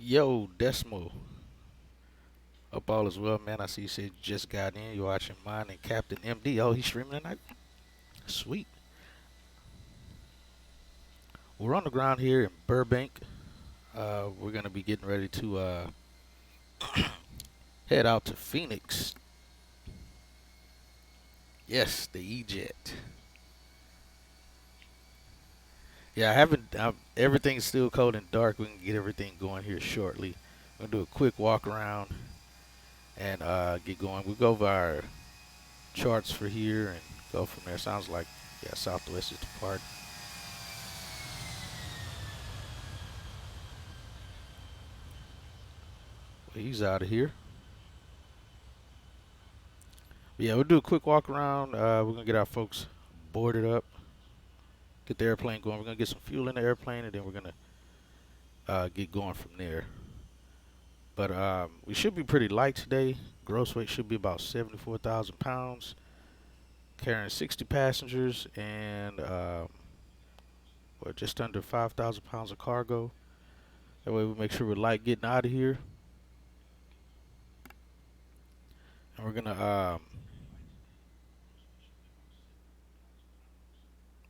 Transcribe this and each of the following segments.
Yo, Desmo. Hope all is well, man. I see you said you just got in. You're watching mine and Captain MD. Oh, he's streaming tonight? Sweet. We're on the ground here in Burbank. We're going to be getting ready to head out to Phoenix. Yes, the E-Jet. Yeah, I haven't. Everything's still cold and dark. We can get everything going here shortly. I'm gonna do a quick walk around and get going. We'll go over our charts for here and go from there. Sounds like, yeah, Southwest is the part. Well, he's out of here. But yeah, we'll do a quick walk around. We're gonna get our folks boarded up, get the airplane going. We're gonna get some fuel in the airplane, and then we're gonna get going from there. But we should be pretty light today. Gross weight should be about 74,000 pounds, carrying 60 passengers and just under 5,000 pounds of cargo. That way we make sure we're light getting out of here. And we're gonna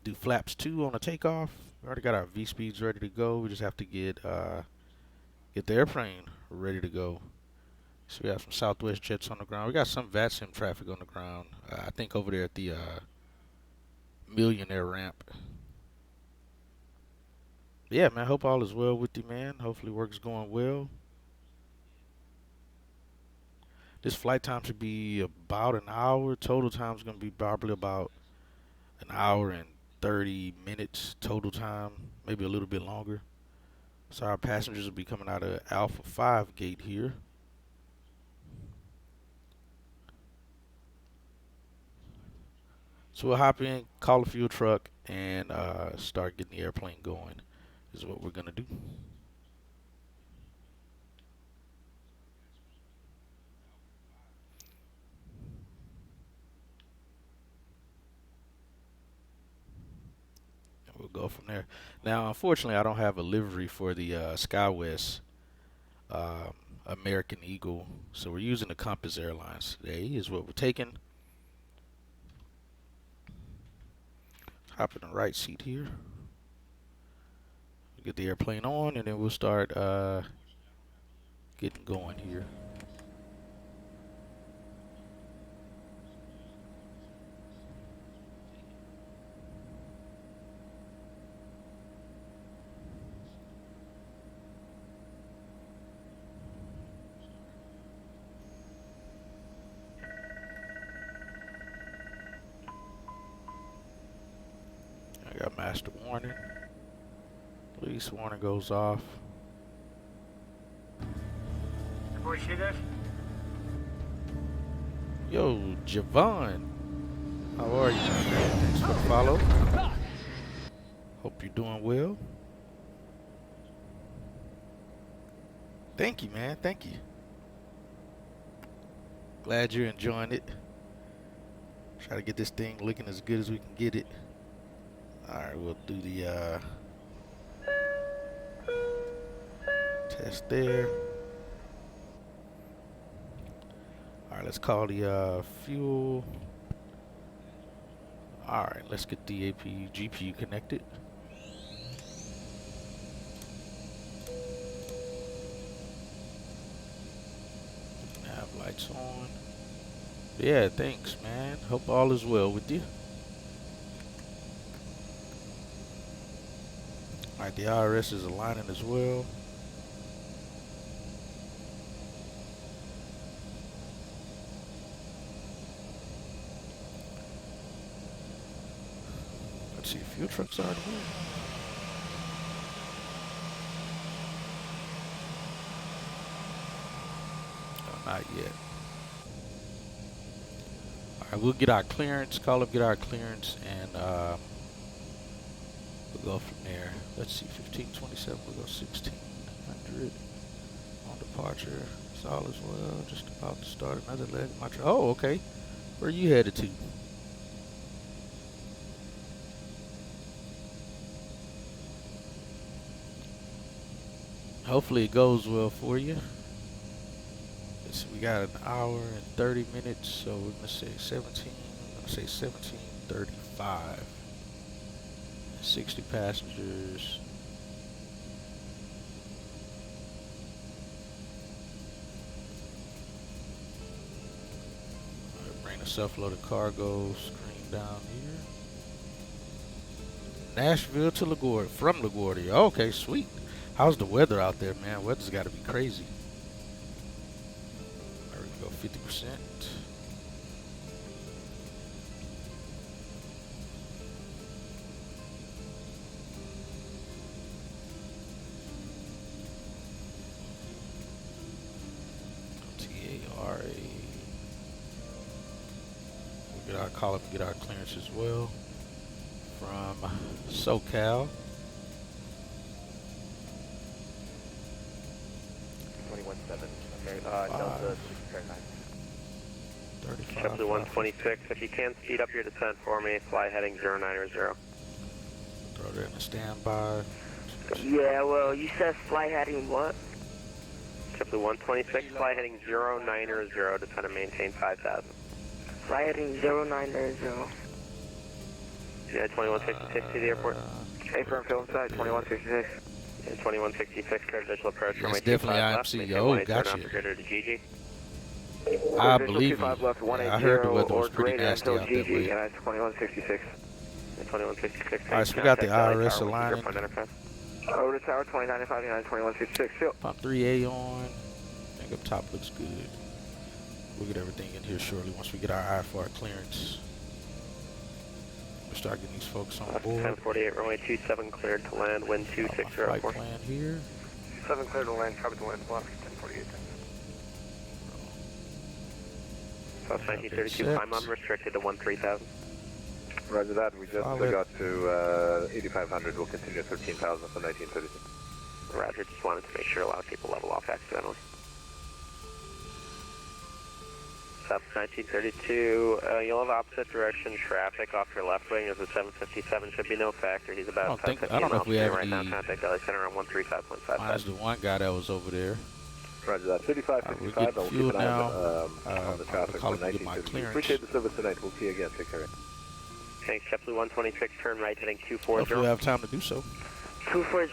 do flaps 2 on the takeoff. We already got our V speeds ready to go. We just have to get the airplane ready to go. So we have some Southwest jets on the ground. We got some Vatsim traffic on the ground. I think over there at the Millionaire ramp. But yeah, man, hope all is well with you, man. Hopefully work's going well. This flight time should be about an hour. Total time is going to be probably about an hour and 30 minutes total time, maybe a little bit longer. So our passengers will be coming out of Alpha 5 gate here. So we'll hop in, call a fuel truck, and start getting the airplane going is what we're going to do. go from there. Now, unfortunately, I don't have a livery for the SkyWest um, American Eagle, so we're using the Compass Airlines today is what we're taking. Hop in the right seat here. Get the airplane on, and then we'll start getting going here. I got master warning. Police warning goes off. Yo, Javon. How are you, my friend? Thanks for the follow. Hope you're doing well. Thank you, man. Thank you. Glad you're enjoying it. Try to get this thing looking as good as we can get it. Alright, we'll do the test there. Alright, let's call the fuel. Alright, let's get the APU GPU connected. Nav lights on. Yeah, thanks, man. Hope all is well with you. Alright, the IRS is aligning as well. Let's see, fuel trucks are here. Oh, not yet. Alright, we'll get our clearance, call up, get our clearance, and we'll go from there. Let's see, 1527, we'll go 1600 on departure. It's all as well, just about to start another leg of my trip. Oh, okay. Where are you headed to? Hopefully it goes well for you. Let's see, we got an hour and 30 minutes, so we're gonna say 1735. 60 passengers. Bring the self-loaded cargo screen down here. Nashville to LaGuardia, from LaGuardia. Okay, sweet. How's the weather out there, man? Weather's got to be crazy. There we go, 50%. TARA. We'll get our call up and get our clearance as well from SoCal. 21-7, Delta 35. Chapter 126, if you can speed up your descent for me, fly heading 090. Throw that in a standby. Yeah, well, you said fly heading what? Chapter 126, fly heading 090, descend and maintain 5,000. Fly heading 090. Yeah, 2166 to the airport. April field side, 2166. Yeah, 2166, clear visual approach. That's definitely IMC. Oh, gotcha. I believe you. Left, Yeah, I heard the weather was pretty nasty out that way. 2166. 2166. Alright, so we got the IRS aligning. Over to tower, 2995, 2166. Pump 3A on. I think up top looks good. We'll get everything in here shortly once we get our IFR clearance. We'll start getting these folks on board. 1048, runway 27 cleared to land, wind 2604. Flight plan here. 7 cleared to land, copy the wind, block 1048. South 1932, climb unrestricted to 13,000. Roger that, we just got to 8,500, we'll continue 13,000 for 1932. Roger, just wanted to make sure a lot of people level off accidentally. South 1932, you'll have opposite direction traffic off your left wing as the 757 should be no factor. He's about I don't know if we have right now. any. Contact LA Center on 135.55. Minus the one guy that was over there. Roger that. 3555. We're getting I'll keep fuel an eye now. on the traffic Call for it to get my 1932. clearance. Appreciate the service tonight. We'll see you again. Take care. Thanks, JetBlue 126, turn right heading Hopefully 240. we have time to do so. 240,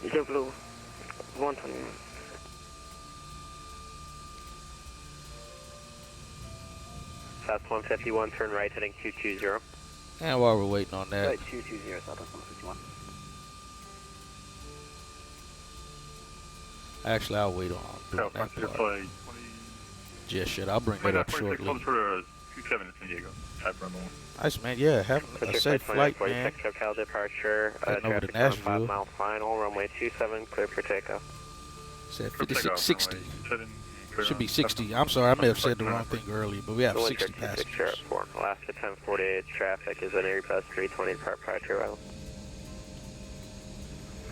JetBlue 121. South 151, turn right heading 220. And while we're waiting on that, 220, Southwest 151. actually I'll wait on doing that part. Just shit, I'll bring that up shortly. For 27 in San Diego. Type runway. Nice, man. Yeah, have a safe flight, man. SoCal departure. Heading over to Traffic on Nashville. 5 mile final, runway 27, clear for takeoff. Said For takeoff, 5660. runway 27, Should be 60. I'm sorry, I may have said the wrong thing earlier, but we have 60 Alaska passengers. 4. Alaska 1048, traffic is an Airbus 320 depart prior to arrival.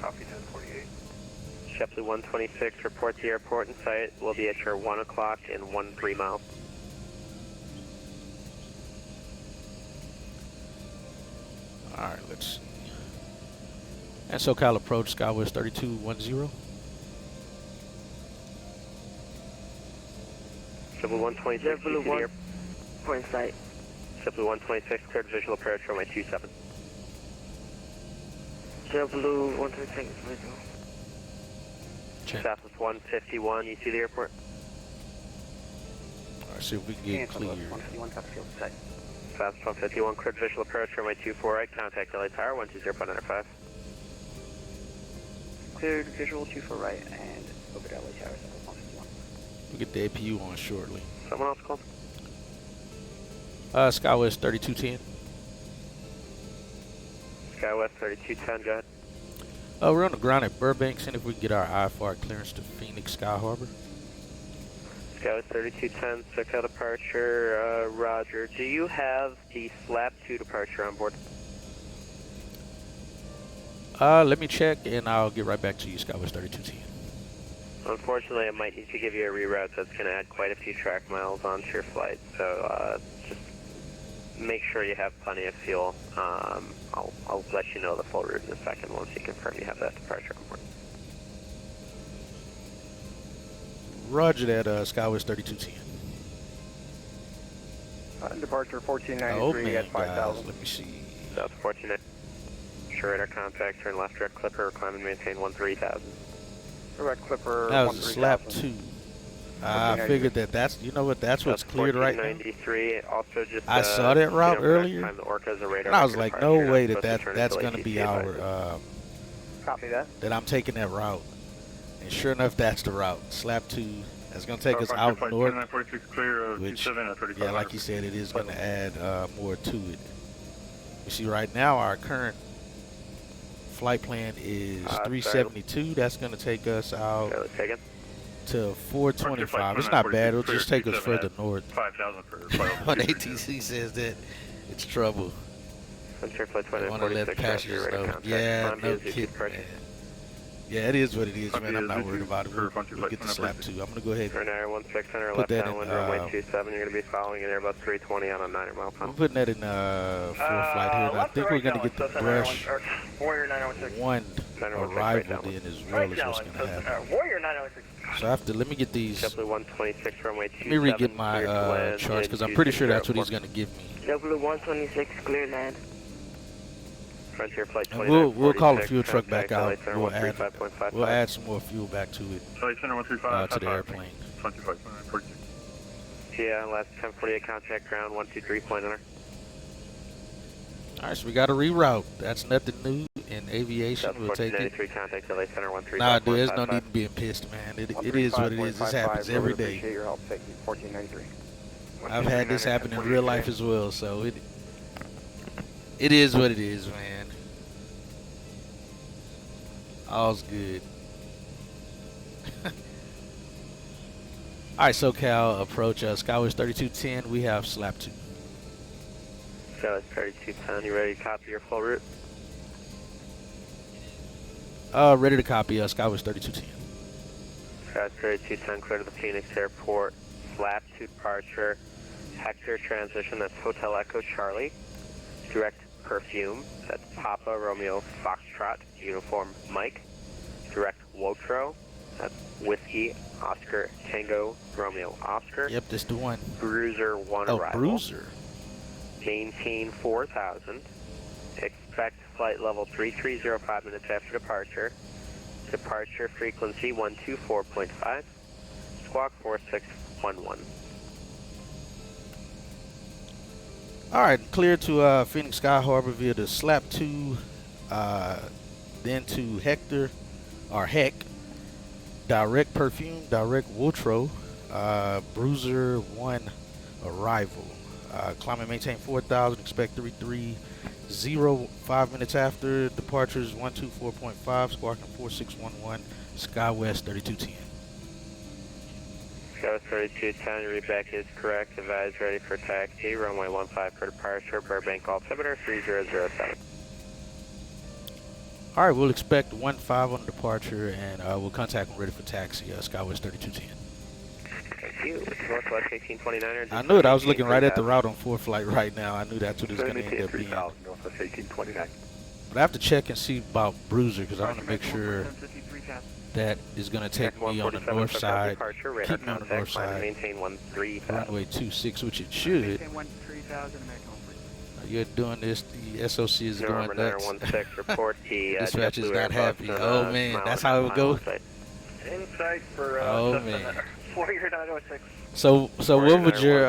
Copy 1048. JetBlue 126, report to the airport in sight. We'll be at your 1 o'clock in 13 miles. Alright, let's see. And SoCal approach, Skywest 3210. JetBlue 126, JetBlue ECD 1, airport. point sight. JetBlue 126, cleared visual approach, runway 27. JetBlue 126, visual. Check. Southwest 151, you see the airport? Alright, see if we can get cleared. 151, top field sight. Southwest 151, cleared visual approach, runway 24 right, contact LA Tower, 120.95. Cleared visual 24 right and over to LA Tower, Southwest 151. We'll get the APU on shortly. Someone else called? Skywest 3210. Skywest 3210, go ahead. We're on the ground at Burbank, seeing if we can get our IFR clearance to Phoenix Sky Harbor. Skywest 3210, SoCal departure, Roger. Do you have the SLAP 2 departure on board? Let me check and I'll get right back to you, Skywest 3210. Unfortunately, I might need to give you a reroute that's going to add quite a few track miles onto your flight, so just make sure you have plenty of fuel. I'll let you know the full route in a second once you confirm you have that departure on board. Roger that, Skywest 3210. Departure 1493 Oh man, at 5,000. guys, let me see. South 14. Sure, radar contact, turn left direct clipper, climb and maintain 13,000. Direct clipper That was a slap 2. I figured that's, you know what, that's what's cleared right now. 1493, also just, I saw that route earlier, the Orca's a radar and I was like, no departure, way not that supposed to turn that's until going to be ATC our, advises. Copy that. that I'm taking that route. And sure enough, that's the route. Slap 2. That's going to take us out north. 46 clear, Which, 27 at 35. yeah, like you said, it is going to add more to it. You see, right now, our current flight plan is 372. That's going to take us out Okay, let's take it. to 425. It's not bad. It'll just take us further north. 5,000 for When ATC says that, it's trouble. Center flight I want to let 2046, passengers radar know. contact. Yeah, Columbia no is your kidding, approach. man. Yeah, it is what it is, man. I'm not Columbia is worried about it. We'll get the slap 2. I'm going to go ahead. Turn Air 16 center, Put left that downwind, in, runway 27. You're going to be following an Airbus 320 on a 9 mile I'm final. putting that in full flight here. And I think we're going to get the brush Warrior 906. 1 916 arrival right then as well as what's going to happen. Warrior 906. So I have to, let me get these, JetBlue 126, runway 27. let me re-get my clear to land, charts because I'm wind pretty sure that's what 204. he's going to give me. JetBlue 126, clear land. Frontier flight And 2946. we'll call the fuel truck back out. Contact LA Center 135.55. We'll add some more fuel back to it, Flight center 135. to the airplane. 25, 46. Yeah, last 1048, contact ground 123, point enter. All right, so we got to reroute. That's nothing new in aviation. South We'll take it. 1493, contact LA Center 135.55. Nah, dude, there's no need in being pissed, man. It is what it is. This happens every day. Appreciate your help. Thank you. 1493. I've had this happen in real life as well, so it is what it is, man. All's good. All right, SoCal approach Skywest 3210. We have slap 2. So it's 3210. You ready to copy your full route? Ready to copy Skywest 3210. Skywest 3210, clear to the Phoenix Airport. slap to departure, Hector transition, that's Hotel Echo Charlie. Direct perfume, that's Papa Romeo Foxtrot, uniform Mike. Direct Wotro, that's Whiskey Oscar Tango Romeo Oscar. Yep, that's the one. Bruiser 1 Oh, arrival. Bruiser. Maintain 4,000. Expect flight level 3305 5 minutes after departure. Departure frequency 124.5. Squawk 4611. All right, clear to Phoenix Sky Harbor via the SLAP 2, then to Hector, or Heck, direct perfume, direct Wotro, Bruiser 1 arrival. Climb and maintain 4,000, expect 330 5 minutes after, departures 124.5, squawking 4611, SkyWest 3210. SkyWest 3210, your readback is correct. Advise ready for taxi, runway 15 for departure, Burbank altimeter 3007. All right, we'll expect 15 on departure, and we'll contact when ready for taxi, SkyWest 3210. Thank you. It's Northwest 1829. I knew it. I was looking right at the route on 4 flight right now. I knew that's what it's going to end up being. Northwest 1829. But I have to check and see about Bruiser because I want to make sure that is going to take me on the north side. Keep me on the north side. Maintain 13,000. Runway 26, which it should. You're doing this. The SOC is going nuts. 16 report the Dispatch is not happy. Oh man, that's how it would go. Insight for Oh man. 4-906. So what would your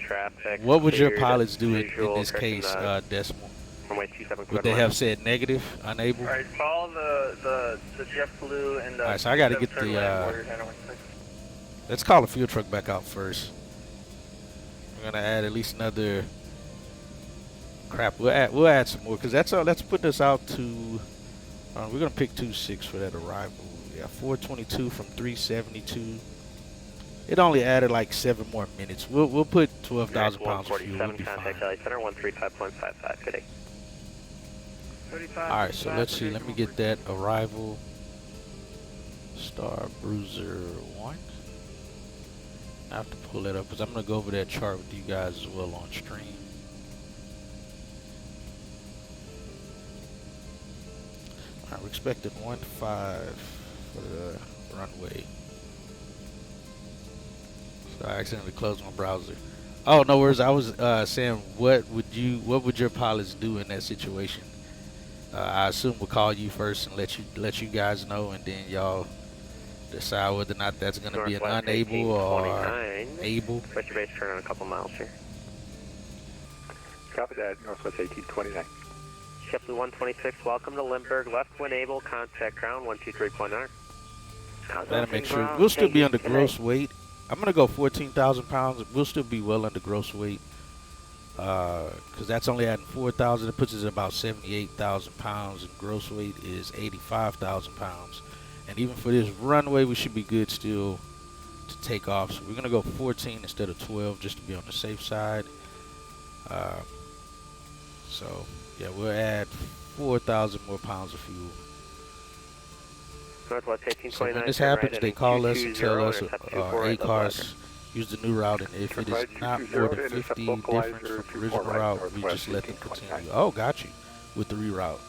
traffic, what would your cleared, pilots do in visual, this case, correction, Decimal? runway 27 Would they have said negative, unable? Alright, follow the JetBlue and the... Alright, so I gotta get the let's call the fuel truck back out first. We're gonna add at least another crap. We'll add some more because that's all. Let's put this out to. We're gonna pick 26 for that arrival. Yeah, 422 from 372. It only added like 7 more minutes. We'll put 12,000 pounds of fuel. We'll be fine. Contact LA Center 135.55. Good day. All right, so let's see. Let me get that arrival. Star Bruiser 1. I have to pull that up because I'm gonna go over that chart with you guys as well on stream. Alright, we're expecting 15 for the runway. So I accidentally closed my browser. Oh, no worries. I was saying, what would your pilots do in that situation? I assume we'll call you first and let you guys know, and then y'all decide whether or not that's going to be an unable or able. What's your base turn on a couple miles here? Copy that, Northwest 1829. JetBlue 126, welcome to Lindbergh. Left when able, contact ground 123.9. That'll make sure. We'll still be under gross weight. I'm going to go 14,000 pounds. We'll still be well under gross weight. Because that's only adding 4,000. It puts us at about 78,000 pounds. And gross weight is 85,000 pounds. And even for this runway, we should be good still to take off. So we're going to go 14 instead of 12 just to be on the safe side. So, yeah, we'll add 4,000 more pounds of fuel. Northwest 1829. So when this happens, they call us and tell us A-cars use the new route, and if it is not more than 50 different from the original route, we just let them continue. Oh, got you, with the reroute.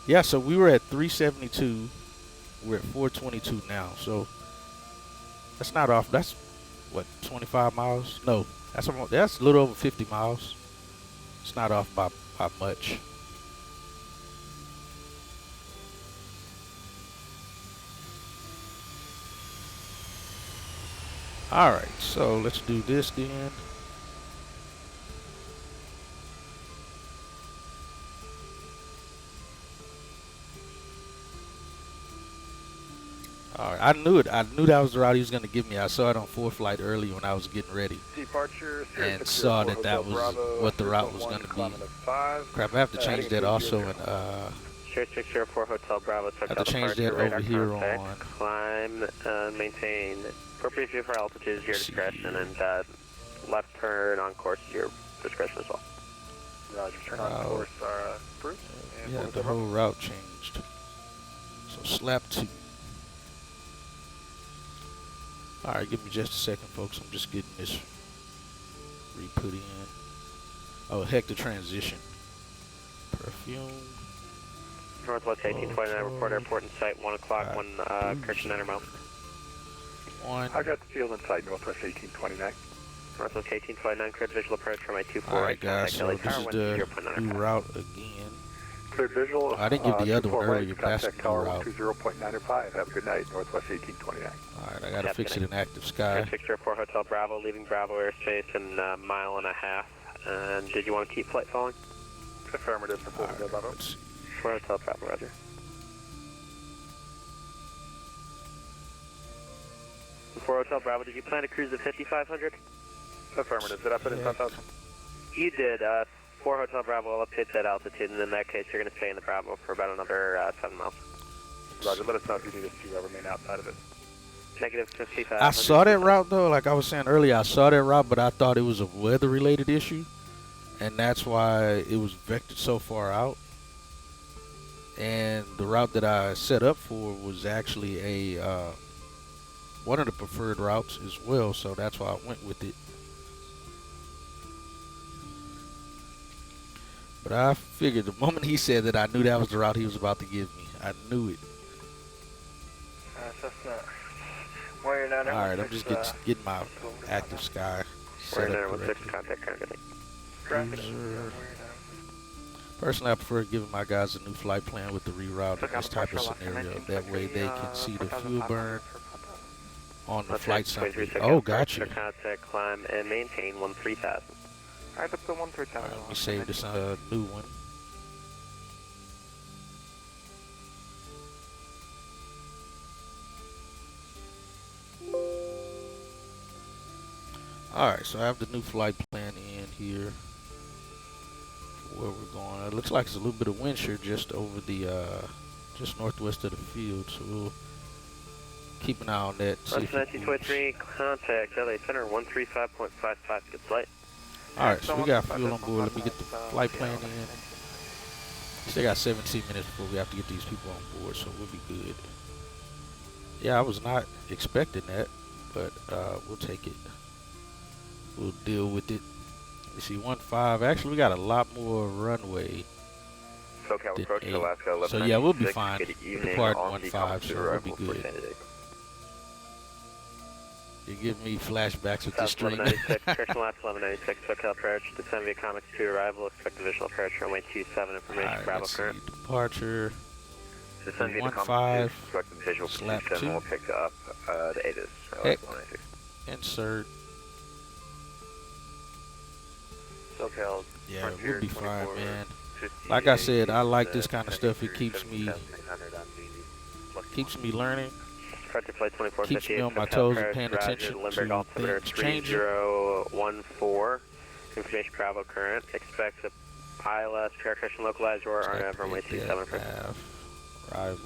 Yeah, so we were at 372. We're at 422 now, so that's not off. That's, what, 25 miles? No, that's a little over 50 miles. It's not off by much. All right, so let's do this then. All right, I knew it. I knew that was the route he was going to give me. I saw it on 4 flight early when I was getting ready. Departure, and saw that that was what the route was going to be. Crap, I have to change that also. And Sure 604 Hotel Bravo. I have to change that over here on. Climb, maintain appropriate view for altitude is your discretion, and left turn on course is your discretion as well. Roger, turn on course are approved. Yeah, the whole route changed. So slap 2. Alright, give me just a second, folks. I'm just getting this re-put in. Oh, heck, the transition. Perfume. Northwest 1829, report airport in sight, 1 o'clock, 1 correction 9 miles. 1. I got the field in sight, Northwest 1829. Northwest 1829, cleared visual approach from my 24 Alright, right, guys, so this is the new route again. Cleared visual. I didn't give the other one earlier, but that's the contact new tower route. 120.905. Have a good night, Northwest 1829. Alright, I gotta fix it in active sky. 604 Hotel Bravo, leaving Bravo airspace in a mile and a half. And did you want to keep flight following? Affirmative for full Alright, Bravo. let's see. 4 Hotel Bravo, roger. 4 Hotel Bravo, did you plan to cruise at 5,500? Affirmative. Did I put in 5,000? You did. 4 Hotel Bravo, I'll update that altitude, and in that case, you're going to stay in the Bravo for about another 7 miles. Roger. Let us know if you need us to remain outside of it. Negative 55. I saw that route though, like I was saying earlier, I saw that route, but I thought it was a weather-related issue, and that's why it was vectored so far out. And the route that I set up for was actually a one of the preferred routes as well, so that's why I went with it. But I figured the moment he said that, I knew that was the route he was about to give me. I knew it. Alright, I'm just getting my active sky set up correctly. Contact current. Cruiser. Personally, I prefer giving my guys a new flight plan with the reroute in this type of scenario. That way they can see the fuel burn on the flight summary. Oh, gotcha. Contact, climb, and maintain 13,000. Alright, up to 13,000. Let me save this new one. Alright, so I have the new flight plan in here for where we're going. It looks like it's a little bit of wind shear just over the, just northwest of the field, so we'll keep an eye on that. London 1923, contact LA Center 135.55, good flight. Alright, so we got fuel on board. Let me get the flight plan in. Still got 17 minutes before we have to get these people on board, so we'll be good. Yeah, I was not expecting that, but we'll take it. We'll deal with it. Let me see, 1.5. Actually, we got a lot more runway. SoCal approach to Alaska 11. So yeah, we'll be fine. Depart 1.5, so we'll be good. You give me flashbacks with this string. 1196, correction last 1196, SoCal approach, descend via Comics 2 arrival, expect visual approach, runway 27, information, Right, Bravo let's current. see, departure. Descend via 1.5, expect visual slap 27, 2. we'll pick up the ATIS. Heck. Insert. SoCal. Yeah, we'll be fine, man. Like I said, I like this kind of stuff. It keeps me learning. Departure flight 2458, Keeps me on my toes and paying attention Limburg to altimeter things changing. 3014, information Bravo current, expect the ILS, air correction localized or RNF runway 27 for Arrival.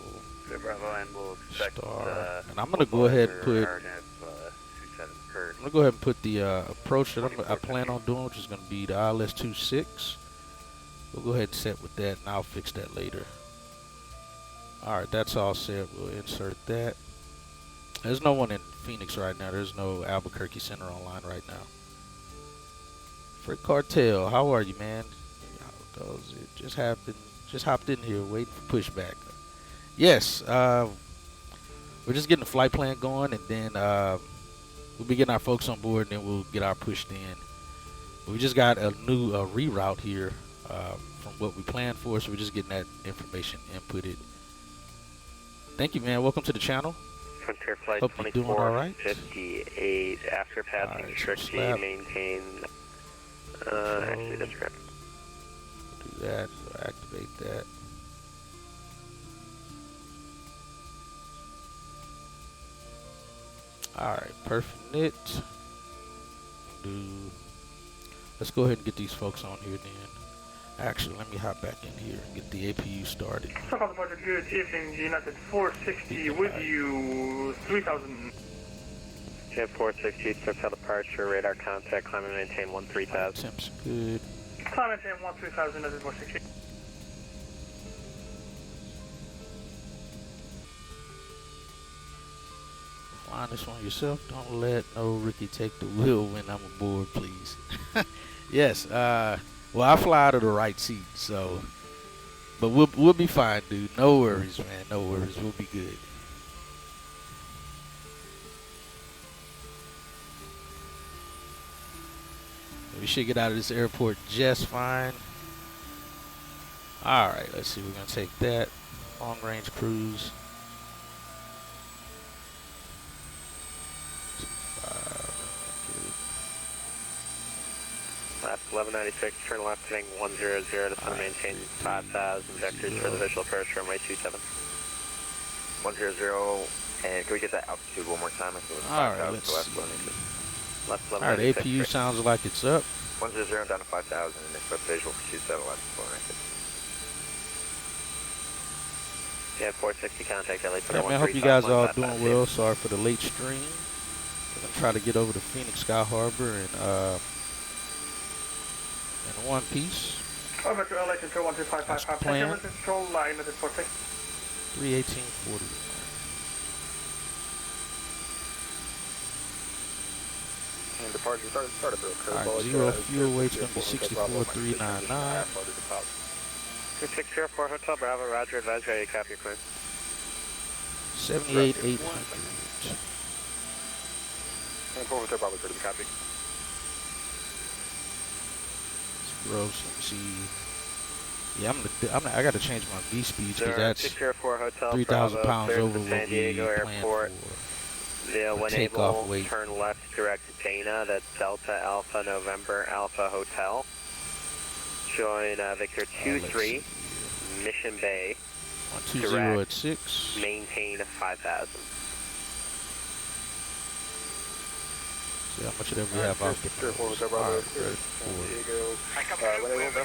Bravo, and we'll expect Star. And I'm gonna go ahead and put. I'm gonna go ahead and put the approach that I plan on doing, which is gonna be the ILS 26. We'll go ahead and set with that, and I'll fix that later. All right, that's all set. We'll insert that. There's no one in Phoenix right now. There's no Albuquerque Center online right now. Frick Cartel, how are you, man? How goes it? Just hopped in here waiting for pushback. Yes, we're just getting the flight plan going, and then we'll be getting our folks on board, and then we'll get our pushed in. We just got a new reroute here from what we planned for, so we're just getting that information inputted. Thank you, man. Welcome to the channel. Frontier flight Hope you're doing all right. 2458, after passing Alright, Trixie, slap. maintain, actually that's correct. Do that, so activate that. Alright, perfect knit. Let's go ahead and get these folks on here then. Actually, let me hop back in here and get the APU started. SoCal departure, good evening, United 460 with you, 3000. Jet 460, SoCal departure, radar contact, climb and maintain 13,000. Temps good. Climb and maintain 13,000, United 460. find this one yourself. Don't let no Ricky take the wheel when I'm aboard, please. Yes. Well, I fly out of the right seat, so. But we'll be fine, dude. No worries, man. No worries. We'll be good. We should get out of this airport just fine. All right. Let's see. We're gonna take that long range cruise. Left 1196, turn left heading 100 to maintain 5,000 vectors for the visual approach runway 27. 100, and can we get that altitude one more time? I think it was All 5,000 right, for last one. Left All right, 1196. APU sounds like it's up. 100 down to 5,000, and expect visual for 27 left before Yeah, 460 contact LA. Yeah, man, I hope you guys are all doing well. Sorry for the late stream. I'm gonna try to get over to Phoenix Sky Harbor and in one piece. Over to LA control 12555. Plan. Control limited for 6. 31840. And departure started the curve. All right, zero fuel weight's gonna be 64,399. 2604 Hotel Bravo, Roger, advise ready to copy your plan. 78,800. And 4 Hotel Bravo, ready to copy. It's gross. Let me see. Yeah, I gotta change my V speeds because that's 604 Hotel 3,000 Bravo, pounds cleared over to what San we Diego planned Airport. for. When takeoff able, weight. turn left direct to Dana, that's Delta Alpha November Alpha Hotel. Join Victor 23, Mission Bay. 120 at 6. Maintain 5,000. See how much of that we have off the Sure, 4 Hotel Bravo, Alright, San good. Diego. When they will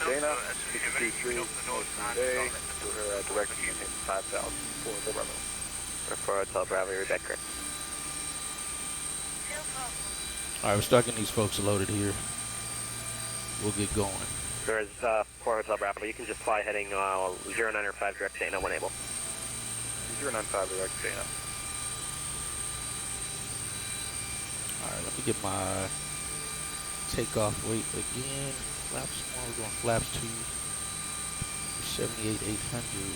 Dana, 623, Mission Bay, to her direct to maintain 5,000. 4 Hotel Bravo. 4 Hotel Bravo, you're back correct. Alright, we're stuck in these folks loaded here. We'll get going. There's 4 Hotel Bravo, you can just fly heading 095 direct to Dana when able. 095 direct to Dana. Alright, let me get my takeoff weight again. Flaps 1, we're going flaps 2. 78,800.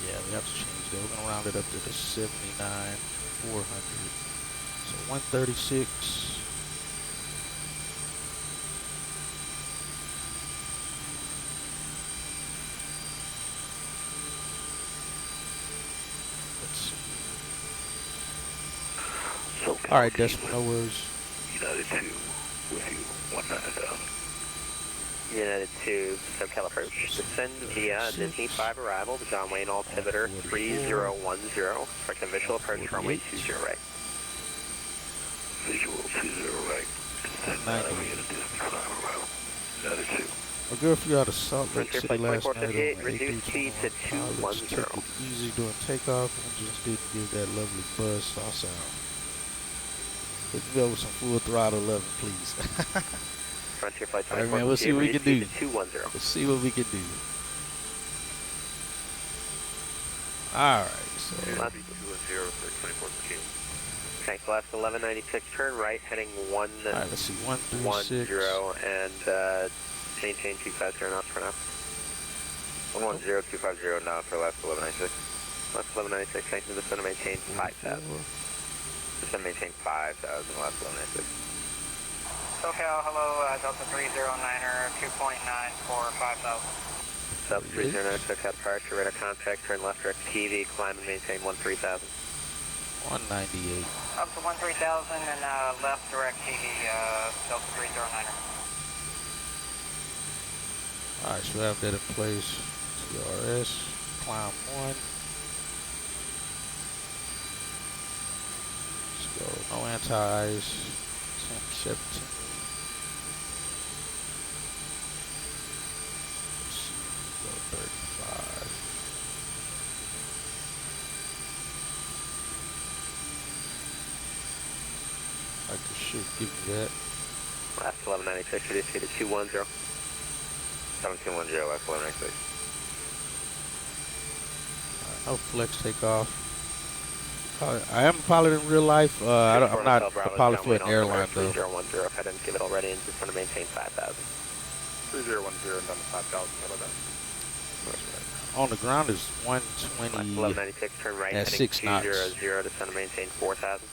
Yeah, we have to change that. We're gonna round it up to the 79,400. So 136. All right, decimal, no worries. United 2 with you, 190,000. United 2, SoCal approach. Descend via Disney 5 arrival, John Wayne altimeter 3010. Expect visual approach runway 20 right. Visual 20 right. Descend via Disney 5 arrival. United 2. A girl flew out of Salt Lake Frontier City Flight last night on 2458, reduce speed to 210. Let's take 210. it easy doing takeoff and just didn't give that lovely buzz saw sound. Hit me up with some full throttle loving, please. Frontier Flight All right, 2458, man, we'll see what we can do. reduce speed to 210. Let's see what we can do. All right, so Left. 210, Thanks, left 1196, turn right, heading 110, all right, let's see, 136. and maintain 250 knots for now. 110, 250 now for last 1196. Left 1196, thanks to descend to maintain 5,000. Descend maintain 5,000, left 1196. SoCal, hello, Delta 309er, 2.9 for 5,000. Delta 309, SoCal departure, radar contact, turn left direct TV, climb and maintain 13,000. 198. Up to 13,000 and left direct TV, Delta 309er. All right, so we have that in place. TRS, climb 1. Let's go, no anti-ice, 10, 17. Let's see, go 35. Like the shit, give me that. Last 1196, reduce speed to 210. 1710, last 1196. All right, no flex takeoff. I am a pilot in real life. I'm not a Bravo, pilot for downwind an altimeter airline though. 3010. If I didn't give it already, and just want to maintain 5,000. 3010 down to 5,000, how about that? On the ground is 120 1196, turn right, at heading 6 knots. 200, descend to maintain 4,000.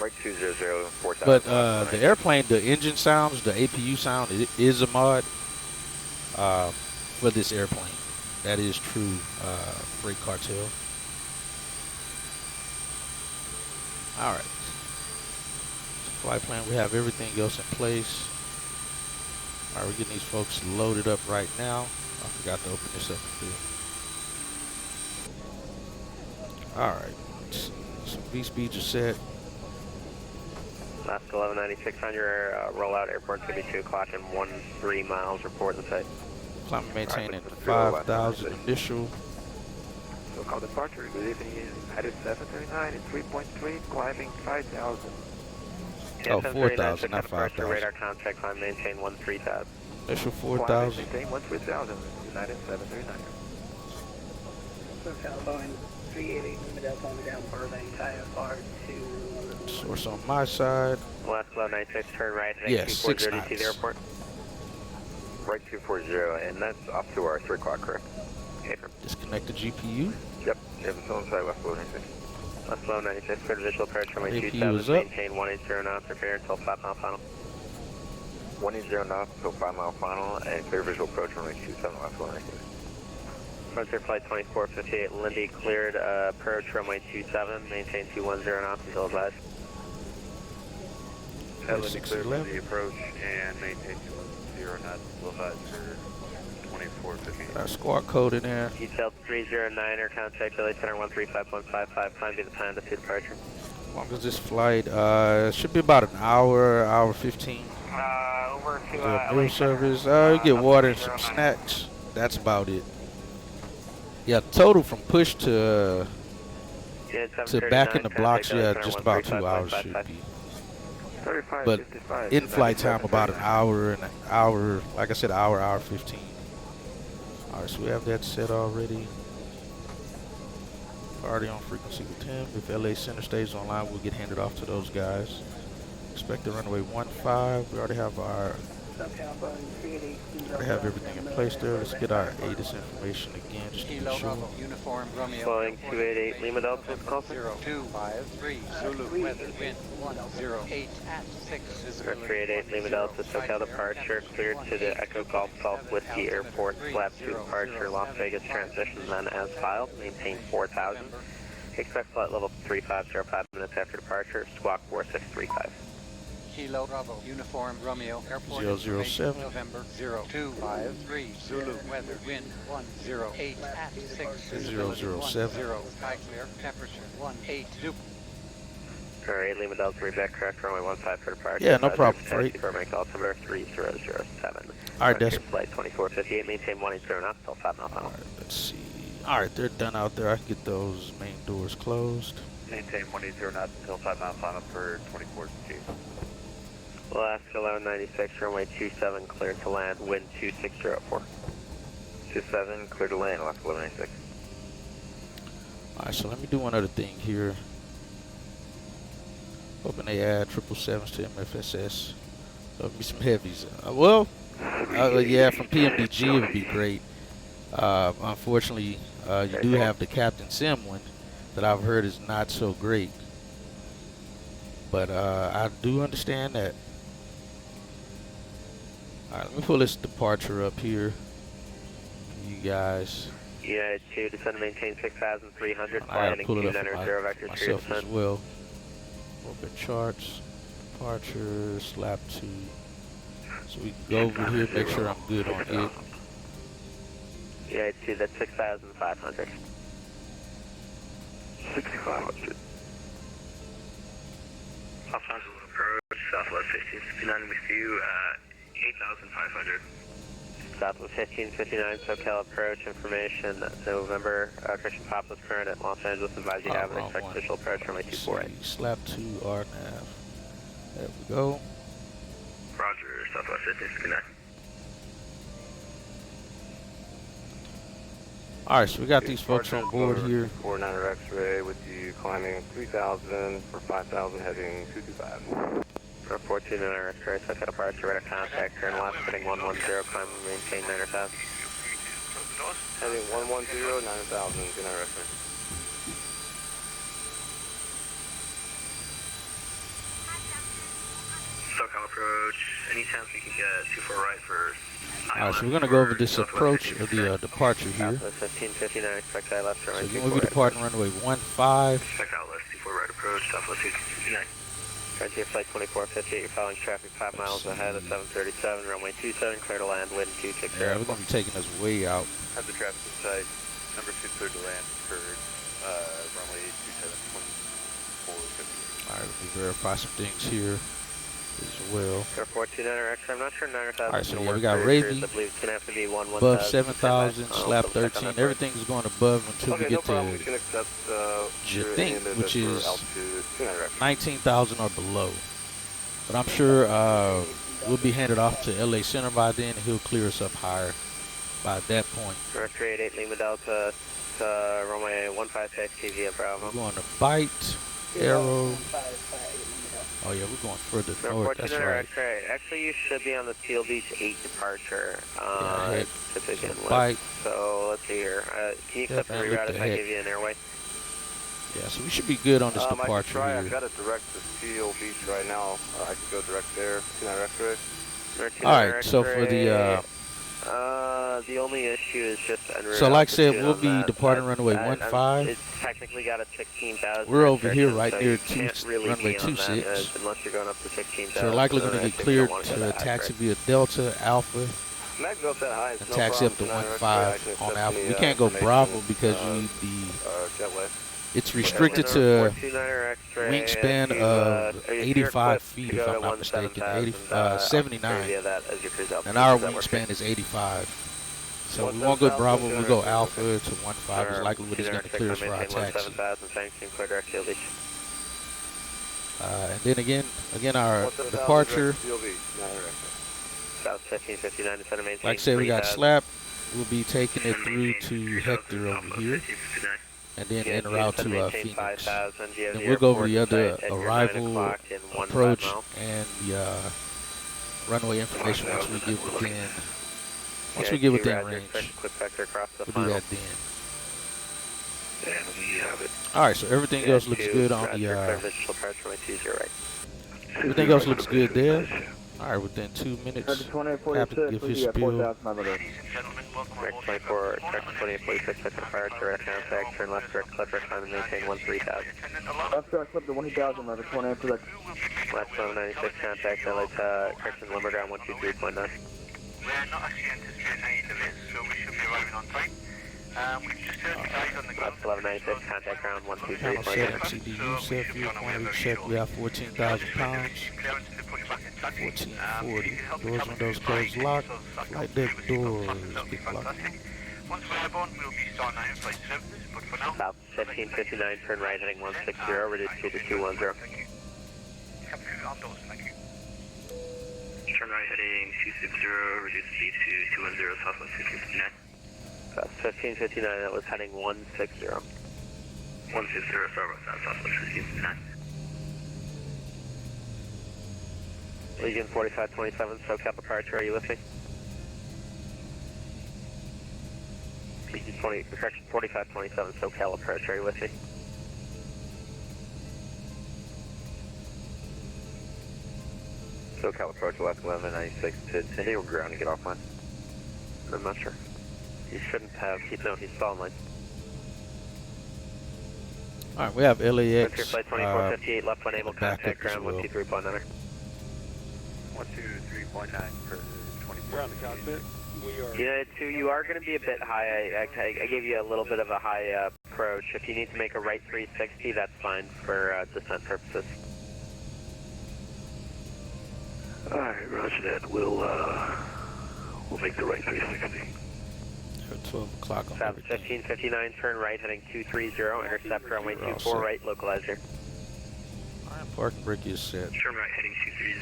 Right 200, 4,000. But the airplane, the engine sounds, the APU sound, it is a mod for this airplane. That is true freight cartel. All right. Flight plan, we have everything else in place. All right, we're getting these folks loaded up right now. I forgot to open this up. All right. So V-speeds are set. Last 1196 on your rollout. Airport's going to be 2 o'clock and 13 miles. Report the site. Climb and maintaining 5,000 initial. So call departure. Good evening. Headed 739 and 3.3, climbing 5,000. Oh, 4,000, not 5,000. Radar contact, climb, maintain 13,000. Initial 4,000. Maintain 13,000. United 739. SoCal Boeing 388 Lima Delta on the down Burbank, IFR to... Source on my side. Last 1196, turn right, heading Yes, 6 240 to knots. the airport. Right 240, and that's up to our 3 o'clock, correct? Disconnect the GPU. Yep, it's on site, left 196. Last 1196, clear visual approach runway APU 27, is up. maintain 180 knots, prepare until 5 mile final. 180 knots until 5 mile final, and clear visual approach runway 27, left 196. Frontier Flight 2458, Lindy cleared approach runway 27, maintain 210 knots until advised. Lindy cleared 611. the approach and maintain 210 knots until advised for 2458. Got squawk code in there. Detail 309er, contact LA Center 135.55, climb to the time to departure. As long as this flight should be about an hour 15. over to Grill service. You get water and some snacks. That's about it. Yeah, total from push to back in the blocks, yeah, just about 2 hours should be. 35, But 55. in flight time about an hour, like I said, hour 15. All right, so we have that set already. Already on frequency with him. If LA Center stays online, we'll get handed off to those guys. Expected runway 15. We already have our already have everything in place there. Let's get our ATIS information again, just to be sure. Uniform Romeo. Flying 288 Lima Delta, call 0253 Zulu weather wind 108 at 6 visibility. 388 Lima Delta, SoCal departure, cleared to the Echo Golf Golf Whiskey Airport, Slab 2 departure, Las Vegas transition, then as filed, maintain 4,000. Expect flight level 3505 minutes after departure, squawk 4635. Kilo Bravo, Uniform Romeo, Airport 007. November 0253 Zulu weather wind 108 at 6 visibility 007. 10 sky clear temperature 18 Alright, Lima Delta, read back correct, runway 15 for departure. Yeah, no problem, Freight. Burbank altimeter 3007. Alright, that's Flight 2458, maintain 180 knots till 5 mile final. Alright, let's see. Alright, they're done out there. I can get those main doors closed. Maintain 180 knots until 5 mile final for 2458. Alaska 1196, runway 27, clear to land, wind 2604. 27, clear to land, left 1196. Alright, so let me do one other thing here. Hoping they add 777s to MFSS. There'll be some heavies. Yeah, from PMDG it would be great. Unfortunately, you do have the Captain Sim one that I've heard is not so great. But I do understand that. Alright, let me pull this departure up here. You guys. United 2, descend to maintain 6,300, I fly gotta heading pull it up 290 for vector 3 myself as descent. well. Open charts, departure, slap 2. So we can go over here, make sure I'm good on it. United 2, that's 6,500. 6,500. Alfonso approach, Southwest 1559 with you, 8,500. Southwest 1559, SoCal approach, information, November, Christian Papa's current at Los Angeles, advise you have an wrong expect one. official approach runway 248. Slap 2 RNAV. There we go. Roger, Southwest 1559. All right, so we got these folks on board here. 49er X-ray with you climbing 3,000 for 5,000 heading 225. 14er X-ray, so got a departure, radar contact, turn left, heading 110, climb and maintain 9,000. Heading 110, 9,000, good night, X-ray. SoCal approach, any chance we can get 24 right for All right, so we're going to go over this approach of the departure here. Southwest 1559, expect I left, So runway again, we'll be departing runway 15. Expect Southwest 24 right approach, Southwest 1559. Currently your flight 2458, you're following traffic 5 miles ahead of 737, runway 27, clear to land, wind 260. Yeah, we're going to be taking us way out. Have the traffic in sight, number 2 cleared to land for runway 27, 2450. All right, let me verify some things here as well. 14er X, I'm not sure 9,000. All right, so yeah, we got Ravy I believe it's going to have to be 1 above 7,000, slap 13. Everything's going above until we get to Jithink, which is 19,000 or below. But I'm sure we'll be handed off to LA Center by then, and he'll clear us up higher by that point. Direct 38 Lima Delta, runway 156, TV Bravo. We're going to Bite, Arrow. Oh yeah, we're going further north, that's right. Actually, you should be on the Seal Beach 8 departure to begin with. Bite. So let's see here. Can you accept the reroute if I give you an airway? Yeah, so we should be good on this departure I can try. here. I've got it direct to Seal Beach right now. I can go direct there. 29 X-ray. All right, so for the only issue is just so like I said, we'll be departing runway 15. It's technically got a 16,000. We're over here right so near be runway on 26. unless you're going up to 16,000. So we're likely going to get cleared to taxi via Delta, Alpha, and taxi up to 15 on Alpha. We can't go Bravo because we need the. It's restricted to wingspan of 85 feet, if I'm not mistaken, 79. And our wingspan is 85. So we won't go Bravo, we'll go Alpha to 15. It's likely what is going to clear us for our taxi. And then again, our departure. Like I said, we got Slap. We'll be taking it through to Hector over here. And then en route to Phoenix. And we'll go over the other arrival, approach, and the runway information once we get within range. We'll do that then. Alright, so everything else looks good on the everything else looks good there. Alright, within 2 minutes, Captain give his spiel. Direct 24, direct 2846, set departure, contact, turn left, direct clipper, climb and maintain 13,000. Left direct clip to 1,000, level 28 direct. Left 796, contact, LA, correction, lumber ground 123.9. We're not actually anticipating any delays, so we should be arriving on time. We can just turn the guys on the ground. Left 1196, contact ground Panel 7, 123.9. CDU, set fuel quantity check, we have 14,000 pounds. 1440. Doors, windows closed, locked. Flight deck doors get locked. Once we're airborne, we'll be starting our in-flight services, but for now... South 1559, turn right heading 160, reduce speed to 210. Captain on those, thank you. Turn right heading 260, reduce speed to 210, Southwest 1559. South 1559, that was heading 160. 160, sorry about that, Southwest 1559. Legion 4527, SoCal departure, are you with me? Legion 4527, SoCal departure, are you with me? SoCal approach left 1196 to anywhere ground to get off line. I'm not sure. You shouldn't have, no, he's stalling line. Alright, we have LAX. Flight 2458, left unable, contact ground well. 123.9. 123.9 for 24. We're on the cockpit. Yeah, you are going to be a bit high. I gave you a little bit of a high approach. If you need to make a right 360, that's fine for descent purposes. Alright, roger that. We'll make the right 360. 12 o'clock on South everything. 1559, turn right heading 230, intercept runway 24 right, localizer. Alright, Parking brake is set. Turn right heading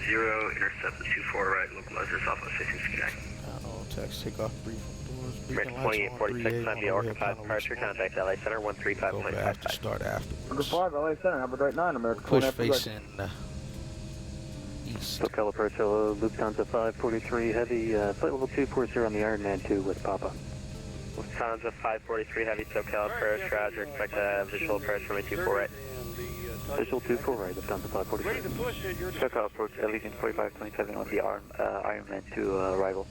230, intercept the 24 right, localizer southwest 1669. Down taxi, take off brief from doors. Bridge Beacon lights on, 2846, 3A, time on to the way occupied up, departure, contact LA Center, Go back to 135.55. start Number afterwards. 5, LA Center, number right 9, American Push 20 facing east. SoCal approach, Lufthansa 543 Heavy, flight level 240 on the Ironman 2 with Papa. Lufthansa 543 Heavy SoCal approach, roger, expect a visual approach from a 24 right. Visual 24 right, Lufthansa 543. SoCal approach, Allegiant 4527 on the Ironman 2 arrival.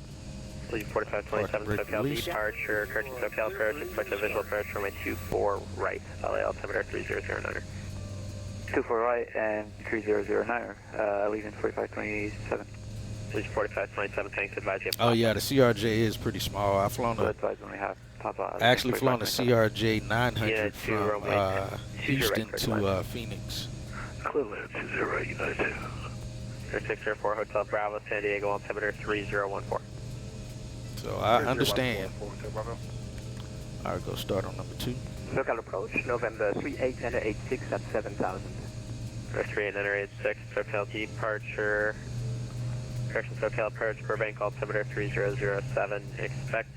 Lead 4527 SoCal departure, correction SoCal approach, expect a visual approach from a 24 right, LA altimeter 3009er. 24 right and 3009er, Allegiant 4527. Lead 4527, thanks, advise you. Oh yeah, the CRJ is pretty small. I've flown So a, advise when we have Papa. I actually flown the 4527. CRJ 900 Yeah, from Houston to Phoenix. Cleveland 20 United 2. 604 Hotel Bravo, San Diego altimeter 3014. So I understand. Alright, go start on number 2. SoCal approach, November 38 and 86 at 7,000. 38 and 86, SoCal departure, correction SoCal approach, Burbank altimeter 3007, expect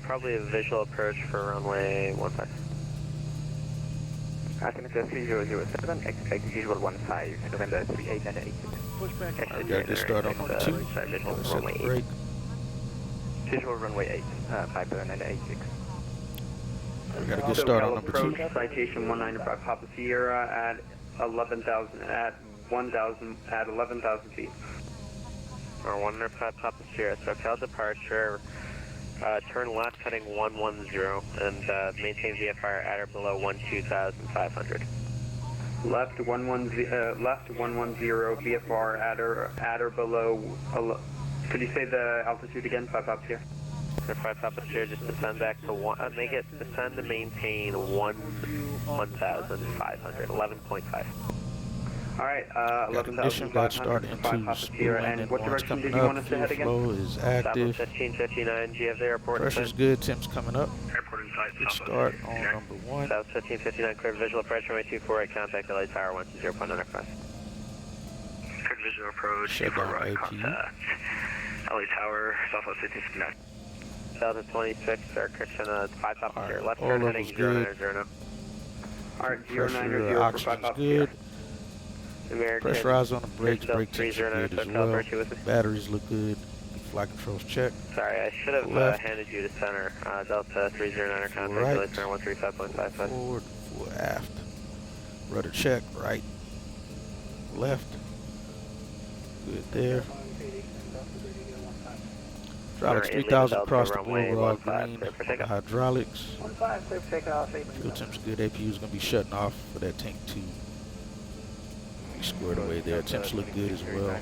probably a visual approach for runway 15. Altimeter 3007, expect visual 15, November 38 and 86. Alright, gotta get started on number 2. Visual Set runway the 8. brake. Visual runway 8, 57 and 86. We gotta get started on number 2. Citation 195 Papa Sierra at 11,000 at 11,000 feet. Or 105 Papa Sierra, SoCal departure, turn left heading 110 and maintain VFR at or below 12,500. Left 110, VFR at or below, could you say the altitude again, 5 Papa Sierra? 5 Papa Sierra, just descend back to make it descend to maintain 1,500, 11.5. All right, Got ignition, got started into spool and what one's direction did coming you want up. us to Fuel head again? flow is active. 1559, GF the airport. Pressure's good. Temps coming up. Airport inside. Good start on number 1. South 1559, cleared visual approach from 248, contact LA Tower 120.95. Cleared visual approach. Shut down right, APU. contact LA Tower, southwest 1559. Delta 26, sir, Christian, 5 Papa All Sierra, right, left all turn levels heading good. 090. All right, Pressure, 090 for 5 oxygen's Papa good. Sierra. American, Pressurize on the brakes. Delta Brake temps are 309, good as SoCal, well. Bertie with me. Batteries look good. Flight controls check. Sorry, I should have Left. handed you to center. Delta 309, contact Right. LA Center 135.55. Forward, full aft. Rudder check. Right. Left. Good there. Hydraulics 3000 across the board. We're all green. On the hydraulics. Fuel temps good. APU is going to be shutting off for that tank 2. Squared away there. Temps look good as well.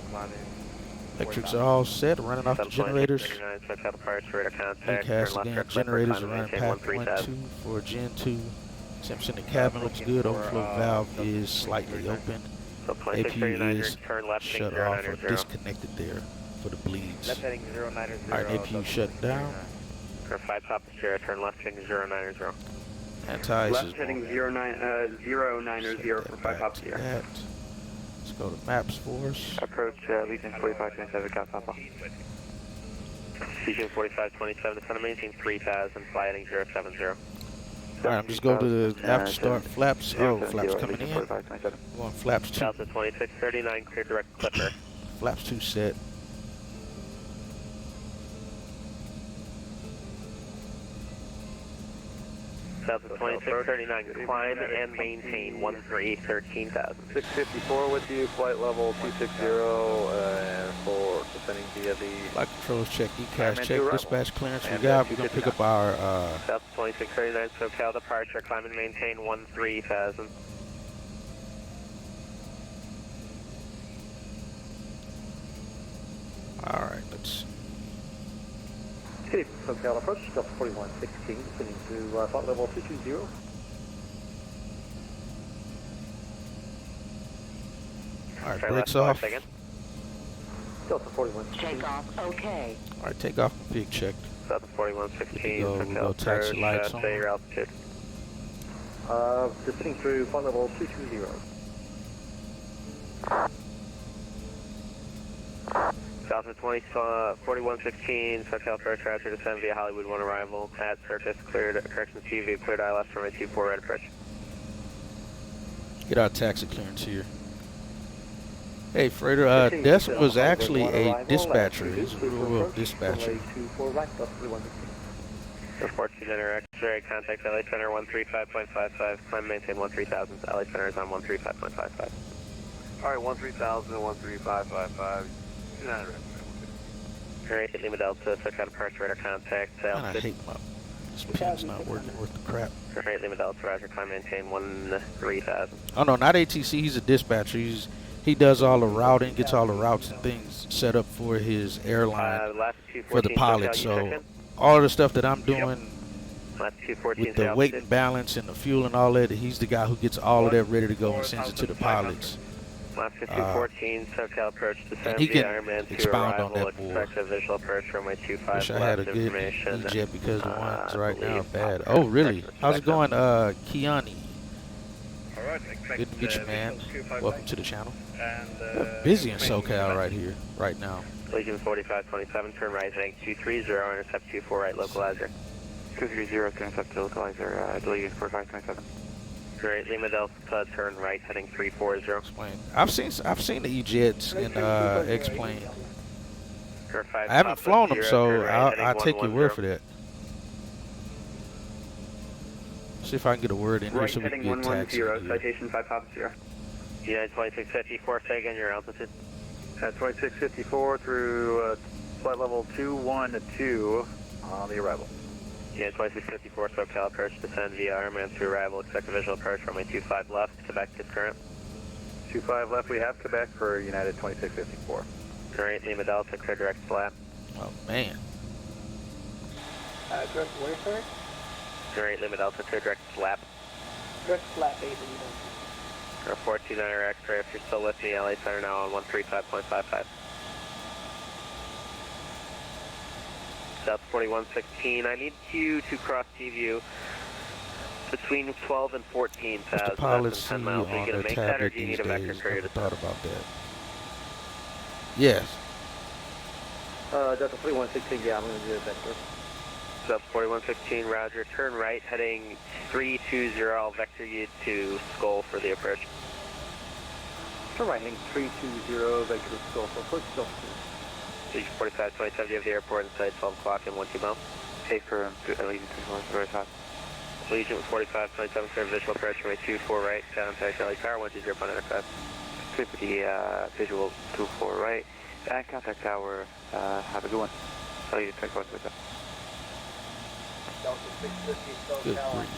Electrics are all set. Running off the generators. ACAS again. Generators are running path 1, 2 for Gen 2. Temps in the cabin looks good. Overflow valve is slightly open. APU is shut off or disconnected there for the bleeds. Alright, APU shut down. For 5 Papa Sierra, turn left heading 090. Anti-ice Left is heading going 090 for 5 Papa Sierra. that. Let's go to maps for us. Approach Legion 4527, Cat Papa. Legion 4527, descend to maintain 3,000, fly heading 070. Alright, I'm just going to the after start flaps. Oh, flaps coming in. 4527. Going flaps 2. Delta 2639, clear direct clipper. Flaps 2 set. Delta 2639, climb and maintain 13,000. 654 with you, flight level 260, and for descending via the... Flight controls check, ECAS Ironman check, 2 dispatch clearance we And got. We're going to pick up our Delta 2639, SoCal departure, climb and maintain 13,000. alright, let's City SoCal approach, Delta 4116, descending to flight level 220. alright, Sorry, brakes left, off. second. Delta 4116. Takeoff, okay. Alright, take off and pig checked. Delta 4116, We'll SoCal go taxi approach, lights say on. your altitude. Descending through flight level 220. Delta 4115, SoCal approach, Roger, descend via Hollywood 1 arrival at Circus, cleared, corrections TV, cleared ILS from a 24 right approach. Get our taxi clearance here. Hey, Freighter, Des was actually a dispatcher. He's a real dispatcher. Report to Center X-ray, contact LA Center 135.55, climb maintain 13,000, LA Center is on 135.55. Alright, 13,000, 13555. Alright, Lima Delta, SoCal approach, radar contact, Man, I hate my, this pin's not working worth the crap. Alright, Lima Delta, Roger, climb maintain 13,000. Oh no, not ATC, he's a dispatcher. He does all the routing, gets all the routes and things set up for his airline for the pilot. So all the stuff that I'm doing with the weight and balance and the fuel and all that, he's the guy who gets all of that ready to go and sends it to the pilots. Alaska 214, SoCal approach descend he via can Ironman 2 expound on arrival, that more. expect a visual approach runway 25 Wish I had a left good information. jet because the ones right now are believe bad. Oh really? How's it going, Kiani? Alright, Good to meet you, man. Welcome to the channel. We're busy in SoCal right here, right now. Legion 4527, turn right heading 230, intercept 24 right localizer. 230, intercept localizer, Legion 4527. Great, Lima Delta, turn right heading 340. Explain. I've seen the E-jets in X-plane. I haven't flown them, so I'll take your word for that. See if I can get a word in here so we can get taxi. Citation 550. United 2654, say again your altitude. 2654 through flight level 212 on the arrival. United 2654, SoCal approach, descend via Ironman 2 arrival, expect a visual approach runway 25 left, Quebec is current. 25 left, we have Quebec for United 2654. Alright, Lima Delta, clear direct flap. Oh man. Direct where, sir? Alright, Lima Delta, clear direct flap. Direct flap, 8 Or 429er X-ray, if you're still with me, LA Center now on 135.55. South 4116, I need you to cross T-view between 12 and 14,000. The pilots see 10 you miles. Are you on going their to make that, or tablet do you these need a vector days. courier Never to thought about that. Yes. Delta 4116, yeah, I'm going to do a vector. South 4116, roger. Turn right, heading 320. I'll vector you to Skull for the approach. Turn right, heading 320, vector to Skull, so approach Skull. Legion 4527, you have the airport inside 12 o'clock and 12 miles. Take for Legion 24, very hot. Legion 4527, clear visual approach, runway 24 right, down to Charlie Tower, 120 aircraft. 50 visual 24 right, and contact tower, have a good one. Legion 24 with that. Good grief.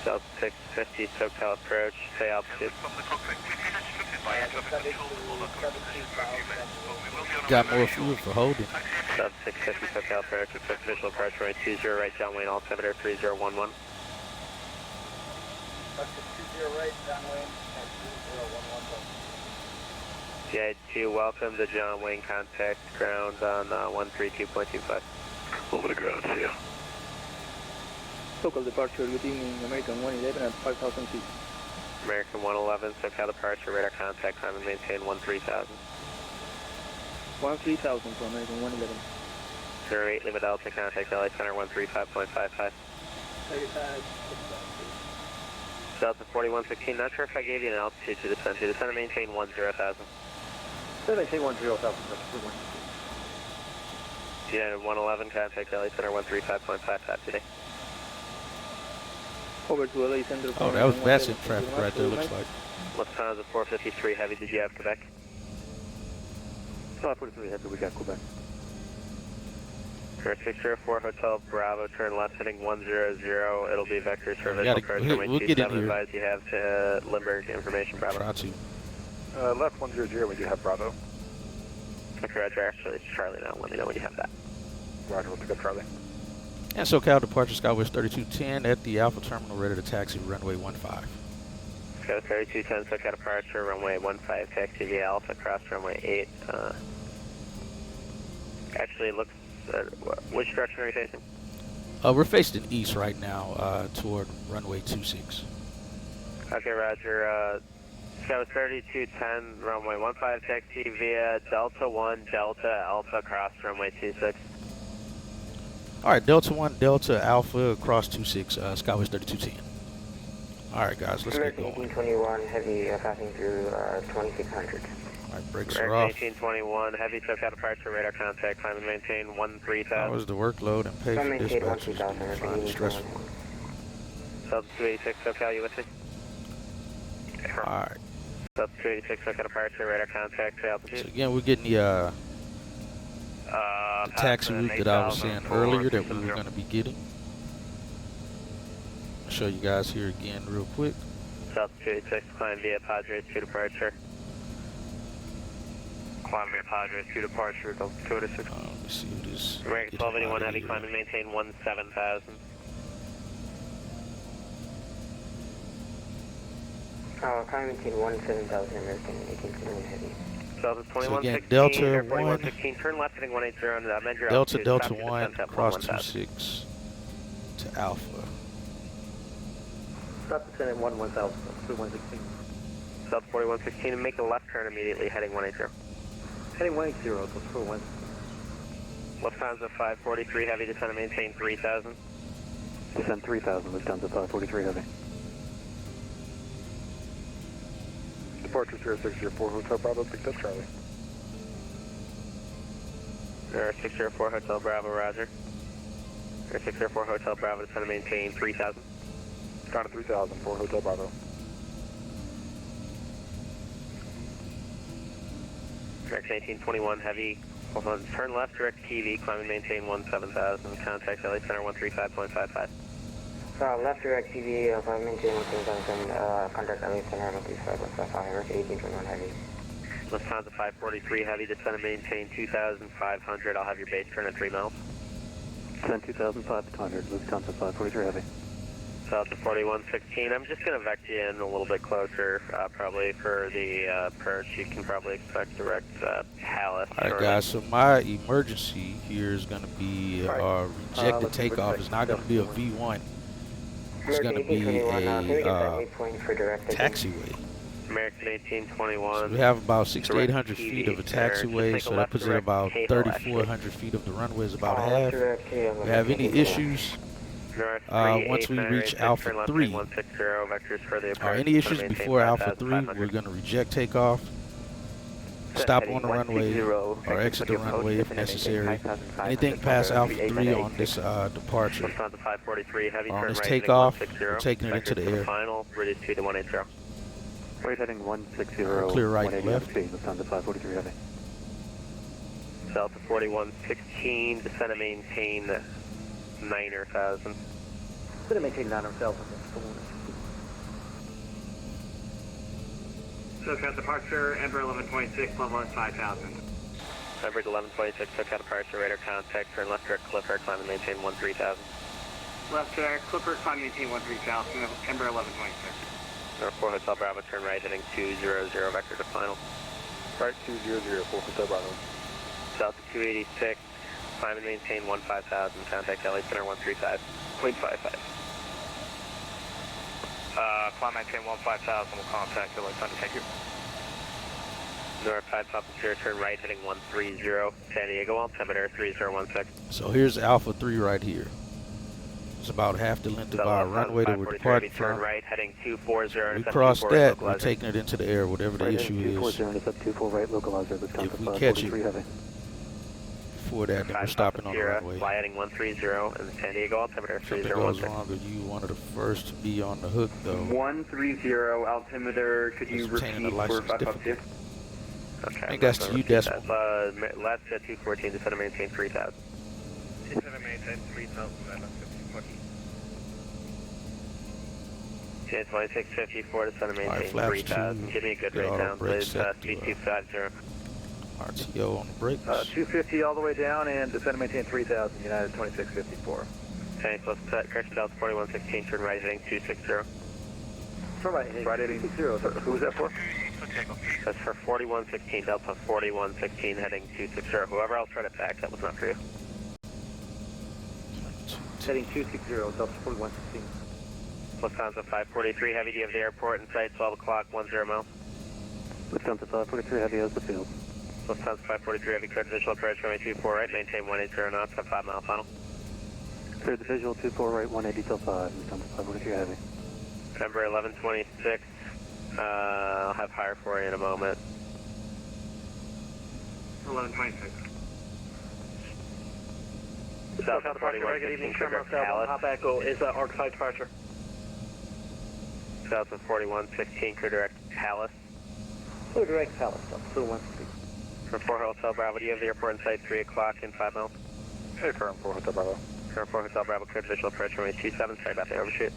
South 650, SoCal approach, say altitude. From the cockpit, we've been instructed by air traffic control to hold our current position for a few minutes, but we will be on our Got way more very fuel shortly. for holding. South 650, SoCal approach, expect visual approach, runway 20 right, John Wayne, altimeter 3011. 20 right, John Wayne, at 2011. CI2, welcome to John Wayne, contact ground on 132.25. Over the ground, see ya. Local departure within American 111 at 5,000 feet. American 111, SoCal departure, radar contact, climb and maintain 13,000. 13,000 for American 111. 08, Lima Delta, contact LA Center 135.55. Delta 4116, not sure if I gave you an altitude to descend to. Descend and maintain 10,000. So they say 10,000, United 111, contact LA Center 135.55 today. Over to LA Center. Oh, that was Vatsim traffic right there, looks like. Lufthansa 453 Heavy, did you have Quebec? 543 Heavy, we got Quebec. 604 Hotel Bravo, turn left heading 100. It'll be vectors for visual approach. we'll get in here. Advise you have to Limburg information, Bravo. Try to. Left 100, we do have Bravo. Okay, Roger, actually it's Charlie now, let me know when you have that. Roger, we'll pick up Charlie. And SoCal departure Skywest 3210 at the Alpha Terminal, ready to taxi runway 15. Go 3210, SoCal departure, runway 15, taxi via Alpha, cross runway 8. Actually, it looks, which direction are you facing? We're facing east right now, toward runway 26. Okay, Roger, Scout 3210, runway 15 taxi via Delta 1, Delta Alpha, cross runway 26. All right, Delta 1, Delta Alpha, cross 26, Skywest 3210. All right, guys, let's get going. 1821, heavy passing through 2600. All right, brakes are American off. 1821, heavy SoCal departure, radar contact, climb and maintain 13,000. That was the workload and pay for dispatches. Fine, stressful. Delta 286, SoCal, you with me? All right. Delta 286, SoCal departure, radar contact, altitude. So again, we're getting the taxi route that I was saying earlier that we were going to be getting. I'll show you guys here again real quick. Delta 286, climb via Padres 2 departure. Climb via Padres 2 departure, Delta 286. Let me see what this. American 1281, heavy climb and maintain 17,000. Climb and maintain 17,000, American 1821 heavy. Delta 2116, so again, Delta 4116, turn left heading 180 on the Avenger Delta altitude, Delta stop to 1, descent, cross 1000. 26 to Alpha. Stop descent at 1000, 116. Delta 4116, and make a left turn immediately, heading 180. Heading 180, so 41. Lufthansa 543 heavy, descend and maintain 3000. Descend 3000, Lufthansa 543 heavy. Departure 0604, Hotel Bravo, picked up Charlie. 604 Hotel Bravo, roger. 604 Hotel Bravo, descend and maintain 3000. Down to 3000, 4 Hotel Bravo. Direction 1821 heavy, hold on, turn left, direct TV, climb and maintain 17,000. Contact LA Center 135.55. Left direct TV, climb and maintain 17,000, contact LA Center 135.55, American 1821 heavy. Lufthansa 543 heavy, descend and maintain 2,500. I'll have your base turn at 3 miles. Descend 2,500, Lufthansa 543 heavy. South to 4116. I'm just going to vect you in a little bit closer, probably for the approach. You can probably expect direct Palace. All right, guys, so my emergency here is going to be rejected takeoff. It's not going to be a V1. It's going to be a taxiway. American 1821. So we have about 600 to 800 feet of a taxiway, so that puts it about 3,400 feet of the runway is about half. If we have any issues, once we reach Alpha 3, any issues before Alpha 3, we're going to reject takeoff, stop on the runway, or exit the runway if necessary. Anything past Alpha 3 on this departure, or on this takeoff, we're taking it into the air. Right heading 160, clear right and left. Lufthansa 543 heavy. Delta 4116, descend and maintain 9,000. Descend and maintain 9,000. SoCal departure, Ember 1126, level is 5,000. Ember 1126, SoCal departure, radar contact, turn left direct Clipper, climb and maintain 13,000. Left direct Clipper, climb and maintain 13,000, Ember 1126. North 4 Hotel Bravo, turn right heading 200, vector to final. Right, 200, 4 Hotel Bravo. South to 286, climb and maintain 15,000, contact LA Center 135.55. Climb maintain 15,000, we'll contact LA Center, thank you. North 5 Papa 0, turn right heading 130, San Diego, altimeter 3016. So here's Alpha 3 right here. It's about half the length of our runway that we're departing from. Right, heading 240. We cross that, we're taking it into the air, whatever the issue is. 240, right, localizer, If we catch it before that, then we're stopping on the runway. Fly heading 130 and San Diego altimeter If something goes wrong, you one of the first to be on the hook, though. 130 altimeter, could you repeat for 552? Okay. I think that's to you, decimal. Last at 214, descend and maintain 3,000. Descend and maintain 3,000, left at 214. 2654, descend and maintain 3,000. Give me a good rate down, please. Speed 250. RTO on the brakes. 250 all the way down and descend and maintain 3,000, United 2654. Okay, so correction Delta 4116, turn right heading 260. Turn right heading 260, who was that for? That's for 4116, Delta 4116 heading 260. Whoever else tried to back, that was not for you. Heading 260, Delta 4116. Lufthansa 543, heavy, do you have the airport in sight, 12 o'clock, 10 miles? Lufthansa 543 Heavy has the field. Lufthansa 543 Heavy, cleared visual approach runway 24 right, maintain 180 knots at 5 mile final. Cleared the visual 24 right, 180 till 5, Lufthansa 543 Heavy. Number 1126, I'll have higher for you in a moment. 1126. South 41, good evening, Shamrock Palace. Hop Echo is arc-side departure. South 41, 16, clear direct Palace. Clear direct Palace, still 160. For 4 Hotel Bravo, do you have the airport in sight 3 o'clock in 5 miles? Hey, current 4 Hotel Bravo. Current 4 Hotel Bravo, cleared visual approach runway 27, sorry about the overshoot.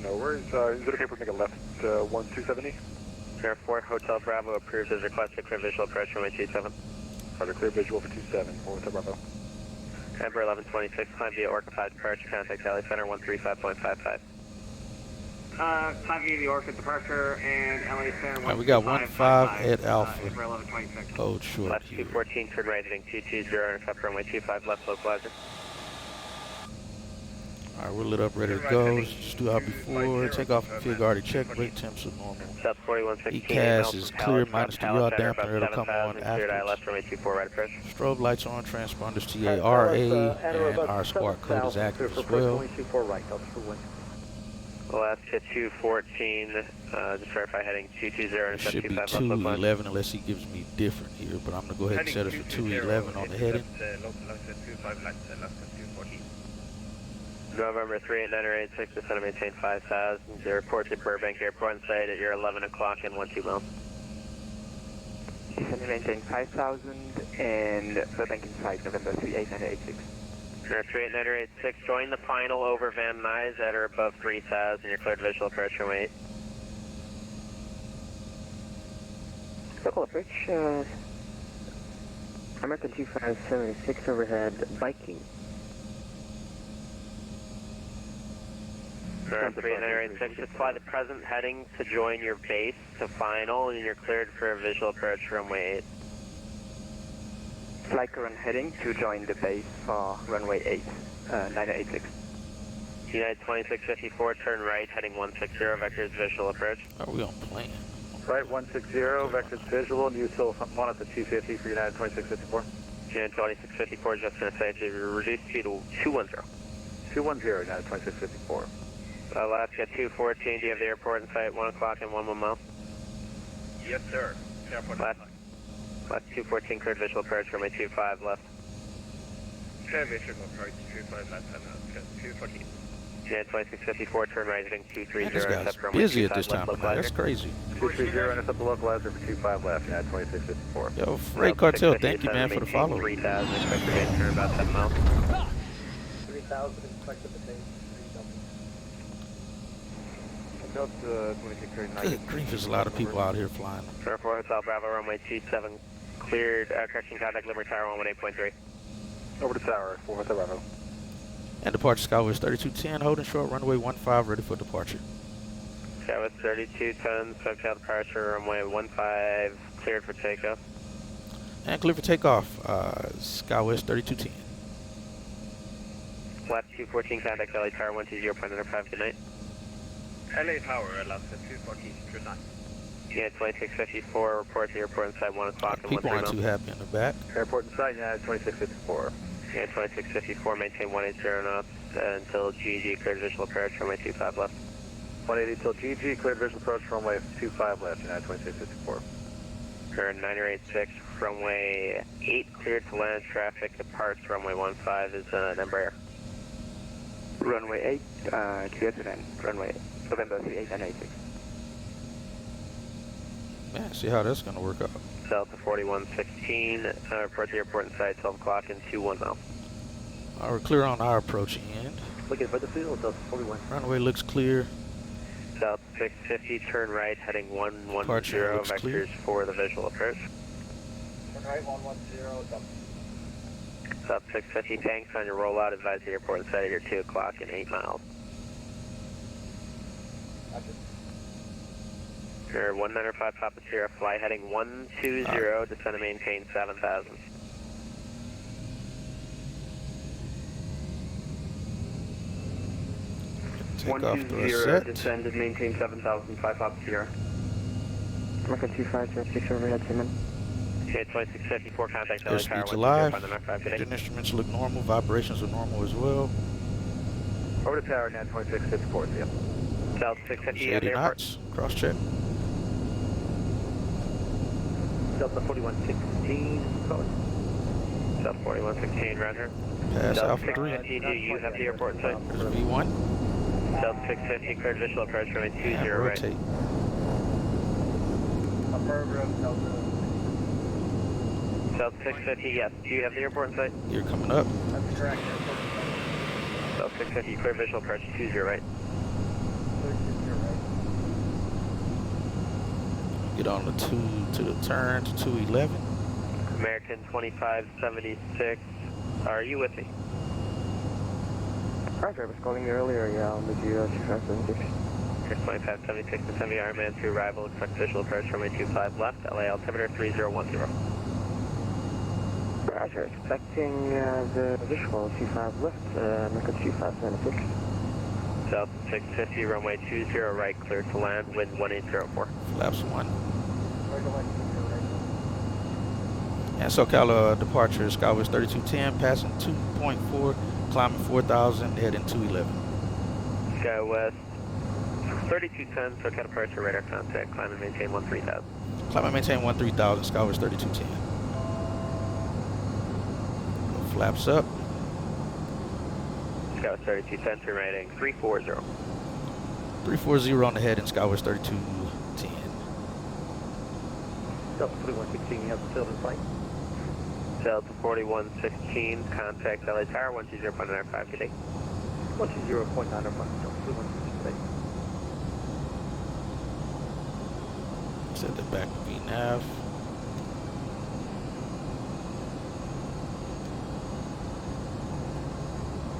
No worries. Is it okay if we make a left 1270? Air 4 Hotel Bravo approved as requested, clear visual approach runway 27. Roger, clear visual for 27, 4 Hotel Bravo. Ember 1126, climb via Orca 5 departure, contact Alley Center 135.55. Climb via the Orca departure and LA Center 135.55. We got 1-5 at Alpha. Ember 1126. Hold short Left here. 214, turn right heading 220, intercept runway 25, left localizer. Alright, we're lit up, ready to go. Just do our before. Take off the field already check. Brake temps are normal. South 4116, ECAS is clear, minus the yaw dampener. It'll come on cleared eye after. left runway 24 right approach. Strobe lights on, transponders TARA, and our squawk code is active as well. Last hit 214, just verify heading 220, It intercept should be 25 left localizer. 211 unless he gives me different here, but I'm going to go ahead and set it for 211 on the heading. November 38986, descend and maintain 5,000. Your report to Burbank Airport on site at your 11 o'clock and 12 miles. Descend and maintain 5,000 and Burbank inside, November 38986. November 38986, join the final over Van Nuys at or above 3,000. You're cleared visual approach runway 8. Local approach, American 2576 overhead, Viking. November 38986, just fly the present heading to join your base to final, and you're cleared for a visual approach runway 8. Fly current heading to join the base for runway 8, 986. United 2654, turn right, heading 160, vectors visual approach. Are we on plan? Right, 160, vectors visual, and you still want it to 250 for United 2654. United 2654, just going to say to reduce speed to 210. 210, United 2654. Alaska 214, do you have the airport in sight, 1 o'clock and 1 mile? Yes, sir. Airport Last 214, cleared visual approach, runway 25 left. Clear visual approach 25 left, 214. United 2654, turn right heading 230, Man, this guy's intercept runway busy at 25 this time left of night. That's localizer. crazy. 230, intercept the localizer for 25 left, United 2654. Yo, Freight Cartel, thank you, man, for the follow. 3,000, expect to get turn about 7 miles. 3,000, expect the same. Good grief, there's a lot of people out here flying. Sir 4 Hotel Bravo, runway 27, cleared, correction contact, Liberty Tower 118.3. Over to tower, 4 Hotel Bravo. And departure Skywest 3210, holding short, runway 15, ready for departure. Skywest 32 tons, SoCal departure, runway 15, cleared for takeoff. And clear for takeoff, Skywest 3210. Left 214, contact LA Tower 120.5, good night. LA Tower, Alaska 214, good night. United 2654, report to airport inside 1 o'clock and 1 People aren't too happy in the back. Airport in sight, United 2654. United 2654, maintain 180 knots until GG, cleared visual approach, runway 25 left. 180 till GG, cleared visual approach, runway 25 left, United 2654. Turn 986, runway 8, cleared to land traffic, departs, runway 15 is Embraer. Runway 8, clear to land, runway 8, November 38986. Man, see how that's going to work out. Delta 4116, report to airport inside 12 o'clock and 21 miles. All right, we're clear on our approach end. Looking for the field, Delta 41. Runway looks clear. Delta 650, turn right, heading 110, Departure looks vectors clear. for the visual approach. Turn right, 110, Delta. Delta 650, tanks on your rollout, advise the airport inside at your 2 o'clock and 8 miles. Your 195 Papa Sierra, fly heading 120, descend and maintain 7,000. Take off the 120, set. descend and maintain 7,000, 5 Papa Sierra. Mecca 2506 overhead, Simon. Okay, 2654, contact LA Their Tower speed's 120 alive. on the Mach 5 today. Engine instruments look normal. Vibrations are normal as well. Over to tower, now 2654, see ya. South 650 at 80 the airport. knots. Cross check. Delta 4116, calling. South 4116, roger. Pass South Alpha 3. 650, do you have the airport in sight? There's V1. South 650, cleared visual approach runway 20 And right. rotate. Affirmative, Delta. South 650, yes. Do you have the airport in sight? You're coming up. That's correct. South 650, clear visual approach 20 right. Get on the 2 to the turn to 211. American 2576, are you with me? Roger, I was calling you earlier, yeah, on the 2576. 2576 and 70 Ironman to arrival, expect visual approach runway 25 left, LA altimeter 3010. Roger, expecting the visual 25 left, Mecca 2576. South 650, runway 20 right, clear to land, wind 1804. Flaps 1. And SoCal departure, Skywest 3210, passing 2.4, climbing 4,000, heading 211. Skywest 3210, SoCal departure, radar contact, climb and maintain 13,000. Climb and maintain 13,000, Skywest 3210. Flaps up. Skywest 3210, turn right heading 340. 340 on the head in Skywest 3210. Delta 4116, you have the field in sight. Delta 4116, contact LA Tower 120.95 today. 120.95, Delta 4116. Set that back to VNAV.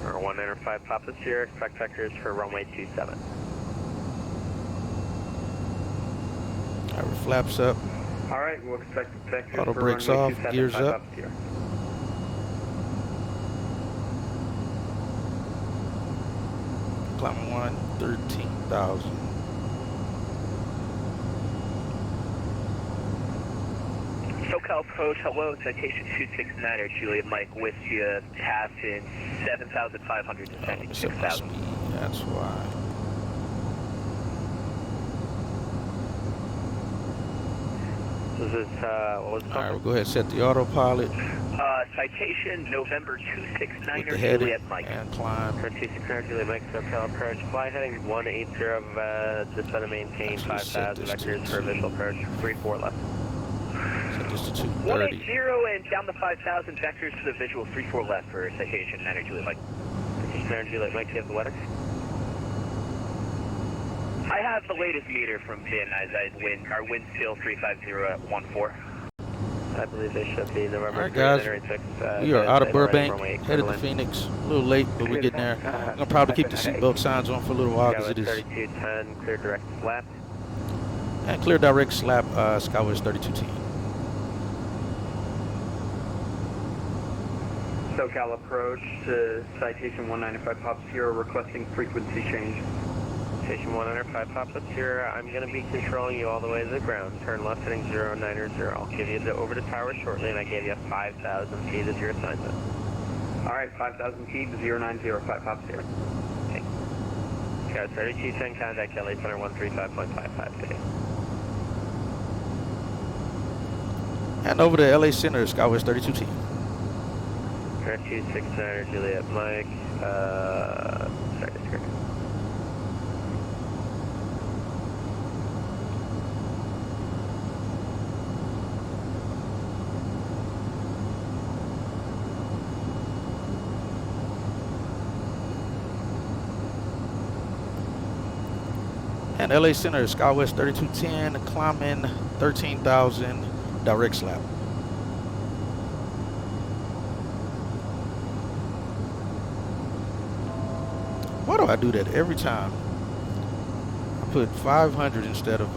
Or 195 pop this year, expect vectors for runway 27. Alright, flaps up. Alright, we'll expect vectors Auto for brakes runway off, 27, gears 5 up. here. Climbing 13,000. SoCal approach, hello, citation 269 or Juliet Mike with you, passing 7,500 descending 6,000. That's why. This is, what was the Alright, we'll go ahead and set the autopilot. Citation November 269 With or the heading Juliet Mike. and climb. 269 Juliet Mike, SoCal approach, fly heading 180, descend and maintain Actually, set 5,000 this vectors to for visual approach 34 left. Set this to 230. 180 and down to 5,000 vectors to the visual 34 left for citation 9 or Juliet Mike. 269 Juliet Mike, do you have the weather? I have the latest meter from PIN as our wind still 350 at 14. I believe they should be November Alright guys, 3, we are out of Burbank, headed to Phoenix. A little late, but we're getting there. I'm going to probably keep the seatbelt signs on for a little while because it is. 3210, clear direct slap. And clear direct slap, Skywest 3210. SoCal approach to citation 195 Pop Sierra requesting frequency change. Station 105 Pop up here. I'm going to be controlling you all the way to the ground. Turn left heading 090. I'll give you the over to tower shortly, and I gave you 5,000 feet as your assignment. Alright, 5,000 feet, 0905 Pop Sierra. Okay. Got 3210, contact LA Center 135.55 today. And over to LA Center, Skywest 3210. 269 Juliet Mike. Sorry, discreet. And LA Center, Skywest 3210, climbing 13,000, direct slap. Why do I do that every time? I put 500 instead of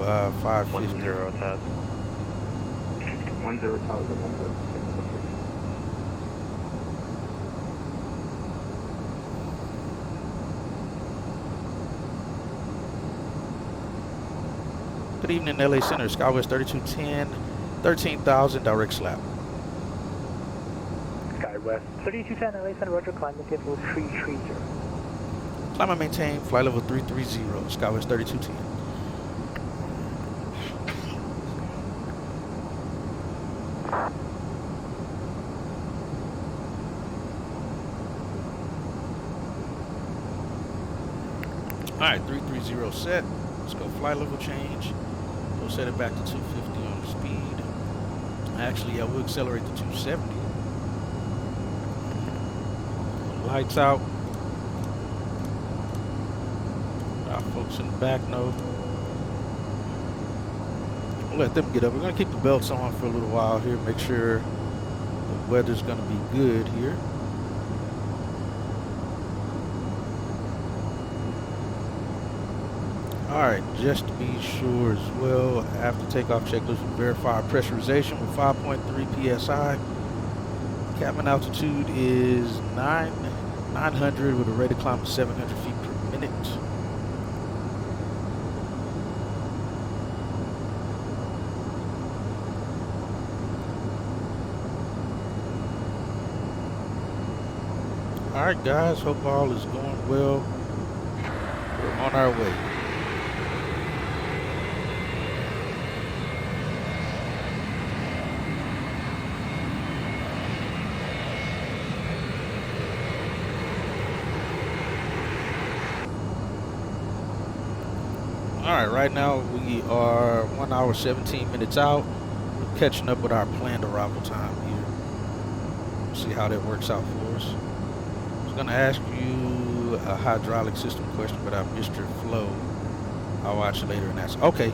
550. 10,000. 10,000. Good evening, LA Center, Skywest 3210, 13,000, direct slap. Skywest 3210, LA Center, roger, climb maintain level 330. Climb and maintain, flight level 330, Skywest 3210. Alright, 330 set. Let's go flight level change. We'll set it back to 250 on the speed. Actually, yeah, we'll accelerate to 270. Lights out. Our folks in the back know. We'll let them get up. We're going to keep the belts on for a little while here. Make sure the weather's going to be good here. Alright, just to be sure as well, after takeoff checklist, we verify pressurization with 5.3 psi. Cabin altitude is 900 with a rate of climb of 700 feet per minute. Alright guys, hope all is going well. We're on our way. Alright, right now we are 1 hour 17 minutes out. We're catching up with our planned arrival time here. See how that works out for us. I was going to ask you a hydraulic system question, but I missed your flow. I'll watch it later and ask. Okay.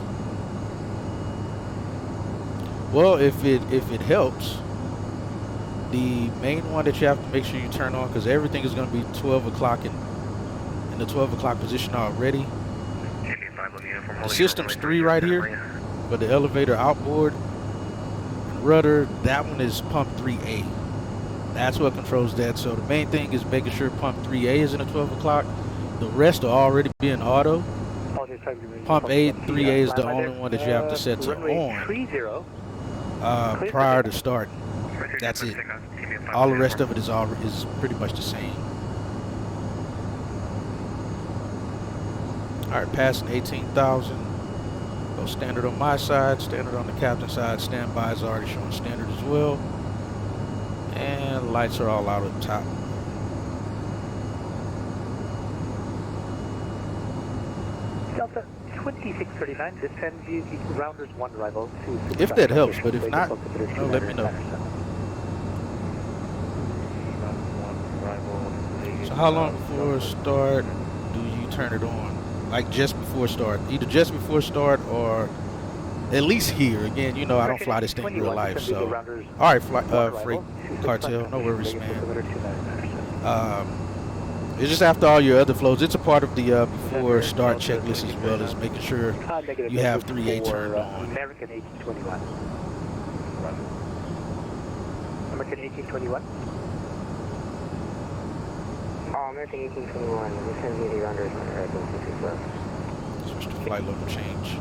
Well, if it helps, the main one that you have to make sure you turn on, because everything is going to be 12 o'clock in the 12 o'clock position already. The system's 3 right here, but the elevator outboard and rudder, that one is pump 3A. That's what controls that. So the main thing is making sure pump 3A is in the 12 o'clock. The rest will already be in auto. Pump A and 3A is the only one that you have to set to on prior to starting. That's it. All the rest of it is pretty much the same. Alright, passing 18,000. Go standard on my side, standard on the captain's side. Standby is already showing standard as well. And lights are all out at the top. Delta 2639, descend view rounders 1 arrival to. If that helps, but if not, no, let me know. So how long before start do you turn it on? Like just before start, either just before start or at least here. Again, you know I don't fly this thing in real life, so. All right, freight cartel, no worries, man. It's just after all your other flows. It's a part of the before start checklist as well as making sure you have 3A turned on. American 1821. American 1821. American 1821, descend view rounders 1 arrival to. Switch to flight level change.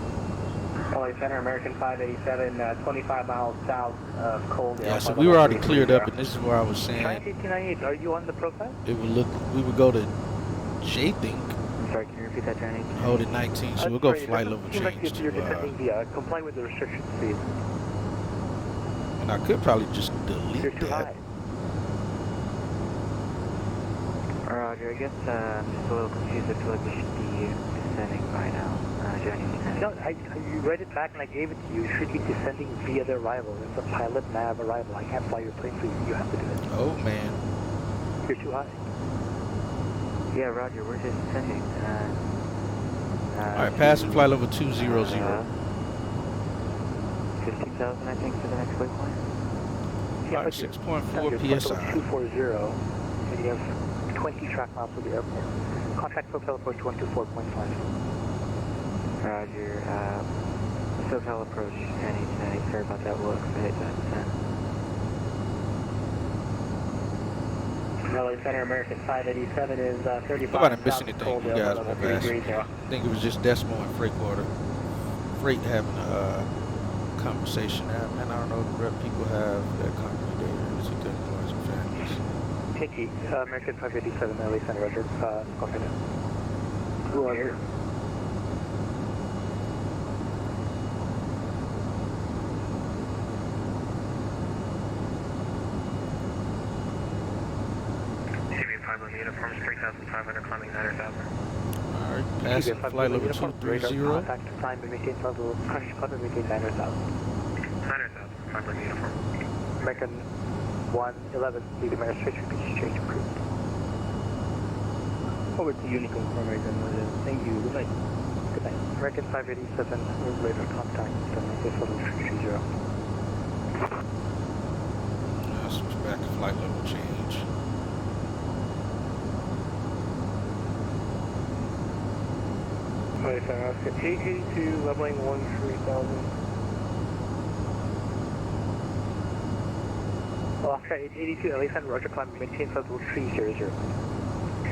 LA Center, American 587, 25 miles south of Cold. Yeah, so we were already cleared up, and this is where I was saying. 1898, are you on the profile? It would look. We would go to J think. Sorry, can you repeat that, Johnny? Hold it 19, so we'll go flight level change You're to. descending comply with the restriction speed. And I could probably just delete You're too that. high. Roger, I guess I'm just a little confused. I feel like we should be descending by now. Johnny, no, you read it back and I gave it to you. You should be descending via the arrival. It's a pilot nav arrival. I can't fly your plane for you. You have to do it. Oh, man. You're too high. Yeah, Roger, we're just descending. Alright, passing flight level 200. 15,000, I think, for the next waypoint. Yeah, Alright, 6.4 PSI. 240, and you have 20 track miles to the airport. Contact SoCal approach 124.5. Roger, SoCal approach 1089. Sorry about that, we'll expedite that descent. LA Center, American 587 is 35. Hope I didn't miss anything. You guys were fast. I think it was just decimal and freight quarter. freight having a conversation there. Man, I don't know if people have that company data. Is it good noise and families? Hickey, American 587, LA Center, Roger. Go ahead. Roger. Uniforms 3,500 climbing 9,000. Alright, passing flight level 230. Contact climb and maintain level, climb and maintain 9,000. 9,000, climb uniform. American 111, lead American straight change approved. Over to Unicorn for American 111. Thank you. Good night. Good night. American 587, radar contact, maintain level 330. Now switch back to flight level change. Oscar 882, leveling 13,000. Oscar 882, LA Center, Roger, climb and maintain level 300.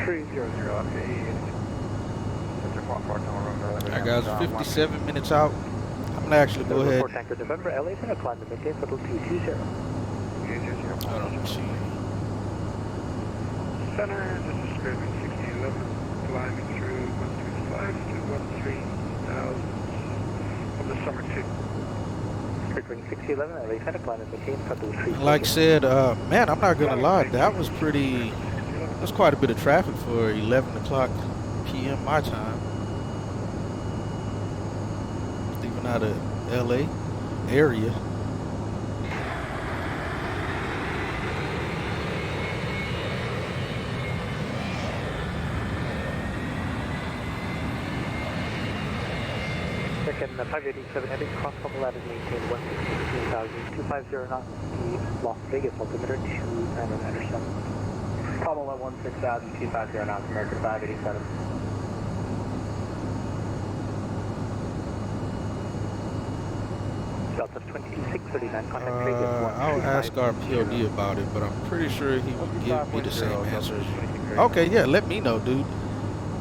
300, Oscar 882. Alright guys, 57 minutes out. I'm gonna actually go ahead. Report tanker November, LA Center, climb and maintain level 220. Hold on, let's see. Center, this is Burbank 6011, climbing through 125 to 13,000 from the summer 2. Burbank 6011, LA Center, climb and maintain level 320. Like I said, man, I'm not gonna lie, that was pretty. That's quite a bit of traffic for 11 o'clock p.m. my time. Leaving out of LA area. Second 587, heading cross couple latitude, maintain 116,250 knots, the Las Vegas altimeter 2997. Problem at 16,250 knots, American 587. Delta 2639, contact radio I'll ask our POD about it, but I'm pretty sure he would give me the same answers. Okay, yeah, let me know, dude.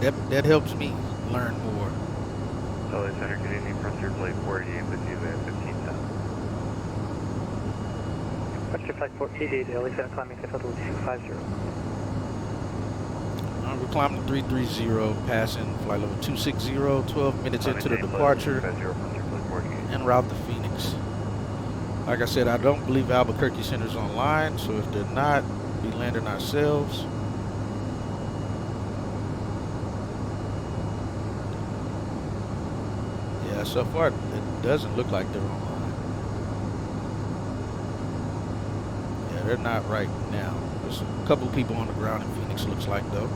That helps me learn more. LA Center, Canadian Frontier Flight 488 with you at 15,000. Frontier Flight 488, LA Center, climbing to level 250. We're climbing 330, passing flight level 260, 12 minutes into the departure, en route to Phoenix. Like I said, I don't believe Albuquerque Center's online, so if they're not, we'll be landing ourselves. Yeah, so far it doesn't look like they're online. Yeah, they're not right now. There's a couple people on the ground in Phoenix, looks like, though.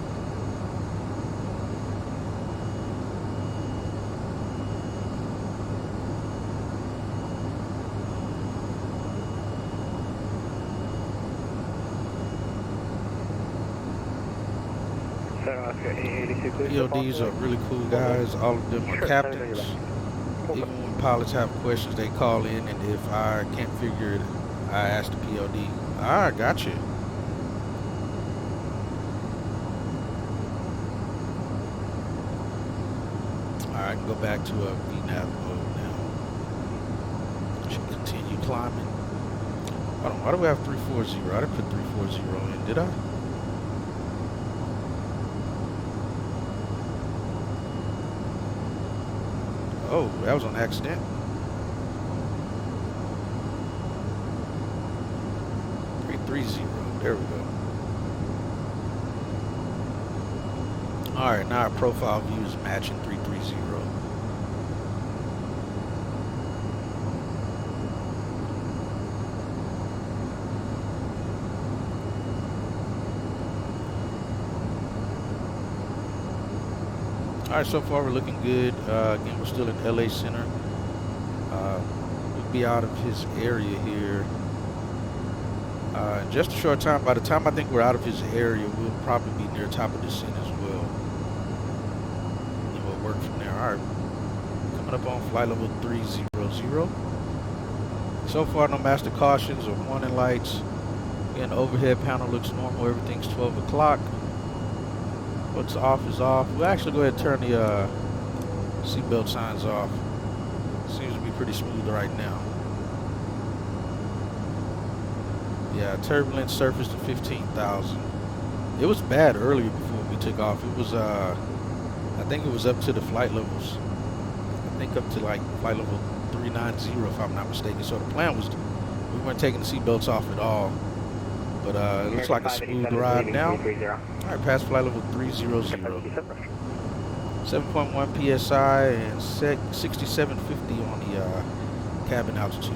PODs are really cool guys. All of them are captains. Even when pilots have questions, they call in, and if I can't figure it, I ask the POD. Ah, gotcha. Alright, go back to a VNAV mode now. Should continue climbing. Hold on, why do we have 340? I didn't put 340 in, did I? Oh, that was on accident. 330. There we go. Alright, now our profile view is matching 330. Alright, so far we're looking good. Again, we're still in LA Center. We'll be out of his area here. In just a short time. By the time I think we're out of his area, we'll probably be near top of descent as well. And we'll work from there. Alright, coming up on flight level 300. So far, no master cautions or warning lights. Again, the overhead panel looks normal. Everything's 12 o'clock. What's off is off. We'll actually go ahead and turn the seatbelt signs off. pretty smooth right now. Yeah, turbulence surfaced to 15,000. It was bad earlier before we took off. It was, I think it was up to the flight levels. I think up to like flight level 390 if I'm not mistaken. So the plan was we weren't taking the seatbelts off at all. But it looks like a smooth ride now. Alright, past flight level 300. 7.1 PSI and 6750 on the cabin altitude.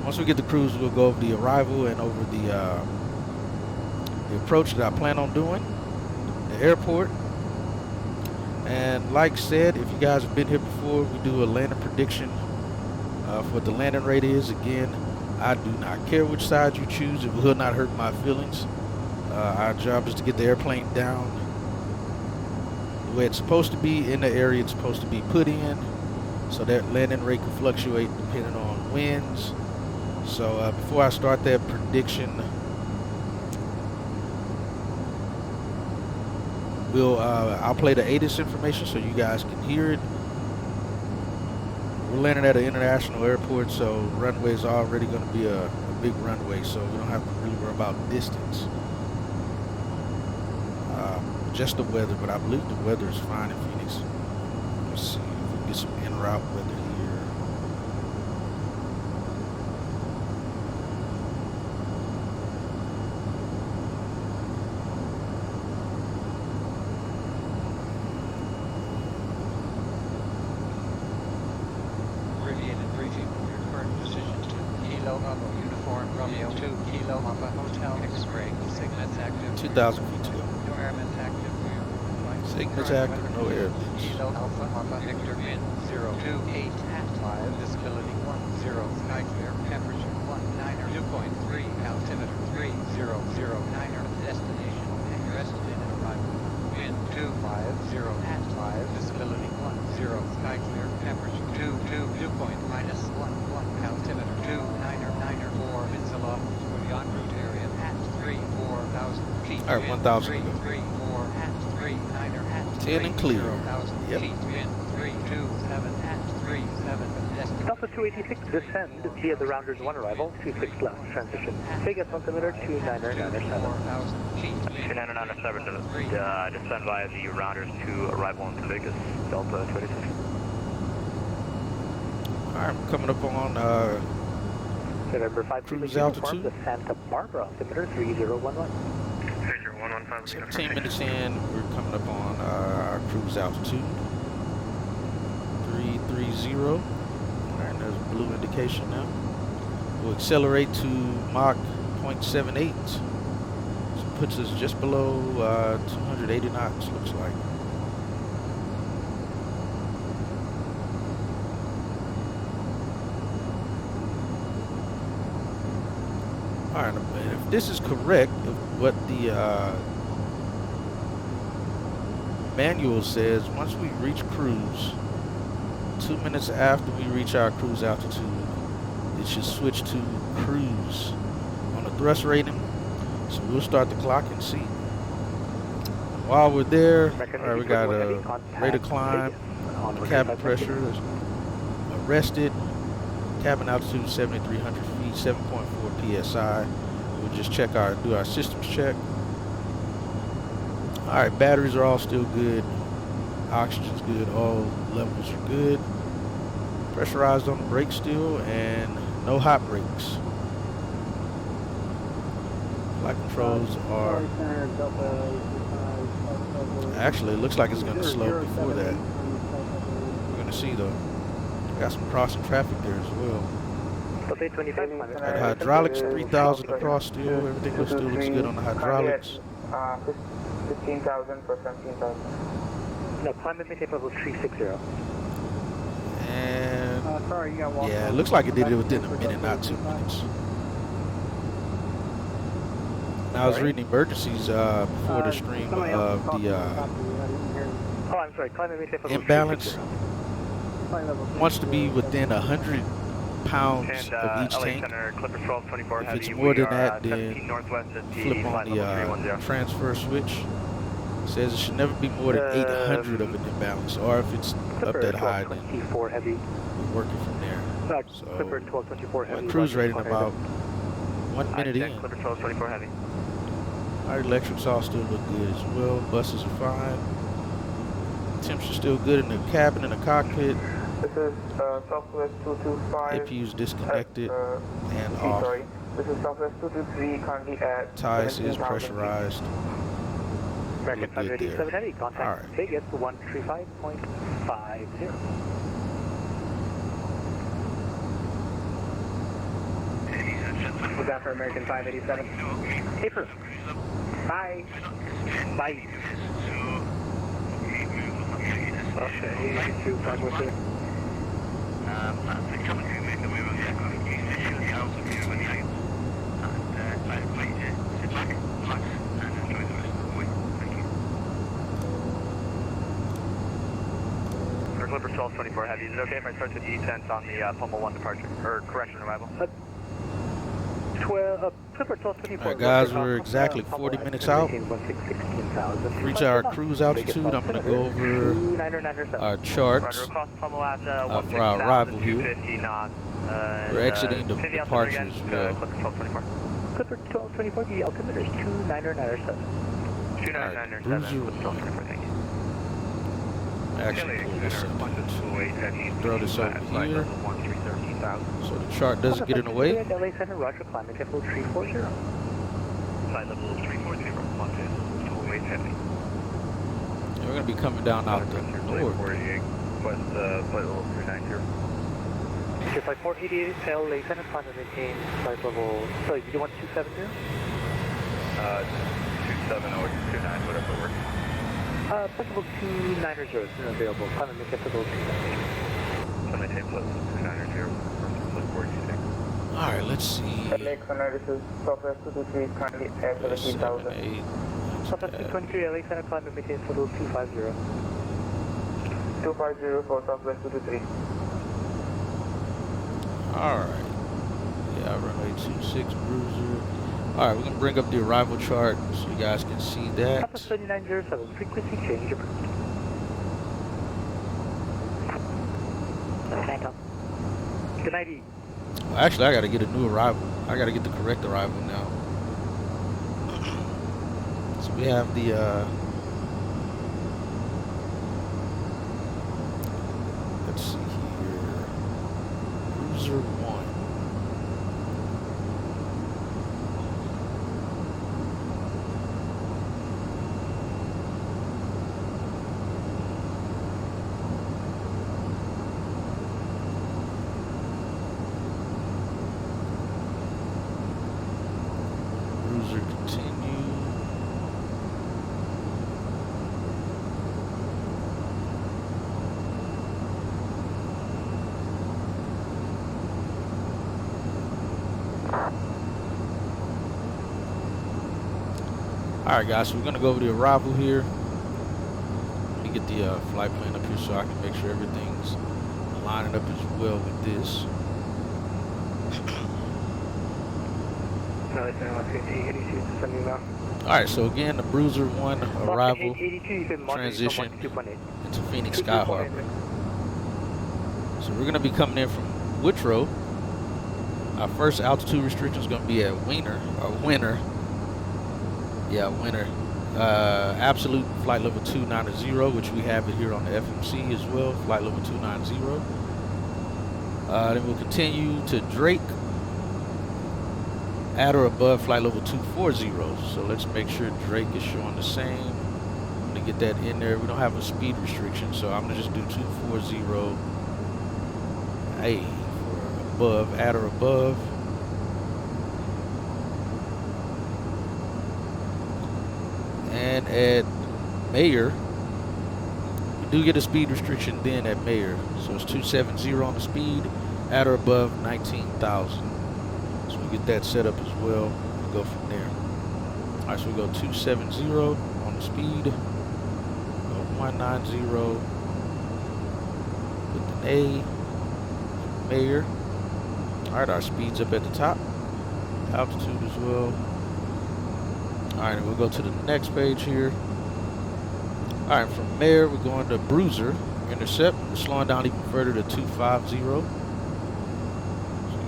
Once we get the cruise, we'll go over the arrival and over the approach that I plan on doing, the airport. And like said, if you guys have been here before, we do a landing prediction for what the landing rate is. Again, I do not care which side you choose. It will not hurt my feelings. Our job is to get the airplane down the way it's supposed to be in the area it's supposed to be put in, so that landing rate can fluctuate depending on winds. So before I start that prediction, I'll play the ATIS information so you guys can hear it. We're landing at an international airport, so runway is already going to be a big runway, so we don't have to really worry about distance. Just the weather, but I believe the weather is fine in Phoenix. Let's see if we can get some en route weather here. Abbreviated briefing. Your current position to Kilo Bravo Uniform Romeo 2 Kilo Alpha Hotel X-ray. Signals active. 2,000 feet to go. No airmen active. Signals active, no air. Kilo Alpha Alpha Hector wind 028 at 5, visibility 10, sky clear, temperature 19, dew point 3, altimeter 3009, destination and your estimated arrival. Wind 250 at 5, visibility 10, sky clear, temperature 22, dew point -11, altimeter 2994, winds aloft for the en route area at 3-4,000 feet. Alright, 1,000 to go. 10 and clear. Yep. Delta 286, descend via the Rounders 1 arrival, 26 left, transition. Vegas altimeter 29997. 29997, descend via the Rounders 2 arrival into Vegas, Delta 286. Alright, I'm coming up on November 5 cruise altitude. The Santa Barbara altimeter 3011. 17 minutes in, we're coming up on our cruise altitude. 330. Alright, there's a blue indication now. We'll accelerate to Mach 0.78. So it puts us just below 280 knots, looks like. Alright, if this is correct, what the manual says, once we reach cruise, 2 minutes after we reach our cruise altitude, it should switch to cruise on the thrust rating. So we'll start the clock and see. While we're there, alright, we got a rate of climb, cabin pressure is arrested, cabin altitude 7,300 feet, 7.4 PSI. We'll just check do our systems check. Alright, batteries are all still good. Oxygen's good, all levels are good. Pressurized on the brakes still, and no hot brakes. Flight controls are... Actually, it looks like it's going to slow before that. We're going to see though. Got some crossing traffic there as well. Got hydraulics 3,000 across still. Everything still looks good on the hydraulics. 15,000 for 17,000. No, climate maintain level 360. And sorry, you got one. yeah, it looks like it did it within a minute, not 2 minutes. Now I was reading emergencies before the stream of the imbalance. Wants to be within 100 pounds of each tank. If it's more than that, then flip on the transfer switch. It says it should never be more than 800 of an imbalance, or if it's up that high, then working from there. So Clipper 1224 heavy. cruise rating about 1 minute in. Clipper 1224 heavy. Our electrics all still look good as well. Buses are fine. Temps are still good in the cabin and the cockpit. This is Southwest 225. APU's disconnected and off. Sorry. This is Southwest 223 currently at TICE is pressurized. American Look good 587 there. heavy. Contact Vegas 135.50. Was that for American 587? Paper. Bye. Bye. Okay, 82, talk with it. Clipper 1224 heavy. Is it okay if I start the descent on the Pummel 1 departure? Or correction arrival? Clipper 1224. Alright guys, we're exactly 40 minutes out. Reach our cruise altitude. I'm going to go over our charts for our arrival here. We're exiting the departure as well. Clipper 1224, the altimeter is 29907. Alright, Bruiser 1. Actually, pull this up. Throw this over here. So the chart doesn't get in the way. LA Center, Roger, climbing level 340. Flight level 340, heavy. And we're going to be coming down out the north. West, flight level 390. Flight 488, LA Center, climbing maintain flight level, sorry, did you want 270? 27 or 29, whatever works. Flight level 290 is available, climbing maintain flight level 290. So maintain flight level 290, flight 486. Alright, let's see. Lake Center, this is Southwest 223, currently at 17,000. Southwest 223, LA Center, climbing maintain flight level 250. 250 for Southwest 223. Alright. Yeah, runway 26 Bruiser. Alright, we're going to bring up the arrival chart so you guys can see that. Southwest 3907, frequency change approved. Phantom. Good night, E. Well, actually, I got to get a new arrival. I got to get the correct arrival now. So we have the let's see here. Cruiser 1. Cruiser continue. Alright guys, so we're going to go over the arrival here. Let me get the flight plan up here so I can make sure everything's lining up as well with this. Alright, so again, the Bruiser 1 arrival, transition into Phoenix Sky Harbor. So we're going to be coming in from Woodrow. Our first altitude restriction is going to be at Winter. Yeah, Winter. Absolute flight level 290, which we have it here on the FMC as well, flight level 290. Then we'll continue to Drake at or above flight level 240. So let's make sure Drake is showing the same. I'm going to get that in there. We don't have a speed restriction, so I'm going to just do 240 A for above, at or above. And at Mayer, we do get a speed restriction then at Mayer. So it's 270 on the speed, at or above 19,000. So we get that set up as well and go from there. All right, so we go 270 on the speed, go 190 with an A, Mayer. All right, our speed's up at the top, altitude as well. All right, we'll go to the next page here. All right, from there, we're going to Bruiser, intercept. We're slowing down even further to 250. So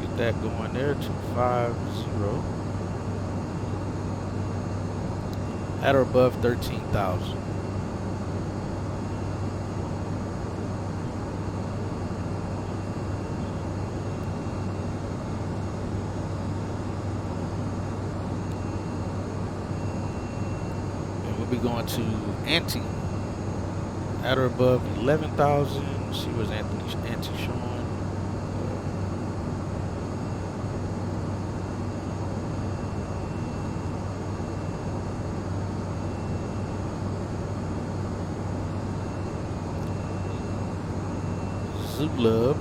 get that going there, 250. At or above 13,000. And we'll be going to Anti. At or above 11,000. See where's Anti showing. Zulub.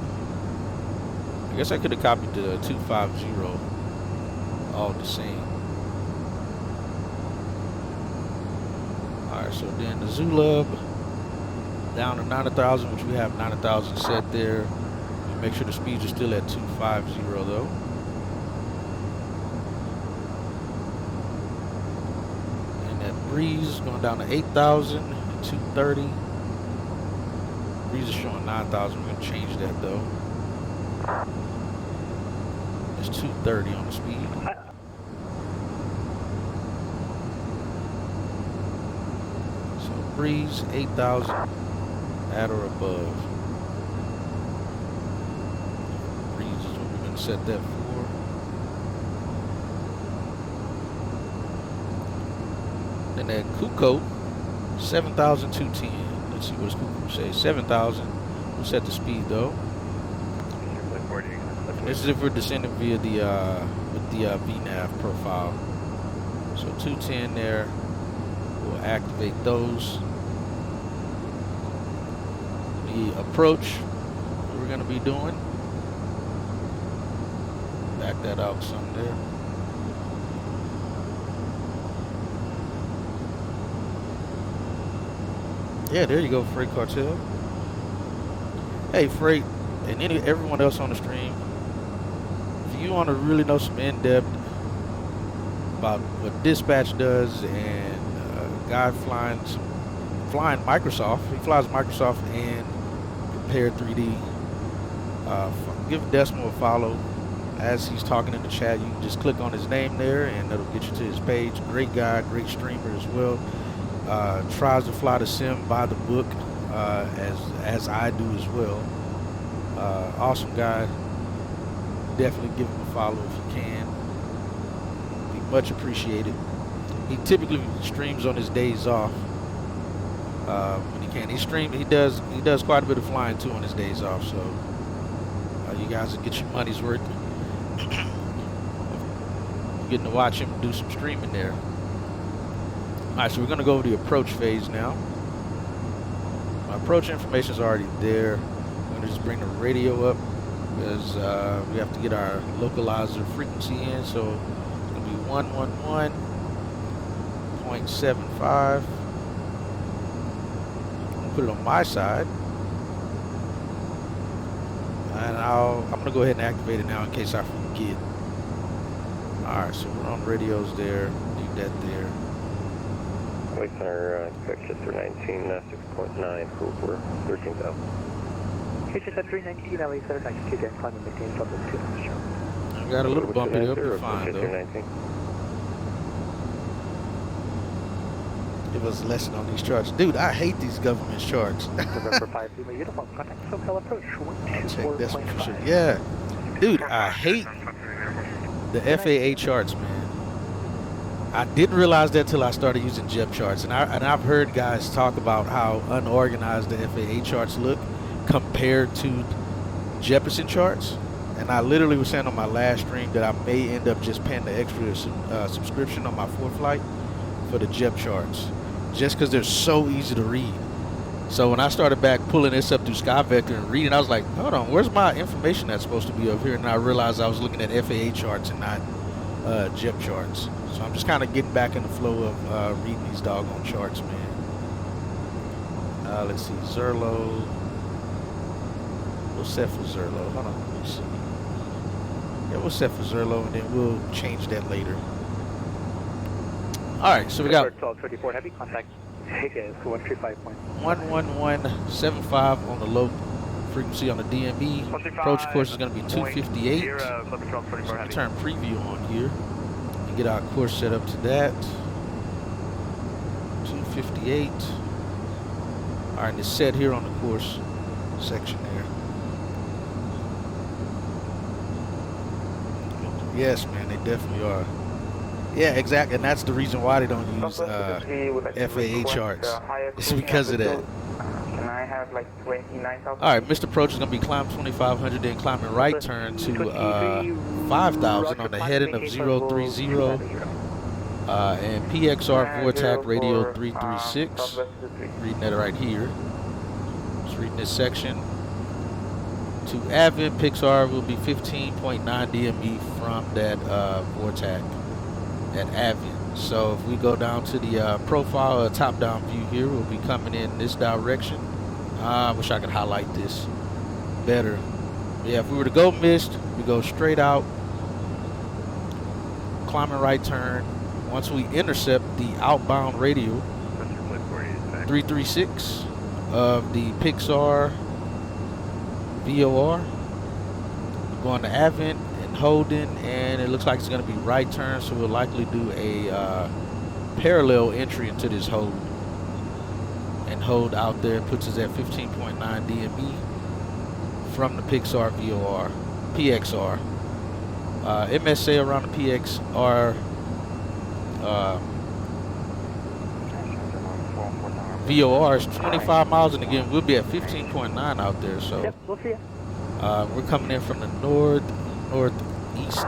I guess I could have copied the 250 all the same. Alright, so then the Zulub down to 9,000, which we have 9,000 set there. Make sure the speeds are still at 250 though. And that Breeze is going down to 8,000 at 230. Breeze is showing 9,000. We're going to change that though. It's 230 on the speed. So Breeze 8,000 at or above. Breeze is what we're going to set that for. Then that Kuko 7,210. Let's see what does Kuko say. 7,000. We'll set the speed though. This is if we're descending via the with the VNAV profile. So 210 there. We'll activate those. The approach we're going to be doing. Back that out some there. Yeah, there you go, Freight Cartel. Hey, Freight, and everyone else on the stream, if you want to really know some in-depth about what dispatch does, and a guy flying Microsoft, he flies Microsoft and P3D. Give Desmo a follow. As he's talking in the chat, you can just click on his name there, and that'll get you to his page. Great guy, great streamer as well. Tries to fly the sim by the book, as I do as well. Awesome guy. Definitely give him a follow if you can. Be much appreciated. He typically streams on his days off when he can. He does quite a bit of flying too on his days off. So you guys will get your money's worth. Getting to watch him do some streaming there. Alright, so we're going to go over the approach phase now. My approach information is already there. I'm going to just bring the radio up because we have to get our localizer frequency in. So it's going to be 111.75. I'm going to put it on my side. And I'm going to go ahead and activate it now in case I forget. Alright, so we're on radios there. Leave that there. Wake Center, correction 319, 6.9, Hoover, 13,000. Kitchen at 319, LA Center, 92, Dan, climb and maintain from the 2 show. I got a little bumpy, it'll be fine though. Give us a lesson on these charts. Dude, I hate these government charts. November 5, Lima uniform, contact SoCal approach, 124.5. Yeah. Dude, I hate the FAA charts, man. I didn't realize that till I started using JEP charts, and I've heard guys talk about how unorganized the FAA charts look compared to Jefferson charts. And I literally was saying on my last stream that I may end up just paying the extra subscription on my 4th flight for the JEP charts, just because they're so easy to read. So when I started back pulling this up through SkyVector and reading, I was like, hold on, where's my information that's supposed to be up here? And I realized I was looking at FAA charts and not JEP charts. So I'm just kind of getting back in the flow of reading these doggone charts, man. Let's see, Zerlo. We'll set for Zerlo. Hold on, let me see. Yeah, we'll set for Zerlo, and then we'll change that later. All right, so we got 1234, heavy contact Okay, so 135. 11175 on the low frequency on the DME. Approach course is going to be 258. So we turn preview on here and get our course set up to that. 258. All right, it's set here on the course section there. Yes, man, they definitely are. Yeah, exactly, and that's the reason why they don't use FAA charts. It's because of that. Can I have like 29,000? All right, Mr. Approach is going to be climb 2,500, then climbing right turn to 5,000 on the heading of 030. And PXR VorTAC radio 336. Reading that right here. Just reading this section. To Advent, Pixar will be 15.9 DME from that VorTAC at Advent. So if we go down to the profile, top-down view here, we'll be coming in this direction. I wish I could highlight this better. Yeah, if we were to go missed, we go straight out, climbing right turn. Once we intercept the outbound radio 336 of the Pixar VOR, we're going to Advent and Holden, and it looks like it's going to be right turn, so we'll likely do a parallel entry into this hold. And hold out there puts us at 15.9 DME from the Pixar VOR, PXR. MSA around the PXR VOR is 25 miles, and again, we'll be at 15.9 out there. So we're coming in from the northeast.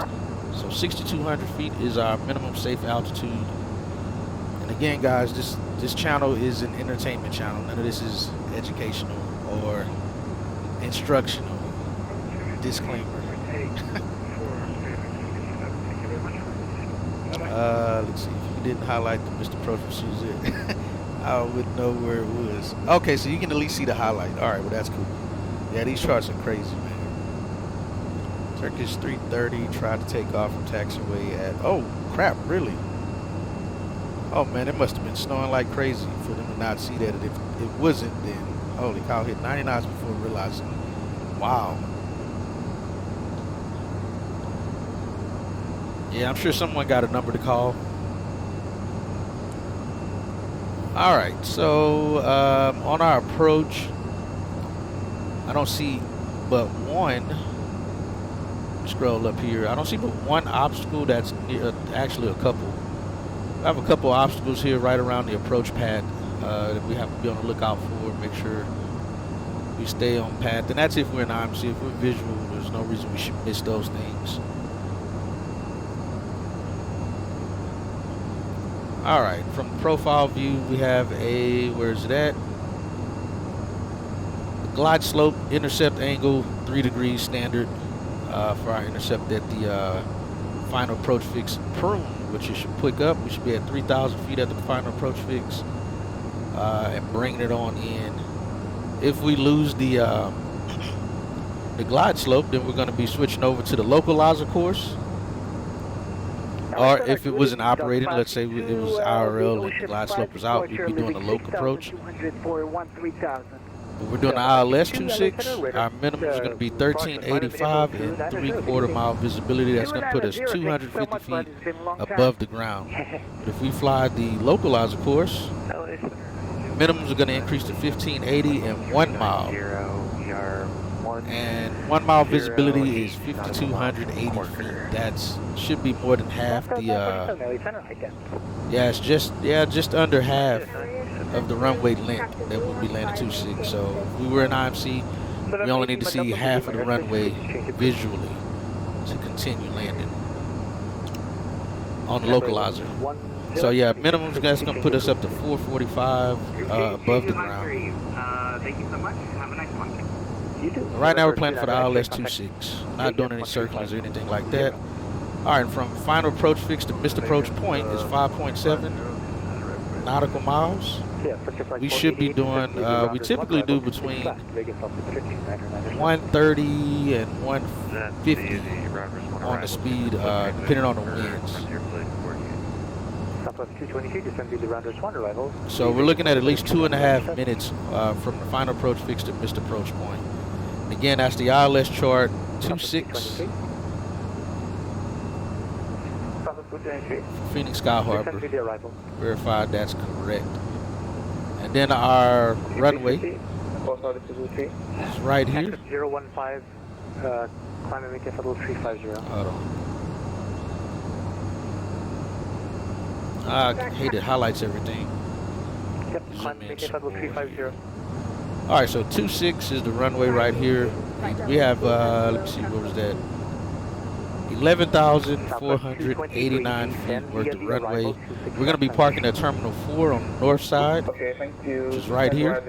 So 6,200 feet is our minimum safe altitude. And again, guys, this channel is an entertainment channel. None of this is educational or instructional. Disclaimer. Let's see. If you didn't highlight the Mr. Approach it, I wouldn't know where it was. Okay, so you can at least see the highlight. All right, well, that's cool. Yeah, these charts are crazy, man. Turkish 330 tried to take off from taxiway at... Oh, crap, really? Oh, man, it must have been snowing like crazy for them to not see that. If it wasn't, then holy cow, hit 90 knots before realizing. Wow. Yeah, I'm sure someone got a number to call. All right, so on our approach, I don't see but one. Scroll up here. I don't see but one obstacle that's near, actually a couple. I have a couple obstacles here right around the approach pad that we have to be on the lookout for. Make sure we stay on path. And that's if we're in IMC. If we're visual, there's no reason we should miss those things. All right, from the profile view, we have a, where's it at? The glide slope intercept angle, 3 degrees standard for our intercept at the final approach fix prune, which it should pick up. We should be at 3,000 feet at the final approach fix and bringing it on in. If we lose the glide slope, then we're going to be switching over to the localizer course. Or if it wasn't operating, let's say it was IRL and the glide slope was out, we'd be doing a local approach. But we're doing the ILS 26. Our minimum is going to be 1385 and 3/4 mile visibility. That's going to put us 250 feet above the ground. But if we fly the localizer course, minimums are going to increase to 1580 and 1 mile. And 1 mile visibility is 5,280 feet. That's should be more than half the it's just under half of the runway length that we'll be landing 26. So if we were in IMC, we only need to see half of the runway visually to continue landing on the localizer. So yeah, minimum that's going to put us up to 445 above the ground. Thank you so much. Have a nice one. Right now we're planning for the ILS 26. Not doing any circlings or anything like that. All right, from final approach fix to missed approach point is 5.7 nautical miles. We should be doing, we typically do between 130 and 150 on the speed, depending on the winds. Southwest 222, descend to the Rounders 1 arrival. So we're looking at least 2.5 minutes from the final approach fix to missed approach point. Again, that's the ILS chart 26. Phoenix Sky Harbor. Verified that's correct. And then our runway is right here. 015, climb and maintain level 350. Hold on. I hate it highlights everything. Yep, climb and maintain level 350. All right, so 26 is the runway right here. We have, let me see, what was that? 11,489 feet worth of runway. We're going to be parking at Terminal 4 on the north side, which is right here.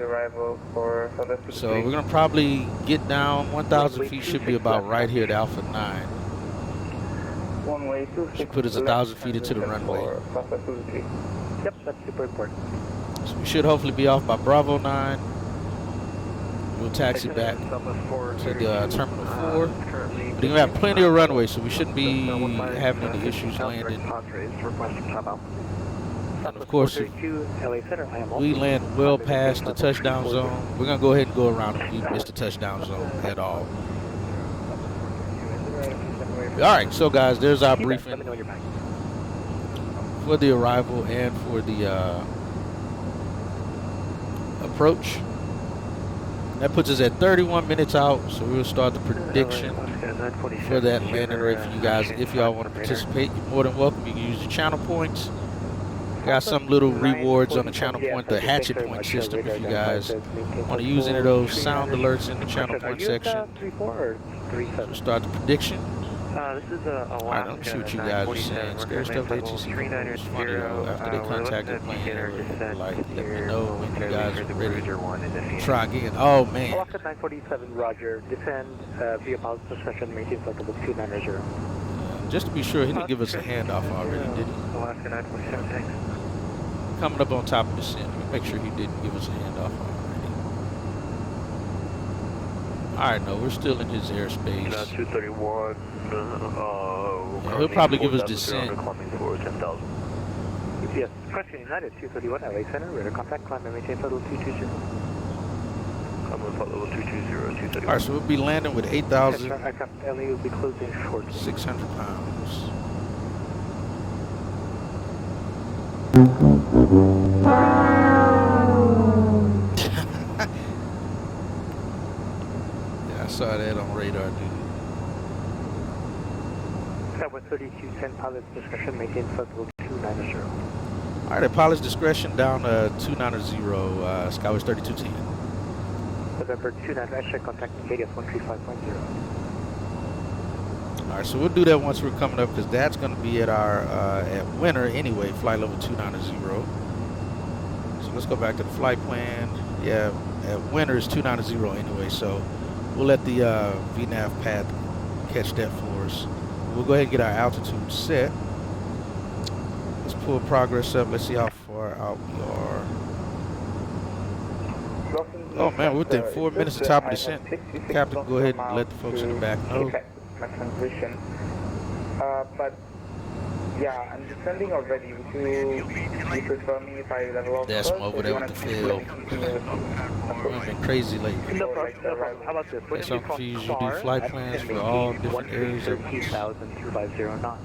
So we're going to probably get down 1,000 feet, should be about right here at Alpha 9. Should put us 1,000 feet into the runway. Yep, that's super important. So we should hopefully be off by Bravo 9. We'll taxi back to the Terminal 4. But we have plenty of runway, so we shouldn't be having any issues landing. And of course, if we land well past the touchdown zone, we're going to go ahead and go around if we miss the touchdown zone at all. Alright, so guys, there's our briefing for the arrival and for the approach. That puts us at 31 minutes out, so we'll start the prediction for that landing rate for you guys. If y'all want to participate, you're more than welcome. You can use your channel points. Got some little rewards on the channel point, the hatchet point system. If you guys want to use any of those sound alerts in the channel point section, we'll start the prediction. This is Alright, let me see what you guys are saying. Scare stuff that you see. It's funny though, after they contacted the plane, they were like, let me know when you guys are ready to try again. Oh man. Alaska 947, roger. Descend via pilot's discretion, maintain flight level 290. Just to be sure, he didn't give us a handoff already, did he? Alaska 947, thanks. Coming up on top of the descent, make sure he didn't give us a handoff already. Alright, no, we're still in his airspace. 231. Yeah, he'll probably give us descent. Yes, question United 231, LA Center, radar contact, climb and maintain level 220. Level 220, Alright, so we'll be landing with 8,600 aircraft LA will be closing shortly. pounds. Yeah, I saw that on radar, dude. Southwest 3210, pilot's discretion, maintain flight level 290. Alright, at pilot's discretion down 290, Skywest 3210. November 29, extra contact Vegas 135.0. Alright, so we'll do that once we're coming up because that's going to be at our at winter anyway, flight level 290. So let's go back to the flight plan. Yeah, at winter is 290 anyway, so we'll let the VNAV path catch that for us. We'll go ahead and get our altitude set. Let's pull progress up. Let's see how far out we are. Oh man, we're within 4 minutes of top of descent. Captain, go ahead and let the folks in the back know. But yeah, I'm descending already. Would you prefer me if I level off? That's from over there with the field. We've been crazy lately. No problem. How about this? That's so confused. You do flight plans for all different areas of 13,250 knots.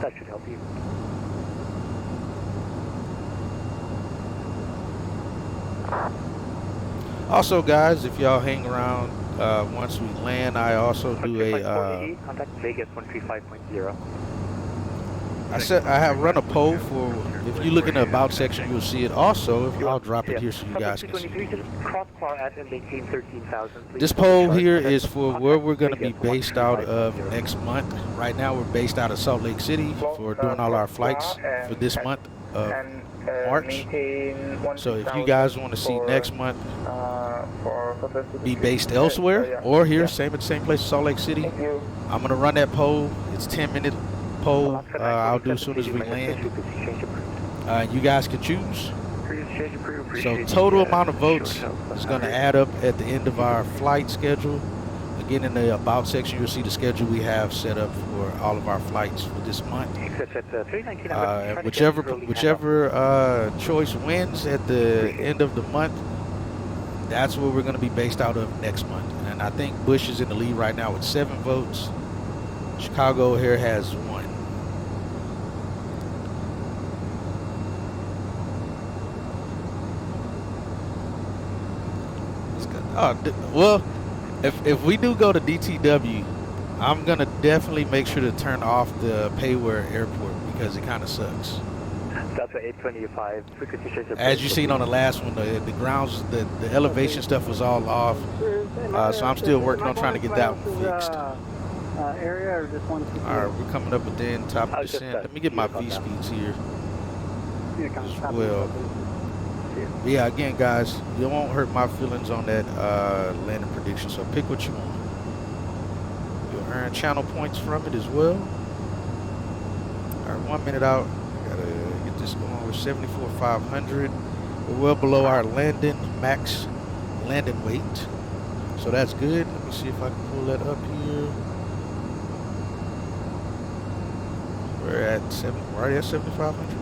That should help you. Also, guys, if y'all hang around once we land, I also do a. Contact Vegas 135.0. I have run a poll for. If you look in the about section, you'll see it. Also, I'll drop it here so you guys can see it. This poll here is for where we're going to be based out of next month. Right now, we're based out of Salt Lake City for doing all our flights for this month of March. So if you guys want to see next month be based elsewhere or here, at the same place, Salt Lake City, I'm going to run that poll. It's a 10-minute poll. I'll do as soon as we land. You guys can choose. So total amount of votes is going to add up at the end of our flight schedule. again, in the About section, you'll see the schedule we have set up for all of our flights for this month. And whichever choice wins at the end of the month, that's what we're going to be based out of next month. And I think Bush is in the lead right now with 7 votes. Chicago here has 1. Well, if we do go to DTW, I'm gonna definitely make sure to turn off the Payware Airport because it kind of sucks. Delta 825, frequency change. As you seen on the last one, the grounds, the elevation stuff was all off. So I'm still working on trying to get that one fixed. Area or just one? All right, we're coming up within top of descent. Let me get my V speeds here as well. But yeah, again, guys, you won't hurt my feelings on that landing prediction. So pick what you want. You'll earn channel points from it as well. All right, 1 minute out. Gotta get this going. We're 74,500. We're well below our max landing weight. So that's good. Let me see if I can pull that up here. We're at we're already at 7,500.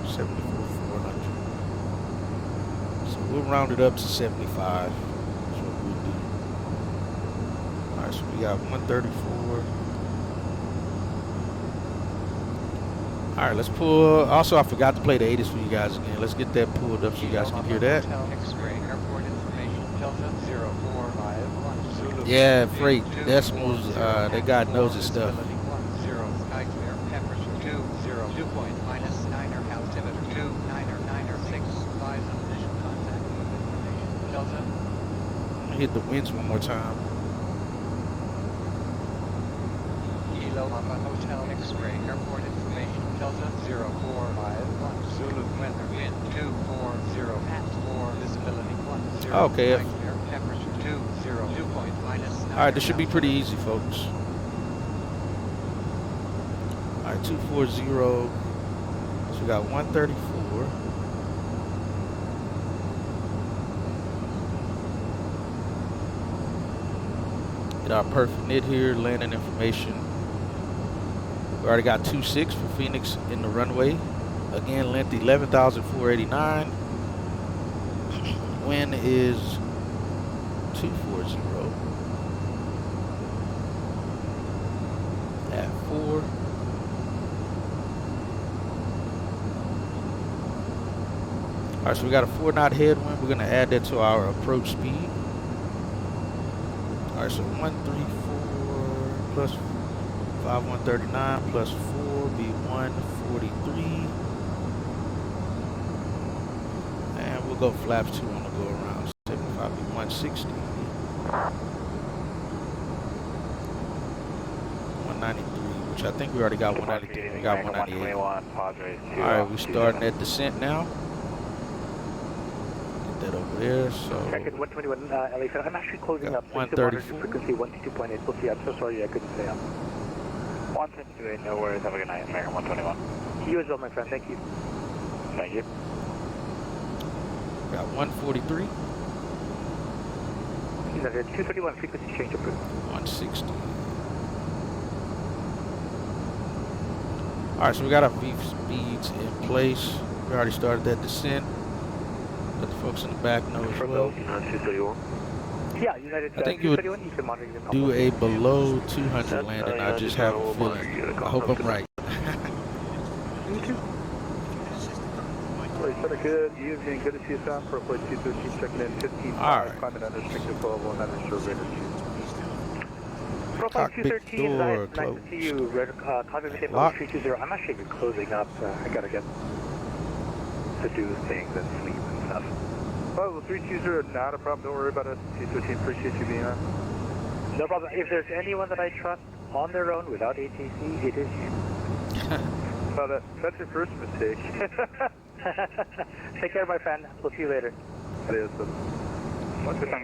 74,400. So we'll round it up to 75. That's what we'll do. All right, so we got 134. All right, let's pull. Also, I forgot to play the 80s for you guys again. Let's get that pulled up so you guys can hear that. Yeah, freight decimals. That guy knows his stuff. Hit the winds one more time. Hotel X-ray airport information Delta 0451 Zulu wind 240 at 4 visibility 10. Okay. Temperature 20 dew point minus 9. All right, this should be pretty easy, folks. All right, 240. So we got 134. Get our perfect nit here, landing information. We already got 26 for Phoenix in the runway. Again, length 11,489. Wind is 240 at 4. All right, so we got a 4-knot headwind. We're gonna add that to our approach speed. All right, so 134 plus 5139 plus 4 be 143. And we'll go flaps 2 on the go around. 75 be 160. 193, which I think we already got 193. We got 198. All right, we're starting that descent now. That over there, so 121 LA, I'm actually closing up 134. Frequency 122.8. We'll see. I'm so sorry I couldn't stay up. 128, no worries. Have a good night, American 121. You as well, my friend. Thank you. Thank you. Got 143. 231 frequency change approved. 160. All right, so we got our V speeds in place. We already started that descent. Let the folks in the back know as well. Yeah, United. I think you would do a below 200 landing. I just have a feeling. I hope I'm right. Good evening. Good to see you, Sam. For flight 213, checking in 15. All right. Climbing under restricted 1219 show radar. Profile 213, nice to see you. Copy with 320. I'm actually closing up. I gotta get to do things and sleep and stuff. Oh, well, 320, not a problem. Don't worry about it. 213, appreciate you being on. No problem. If there's anyone that I trust on their own without ATC, it is you. Well, that's your first mistake. Take care, my friend. We'll see you later. It is.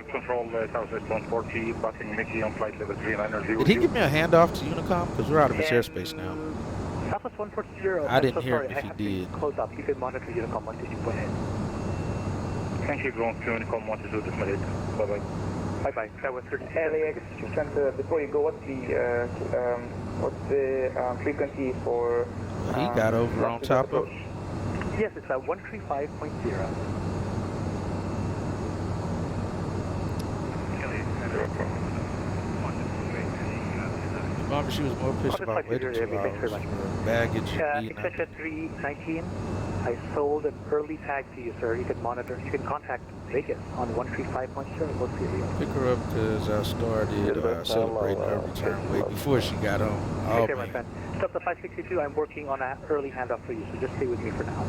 Control, Southwest 140, passing Mickey on flight level 390. Did he give me a handoff to Unicom? Because we're out of his airspace now. Southwest 140. I didn't hear him if he did. Close up. You can monitor Unicom 122.8. Thank you, ground to Unicom 122.8. Bye-bye. Bye-bye. That was 30. LAX, just trying to, before you go, what's the frequency for... He got over on top of. Yes, it's 135.0. Remember, she was more pissed about waiting 2 hours for baggage. Extension 319, I sold an early tag to you, sir. You can monitor, you can contact Vegas on 135.0. We'll see you. Pick her up because I started celebrating her return way before she got on. Take care, my friend. Delta 562, I'm working on an early handoff for you, so just stay with me for now.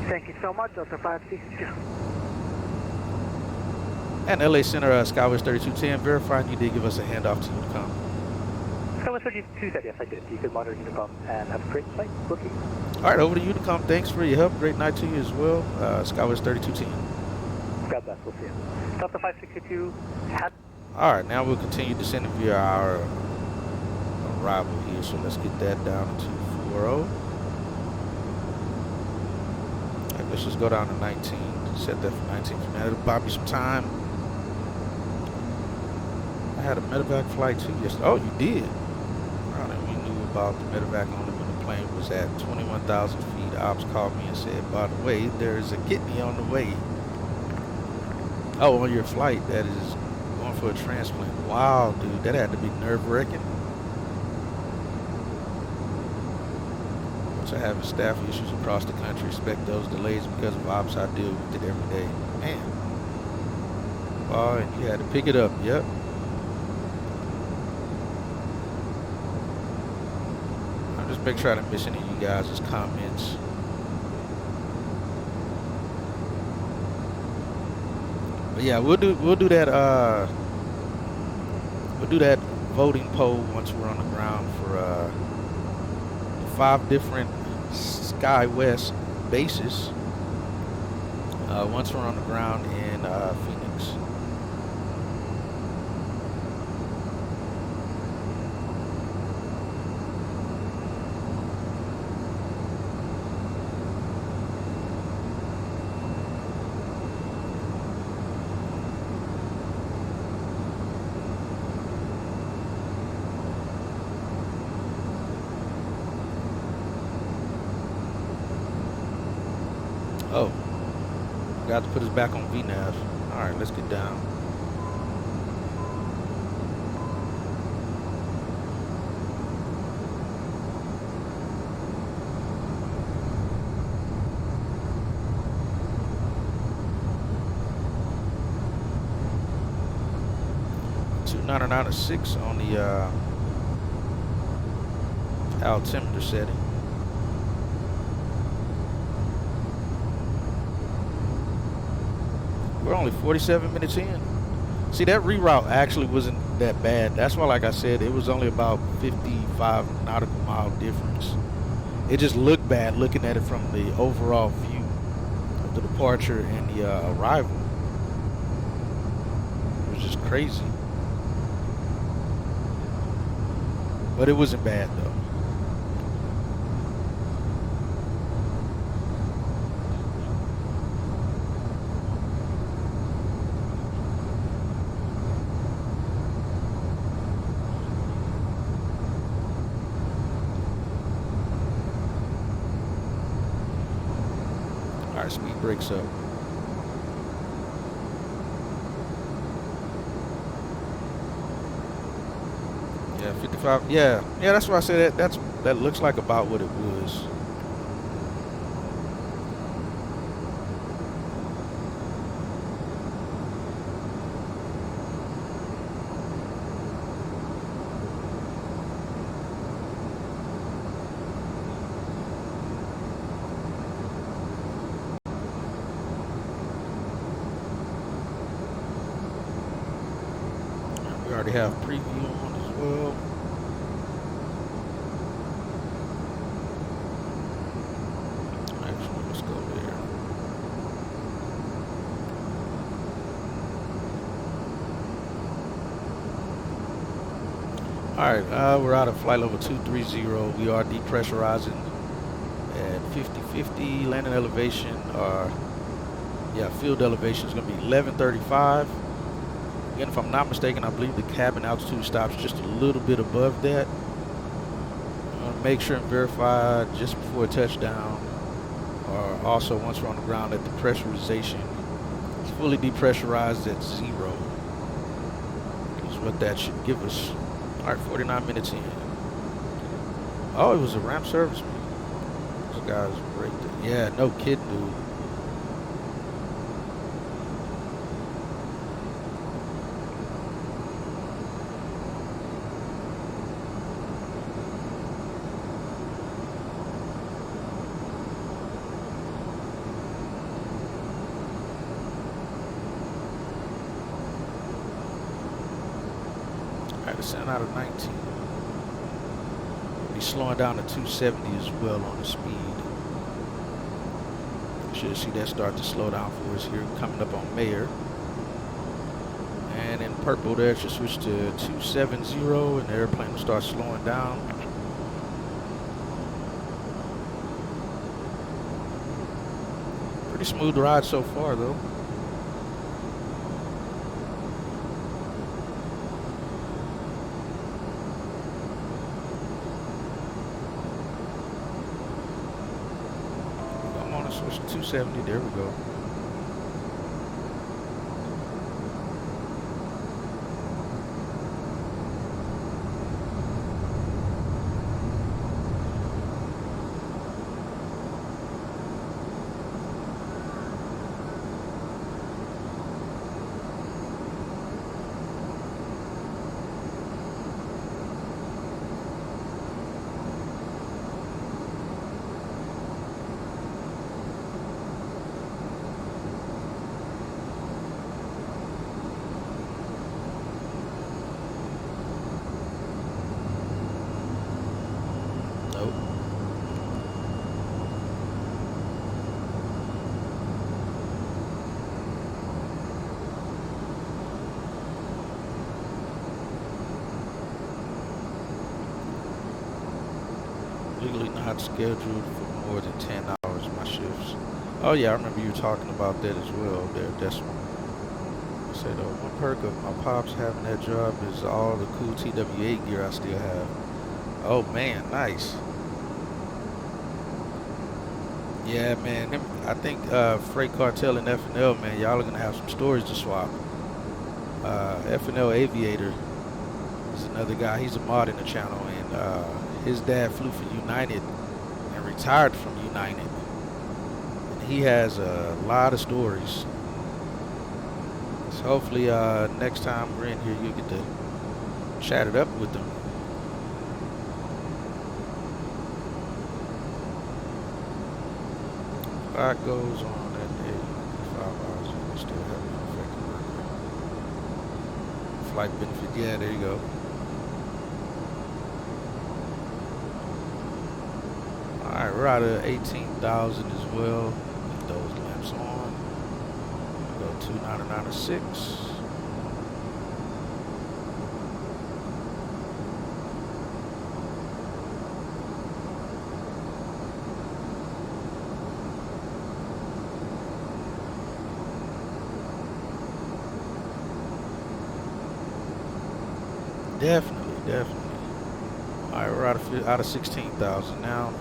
Thank you so much, Delta 562. And LA Center, Skywest 3210, verifying you did give us a handoff to Unicom. Skywest 32 said yes, I did. You could monitor Unicom and have a great flight. Booking. All right, over to Unicom. Thanks for your help. Great night to you as well. Skywest 3210. God bless. We'll see you. Delta 562. All right, now we'll continue descending via our arrival here. So let's get that down to 240. Right, let's just go down to 19. Set that for 19 for now. It'll buy me some time. I had a medevac flight too yesterday. Oh, you did? We knew about the medevac only when the plane was at 21,000 feet. Ops called me and said, by the way, there's a kidney on the way. Oh, on your flight that is going for a transplant. Wow, dude, that had to be nerve-wracking. Once I have staff issues across the country, expect those delays because of ops. I deal with it every day. Man. Oh, and you had to pick it up. Yep. I'll just make sure I don't miss any of you guys' comments. But yeah, we'll do that voting poll once we're on the ground for the 5 different SkyWest bases. Once we're on the ground in Phoenix. Oh, got to put us back on VNAV. All right, let's get down. (299.6) on the altimeter setting. We're only 47 minutes in. See, that reroute actually wasn't that bad. That's why, like I said, it was only about 55 nautical mile difference. It just looked bad looking at it from the overall view of the departure and the arrival. It was just crazy. But it wasn't bad, though. Our speed breaks up. Yeah, 55. Yeah, that's why I said that looks like about what it was. We already have preview on as well. Actually, let's go there. Alright, we're out of flight level 230. We are depressurizing at 50-50. Landing elevation, field elevation is going to be 1135. Again, if I'm not mistaken, I believe the cabin altitude stops just a little bit above that. I'm going to make sure and verify just before touchdown, or also once we're on the ground, that the pressurization is fully depressurized at 0. Is what that should give us. All right, 49 minutes in. Oh, it was a ramp serviceman. This guy's great. Yeah, no kidding, dude. All right, descent out of 19. We'll be slowing down to 270 as well on the speed. Should see that start to slow down for us here, coming up on Mayor. And in purple there, it should switch to 270, and the airplane will start slowing down. Pretty smooth ride so far, though. I'm on a switch to 270. There we go. Legally not scheduled for more than 10 hours, my shifts. Oh yeah, I remember you talking about that as well there. That's one. I say though, one perk of my pops having that job is all the cool TWA gear I still have. Oh man, nice. Yeah man, I think Freight Cartel and FNL, man, y'all are gonna have some stories to swap. FNL Aviator is another guy, he's a mod in the channel, and his dad flew for United and retired from United. And he has a lot of stories. So hopefully next time we're in here, you'll get to chat it up with them. A lot goes on that day. 5 hours, you still have an effective worker. Flight benefit, yeah, there you go. Alright, we're out of 18,000 as well. Get those lamps on. Go 29906. Definitely, definitely. Alright, we're out of 16,000 now.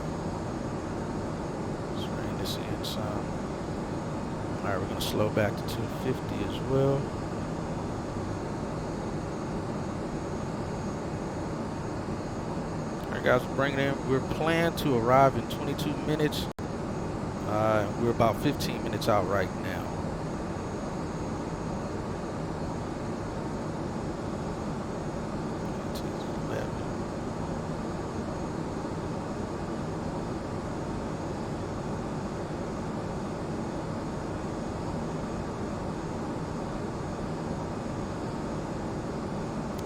This in some. Alright, we're going to slow back to 250 as well. Alright guys, we're bringing in. We're planned to arrive in 22 minutes. We're about 15 minutes out right now.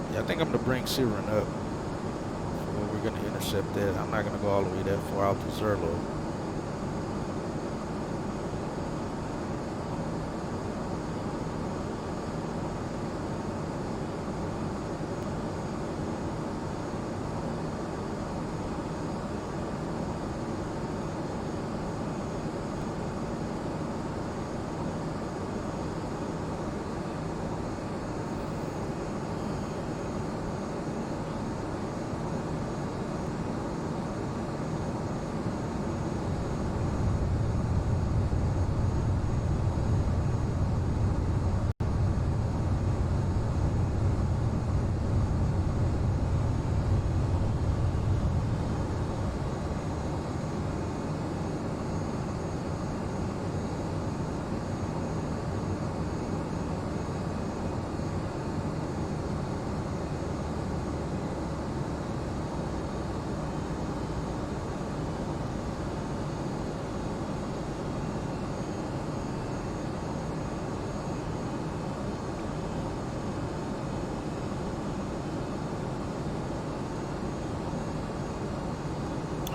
I think I'm going to bring Siren up. We're going to intercept that. I'm not going to go all the way that far out to Zerlo.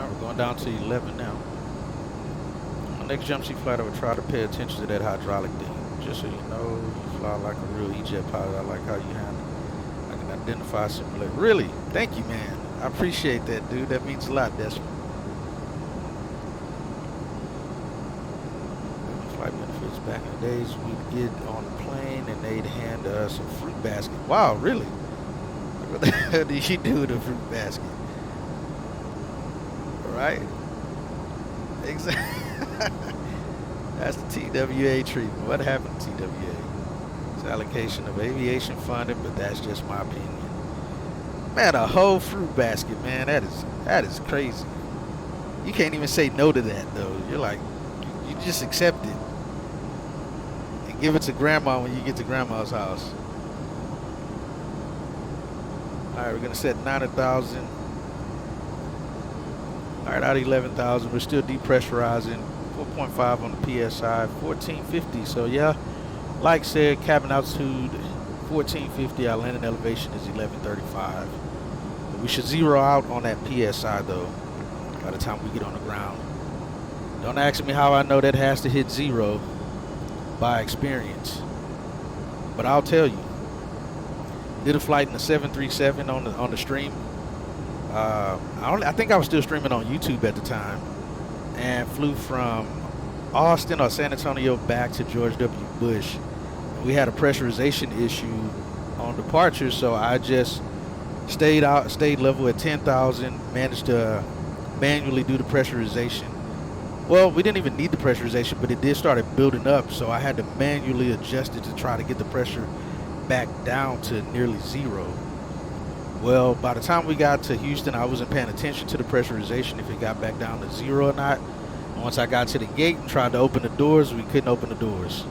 Alright, we're going down to 11 now. On the next jump seat flight, I would try to pay attention to that hydraulic thing. Just so you know, you fly like a real E-Jet pilot. I like how you handle it. I can identify, simulate. Really? Thank you, man. I appreciate that, dude. That means a lot, Desmond. Flight benefits. Back in the days, we'd get on the plane and they'd hand us a fruit basket. Wow, really? What the hell did you do with a fruit basket? Right? Exactly. That's the TWA treatment. What happened to TWA? It's allocation of aviation funding, but that's just my opinion. Man, a whole fruit basket, man. That is crazy. You can't even say no to that, though. You're like, you just accept it and give it to grandma when you get to grandma's house. All right, we're gonna set 9,000. All right, out of 11,000, we're still depressurizing. 4.5 on the PSI, 1450. So yeah, like said, cabin altitude 1450. Our landing elevation is 1135. We should zero out on that PSI though by the time we get on the ground. Don't ask me how I know that has to hit zero. By experience, but I'll tell you. Did a flight in the 737 on the stream. I think I was still streaming on YouTube at the time, and flew from Austin or San Antonio back to George W. Bush. We had a pressurization issue on departure, so I just stayed level at 10,000, managed to manually do the pressurization. Well, we didn't even need the pressurization, but it did start building up, so I had to manually adjust it to try to get the pressure back down to nearly zero. Well, by the time we got to Houston, I wasn't paying attention to the pressurization, if it got back down to zero or not. And once I got to the gate and tried to open the doors, we couldn't open the doors.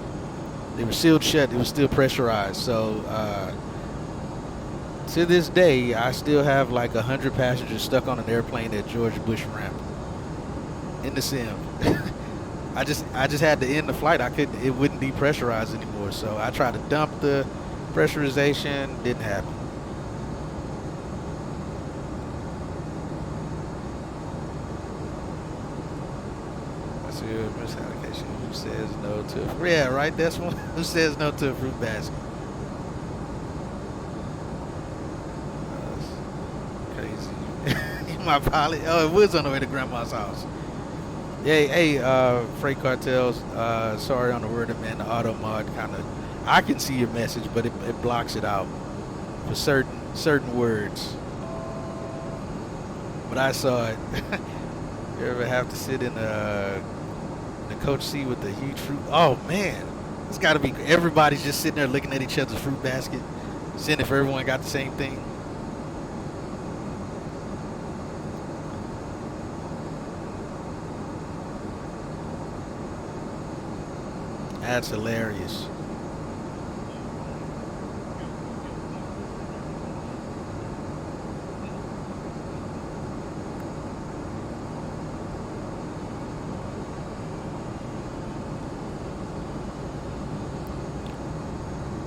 They were sealed shut. It was still pressurized. So to this day, I still have like 100 passengers stuck on an airplane at George Bush ramp in the sim. I just had to end the flight. It wouldn't depressurize anymore. So I tried to dump the pressurization. Didn't happen. Misallocation. Who says no to? Yeah, right. That's one. Who says no to a fruit basket? Crazy. My pilot. Oh, it was on the way to grandma's house. Hey, freight cartels. Sorry on the word, man. The auto mod kind of. I can see your message, but it blocks it out for certain words. But I saw it. You ever have to sit in the coach seat with the huge fruit? Oh man, it's got to be. Everybody's just sitting there looking at each other's fruit basket, seeing if everyone got the same thing. That's hilarious.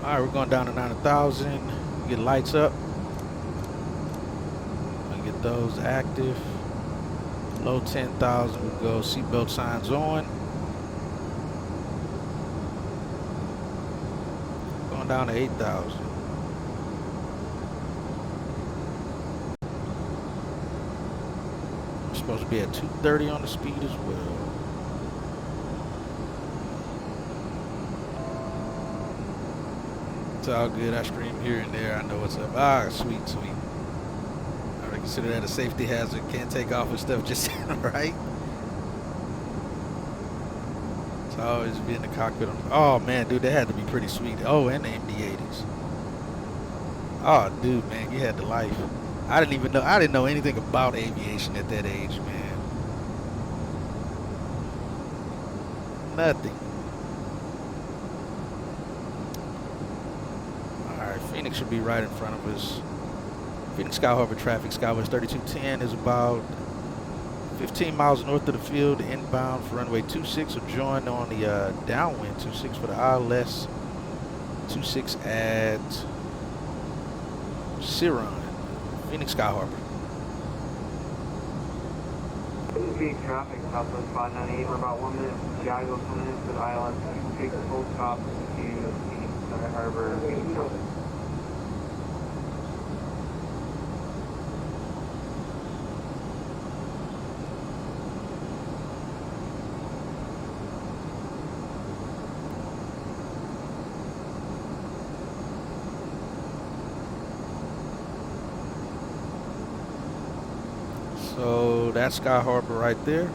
All right, we're going down to 9,000. Get lights up. We get those active. Low 10,000. We go seatbelt signs on. Going down to 8,000. We're supposed to be at 230 on the speed as well. It's all good. I stream here and there. I know what's up. Ah, sweet. I would consider that a safety hazard. Can't take off with stuff just right. It's always be in the cockpit. Oh man, dude, that had to be pretty sweet. Oh, and the MD-80s. Oh, dude, man, you had the life. I didn't know anything about aviation at that age, man. Nothing. Phoenix should be right in front of us. Phoenix Sky Harbor traffic, Skywest 3210 is about 15 miles north of the field, inbound for runway 26. Will join on the downwind 26 for the ILS 26 at Ciron, Phoenix Sky Harbor. Speed traffic, Southwest 598 for about 1 minute. Jago coming into the island. Take the full stop to Center Harbor. So that's Sky Harbor right there.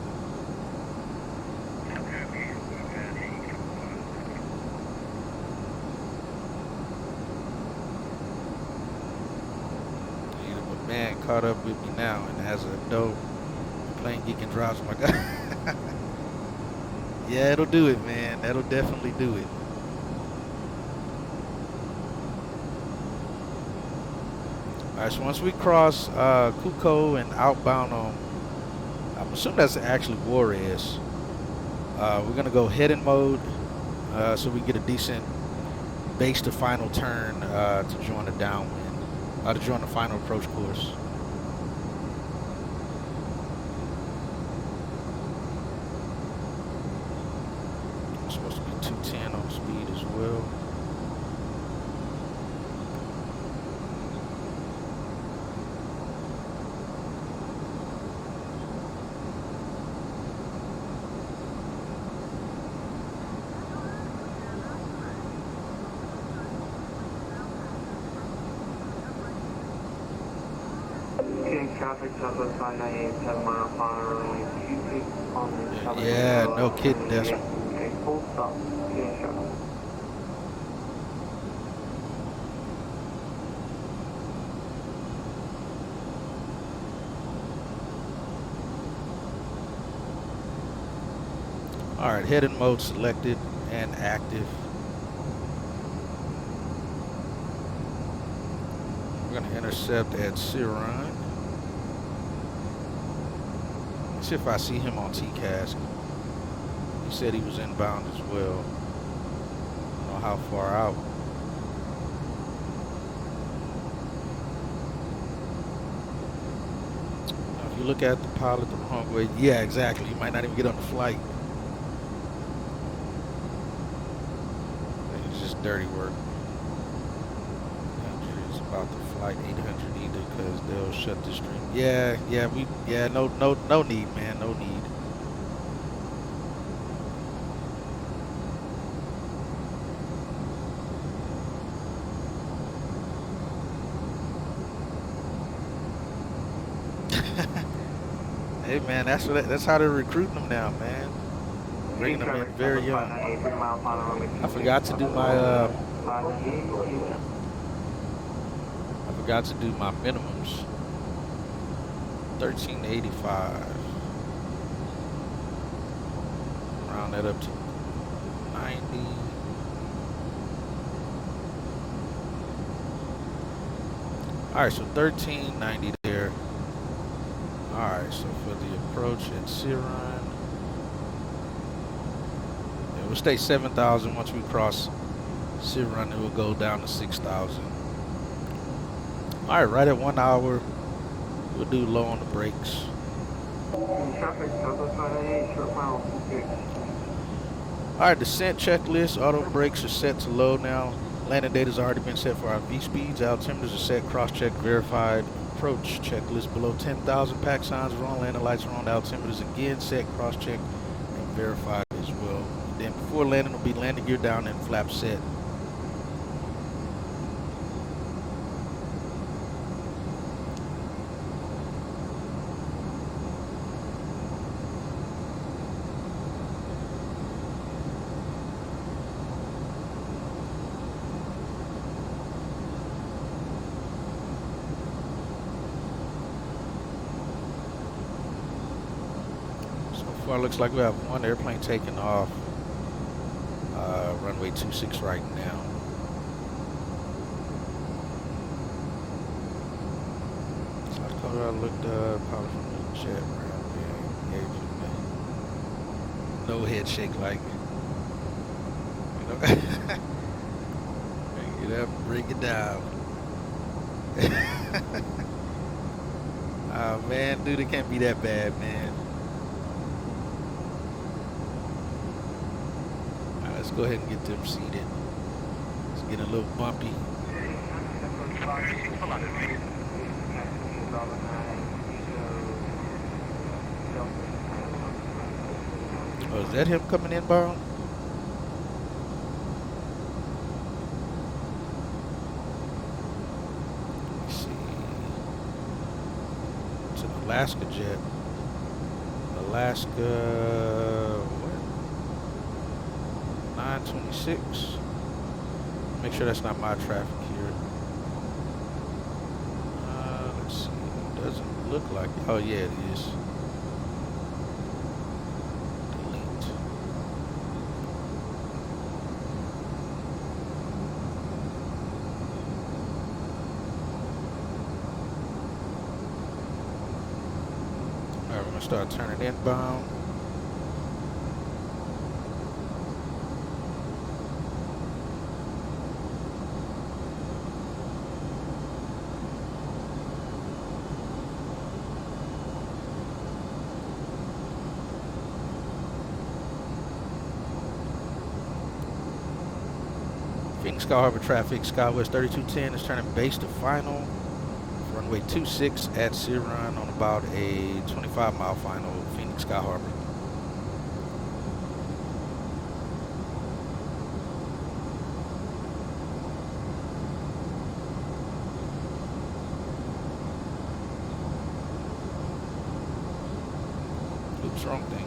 My man caught up with me now and has a dope plane geek and drives my guy. Yeah, it'll do it, man. That'll definitely do it. Alright, so once we cross Cuco and outbound on, I'm assuming that's actually Juarez, we're going to go heading mode so we get a decent base to final turn to join the downwind, to join the final approach course. It's supposed to be 210 on speed as well. Traffic, Southwest 598, 7 mile per hour, runway 26 on the Yeah, no kidding, Desmond. Okay, full stop. Alright, heading mode selected and active. We're going to intercept at Ciron. See if I see him on TCAS. He said he was inbound as well. I don't know how far out. Now, if you look at the pilot the wrong way, yeah, exactly. You might not even get on the flight. It's just dirty work. 800 is about the flight 800 either because they'll shut the stream. No need, man, no need. Hey, man, that's how they're recruiting them now, man. Bringing them in very young. I forgot to do my minimums. 1385. Round that up to 90. Alright, so 1390 there. Alright, so for the approach at Ciron, it will stay 7,000. Once we cross Ciron, it will go down to 6,000. Alright, right at 1 hour. We'll do low on the brakes. Alright, descent checklist. Auto brakes are set to low now. Landing data has already been set for our V speeds. Altimeters are set, cross-check, verified. Approach checklist below 10,000. Pack signs are on, landing lights are on. Altimeters again set, cross-check, and verified as well. Then before landing will be landing gear down and flap set. Well, it looks like we have one airplane taking off runway 26 right now. South Dakota, I looked up probably from the jet round. No head shake like, you know. Bring it up, bring it down. Oh man, dude, it can't be that bad, man. Let's go ahead and get them seated. It's getting a little bumpy. Oh, is that him coming inbound? Let's see. It's an Alaska jet. Alaska, what? 926. Make sure that's not my traffic here. Let's see. Doesn't look like it. Oh, yeah, it is. Alright, we're going to start turning inbound. Phoenix Sky Harbor traffic, Skywest 3210 is turning base to final. Runway 26 at Ciron on about a 25-mile final, Phoenix Sky Harbor. Oops, wrong thing.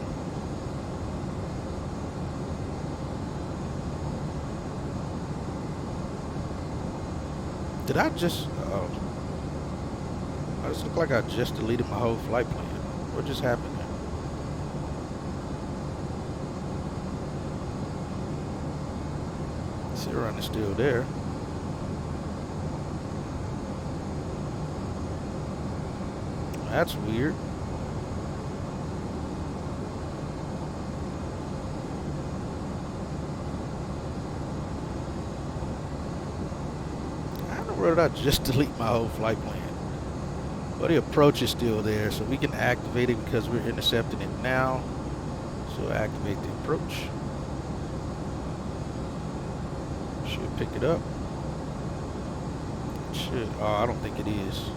Did I just, I just look like I just deleted my whole flight plan. What just happened there? Ciron is still there. That's weird. Or did I just delete my whole flight plan? Well, the approach is still there, so we can activate it because we're intercepting it now. So activate the approach. Should pick it up. It should. Oh, I don't think it is.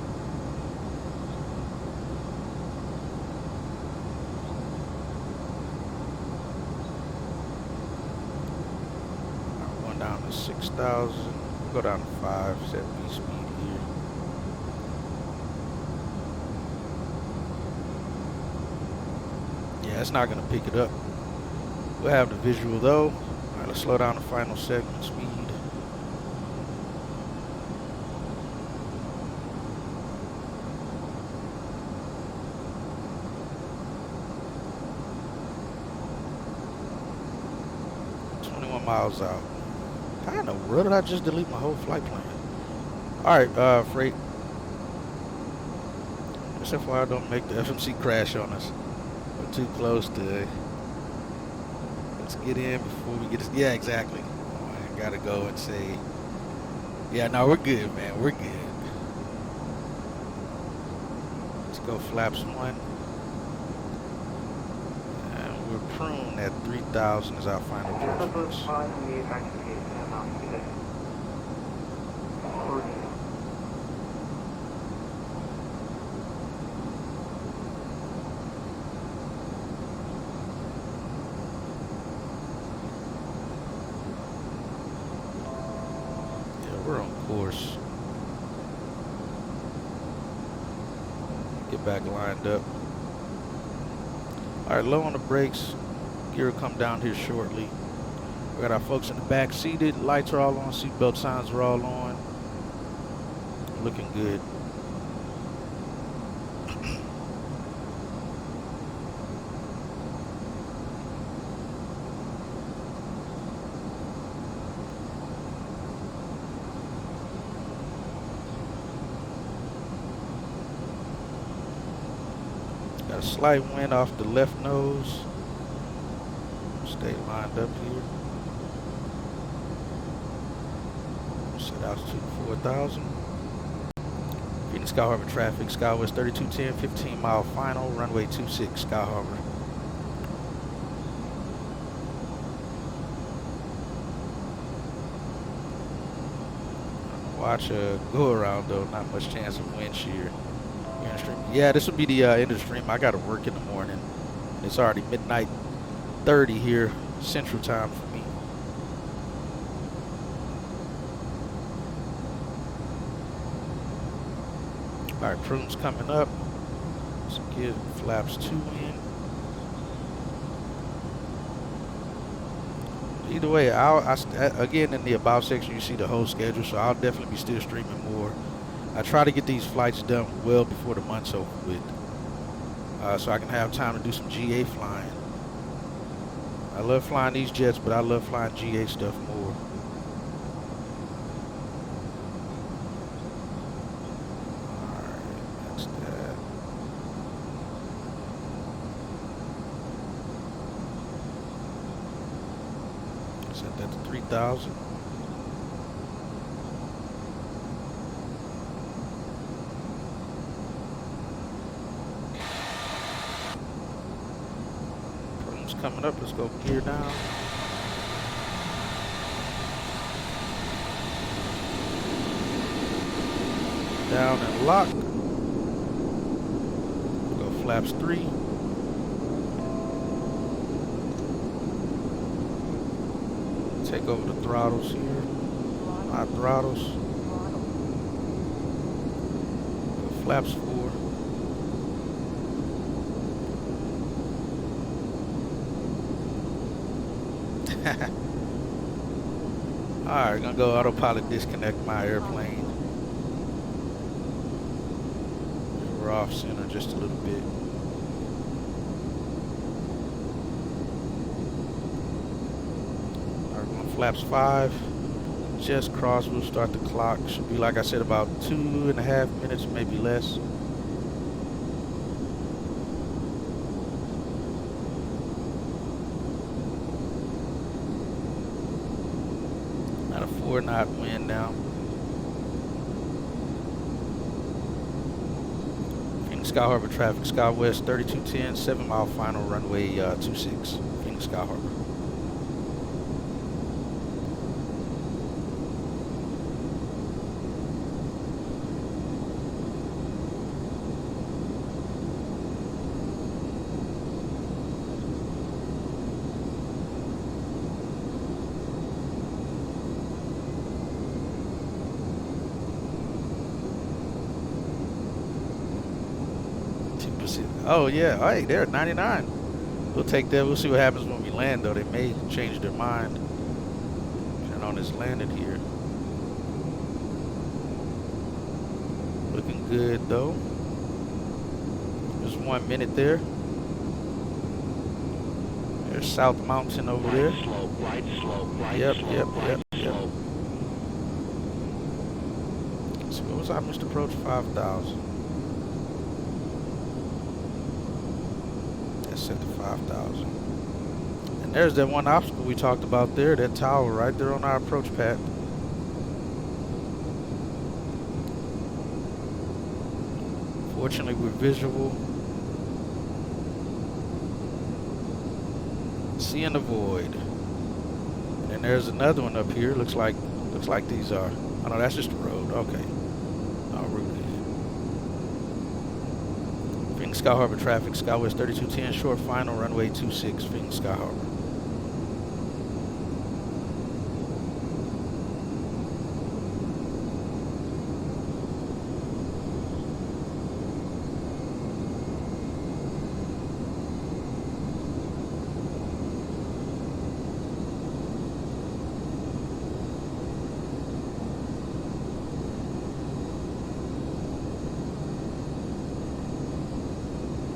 Going down to 6,000. Go down to 5, set V speed here. Yeah, it's not going to pick it up. We'll have the visual though. Alright, let's slow down the final segment speed. Miles out. How in the world did I just delete my whole flight plan? Alright, freight. Except for I don't make the FMC crash on us. We're too close to. Let's get in before we get to, yeah, exactly. I gotta go and say, yeah, no, we're good, man. We're good. Let's go flaps 1. We're prune at 3,000 is our final approach. Yeah, we're on course. Get back lined up. Alright, low on the brakes. Gear will come down here shortly. We got our folks in the back seated. Lights are all on. Seatbelt signs are all on. Looking good. Got a slight wind off the left nose. Stay lined up here. Set out to 4,000. Phoenix Sky Harbor traffic, Skywest 3210, 15-mile final, runway 26, Sky Harbor. Watch go around though. Not much chance of wind shear here in the stream. Yeah, this will be the end of the stream. I gotta work in the morning. It's already midnight 30 here, Central Time for me. All right, Prune's coming up. Let's get flaps 2 in. Either way, again in the about section you see the whole schedule, so I'll definitely be still streaming more. I try to get these flights done well before the month's over with, so I can have time to do some GA flying. I love flying these jets, but I love flying GA stuff more. Set that to 3,000. Problems coming up. Let's go gear down. Down and lock. Go flaps 3. Take over the throttles here. My throttles. Go flaps 4. Alright, gonna go autopilot disconnect my airplane. We're off center just a little bit. Flaps 5, just cross, we'll start the clock. Should be, like I said, about 2.5 minutes, maybe less. At a 4-knot wind now. Phoenix Sky Harbor traffic, SkyWest 3210, 7-mile final runway 26, Phoenix Sky Harbor. Oh yeah, hey, they're at 99. We'll take that. We'll see what happens when we land though. They may change their mind. Turn on this landing here. Looking good though. Just 1 minute there. There's South Mountain over there. Right slope, right Yep. slope. So what was I missed approach 5,000? Set to 5,000. And there's that one obstacle we talked about there, that tower right there on our approach path. Fortunately, we're visual. Seeing the void. And there's another one up here. Looks like these are. Oh no, that's just the road. Okay. Oh, we're good. Phoenix Sky Harbor traffic, SkyWest 3210, short final, runway 26, Phoenix Sky Harbor.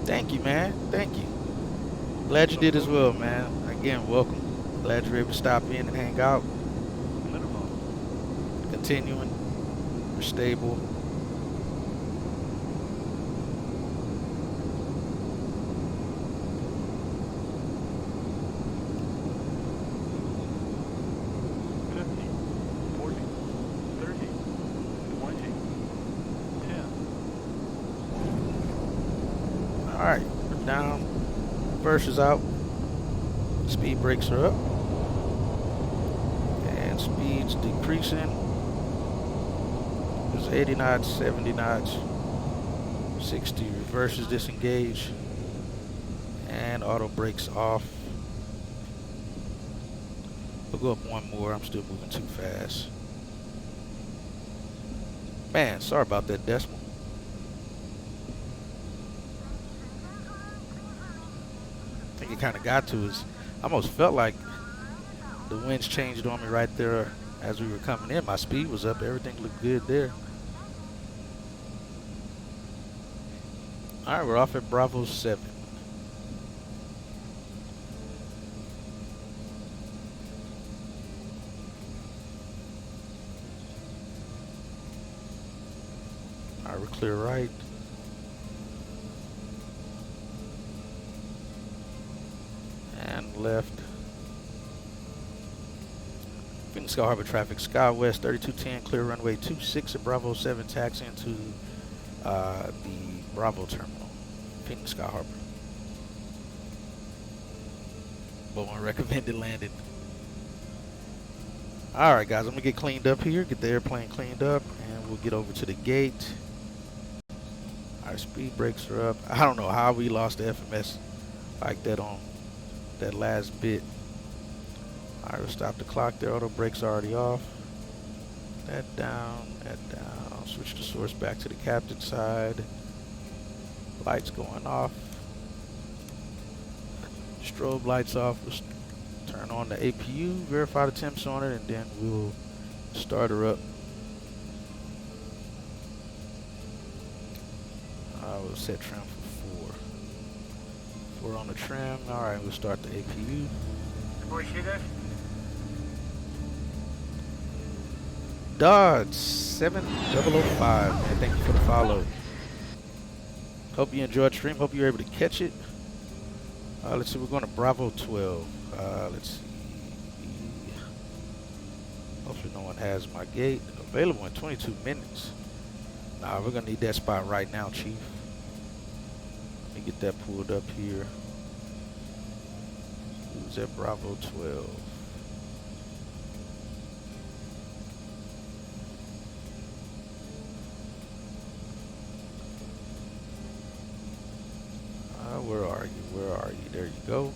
Thank you, man. Thank you. Glad you did as well, man. Again, welcome. Glad you were able to stop in and hang out. Continuing. We're stable. Alright, we're down. Reverse is out. Speed brakes are up. And speed's decreasing. was 80 knots, 70 knots, 60. Reverses disengage. And auto brakes off. We'll go up one more. I'm still moving too fast. Man, sorry about that decimal. I think it kind of got to us. I almost felt like the winds changed on me right there as we were coming in. My speed was up. Everything looked good there. All right, we're off at Bravo 7. All right, we're clear right. And left. Phoenix Sky Harbor traffic, SkyWest 3210, clear runway 26 at Bravo 7, taxi into the Bravo terminal, Phoenix Sky Harbor. Boeing recommended landing. All right, guys, I'm gonna get cleaned up here, get the airplane cleaned up, and we'll get over to the gate. Our speed brakes are up. I don't know how we lost the FMS like that on that last bit. All right, we'll stop the clock there. Auto brakes already off. That down, that down. Switch the source back to the captain side. Lights going off. Strobe lights off. We'll turn on the APU, verify the temps on it, and then we'll start her up. We'll set trim for 4. 4 on the trim. All right, we'll start the APU. Dodge 7005, man, thank you for the follow. Hope you enjoyed the stream. Hope you were able to catch it. Let's see, we're going to Bravo 12. Let's see. Hopefully no one has my gate. Available in 22 minutes. Nah, we're going to need that spot right now, Chief. Let me get that pulled up here. Who's at Bravo 12? Where are you? Where are you? There you go.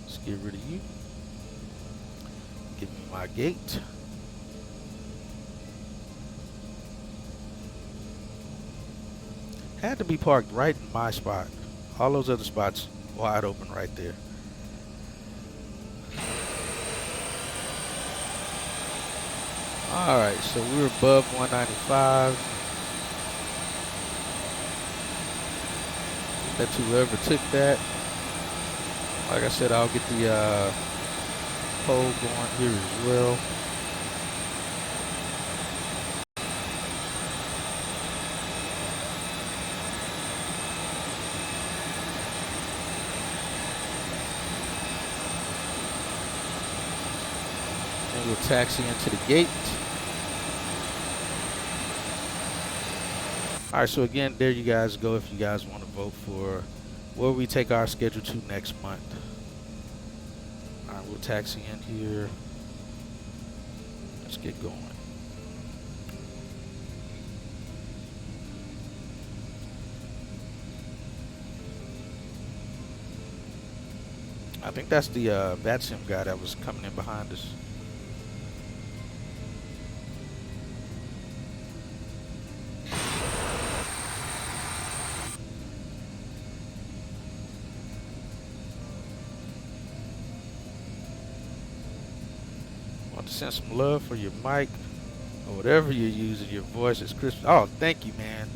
Let's get rid of you. Give me my gate. Had to be parked right in my spot. All those other spots wide open right there. Alright, so we're above 195. That to whoever took that. Like I said, I'll get the pole going here as well. And we'll taxi into the gate. Alright, so again, there you guys go if you guys want to vote for where we take our schedule to next month. Alright, we'll taxi in here. Let's get going. I think that's the Vatsim guy that was coming in behind us. Send some love for your mic or whatever you're using. Your voice is crisp. Oh, thank you, man.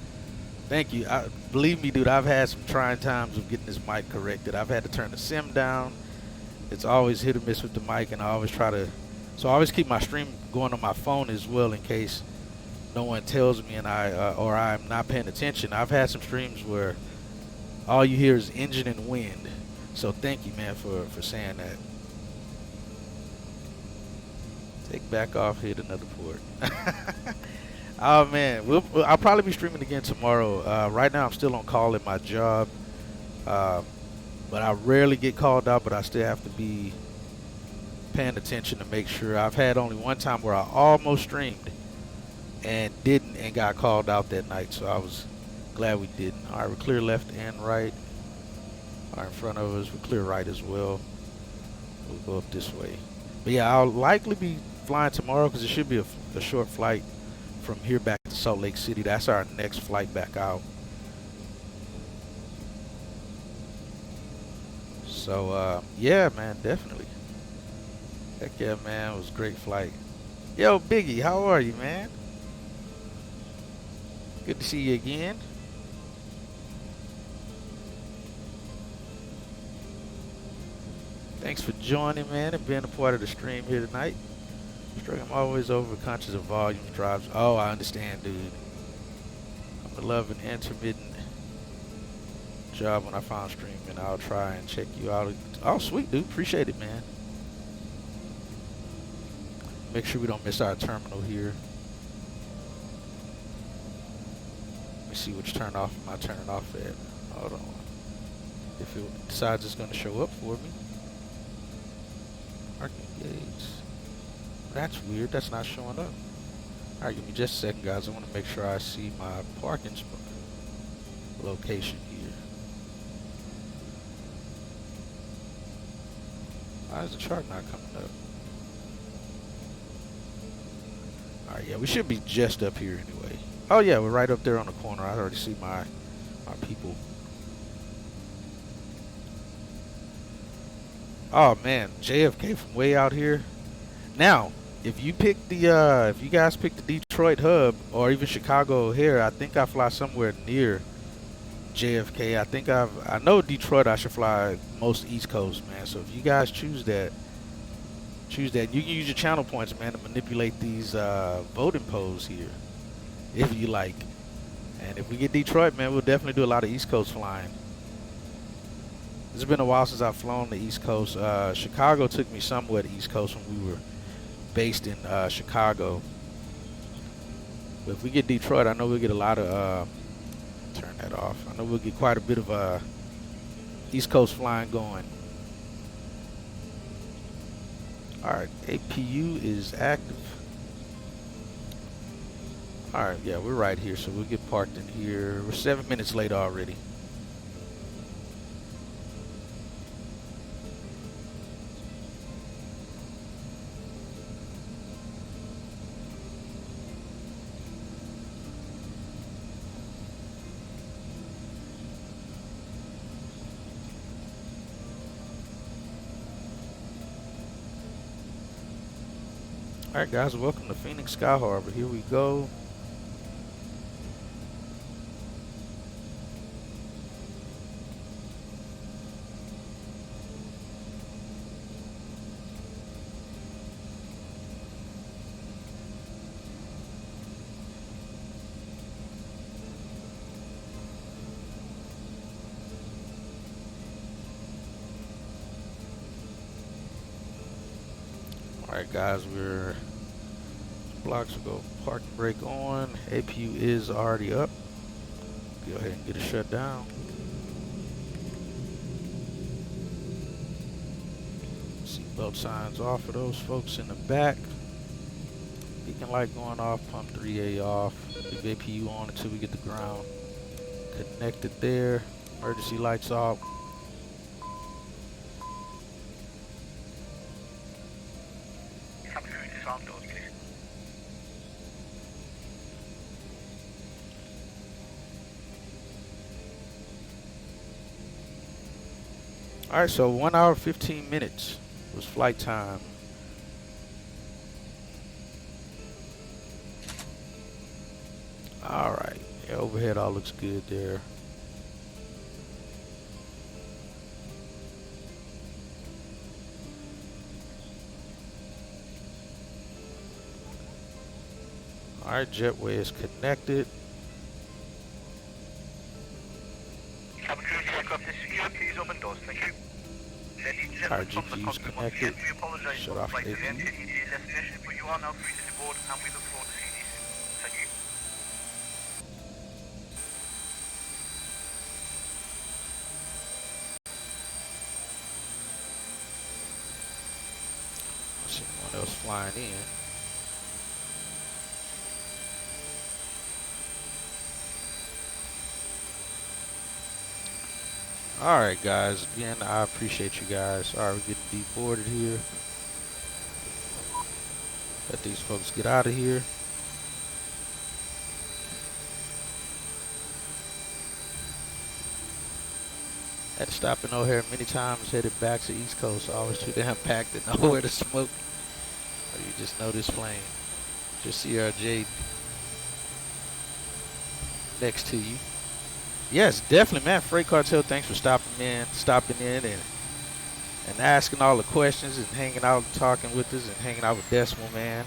Thank you. Believe me, dude, I've had some trying times of getting this mic corrected. I've had to turn the sim down. It's always hit or miss with the mic, and I always try to. So I always keep my stream going on my phone as well in case no one tells me and or I'm not paying attention. I've had some streams where all you hear is engine and wind. So thank you, man, for saying that. Take back off, hit another port. Oh man, I'll probably be streaming again tomorrow. Right now I'm still on call at my job, but I rarely get called out, but I still have to be paying attention to make sure. I've had only one time where I almost streamed and didn't, and got called out that night. So I was glad we didn't. All right, we're clear left and right. All right, in front of us, we're clear right as well. We'll go up this way. But yeah, I'll likely be flying tomorrow because it should be a short flight from here back to Salt Lake City. That's our next flight back out. So yeah, man, definitely. Heck yeah, man, it was a great flight. Yo, Biggie, how are you, man? Good to see you again. Thanks for joining, man, and being a part of the stream here tonight. I'm always overconscious of volume drives. Oh, I understand, dude. I'm gonna love an intermittent job when I found streaming. I'll try and check you out. Oh, sweet, dude. Appreciate it, man. Make sure we don't miss our terminal here. Let me see which turn off am I turning off at. Hold on. If it decides it's gonna show up for me. Parking gates. That's weird. That's not showing up. Alright, give me just a second, guys. I want to make sure I see my parking spot location here. Why is the chart not coming up? Alright, yeah, we should be just up here anyway. Oh yeah, we're right up there on the corner. I already see my people. Oh man, JFK from way out here. Now, if you pick the if you guys pick the Detroit hub or even Chicago O'Hare, I think I fly somewhere near JFK. I know Detroit I should fly most East Coast, man. So if you guys choose that. You can use your channel points, man, to manipulate these voting polls here, if you like. And if we get Detroit, man, we'll definitely do a lot of East Coast flying. It's been a while since I've flown the East Coast. Chicago took me somewhat East Coast when we were based in Chicago. But if we get Detroit, I know we'll get a lot of, turn that off. I know we'll get quite a bit of East Coast flying going. Alright, APU is active. Alright, yeah, we're right here, so we'll get parked in here. We're 7 minutes late already. Alright guys, welcome to Phoenix Sky Harbor. Here we go. Alright guys, we're blocks will go parking brake on. APU is already up. Go ahead and get it shut down. Seatbelt signs off for those folks in the back. Beacon light going off, pump 3A off. Leave APU on until we get the ground connected there. Emergency lights off. Alright, so 1 hour 15 minutes was flight time. Alright, yeah, overhead all looks good there. Alright, jetway is connected. Our GPU's connected. Shut off APU. But you are now free to board, and we look forward to seeing you soon. Thank you. See anyone else flying in. All right, guys. Again, I appreciate you guys. All right, we're getting deboarded here. Let these folks get out of here. Had to stop in O'Hare many times, headed back to East Coast. Always too damn packed and nowhere to smoke. Or you just know this plane. Just CRJ next to you. Yes, definitely, man. Freight Cartel, thanks for stopping in and asking all the questions and hanging out and talking with us and hanging out with Decimal, man.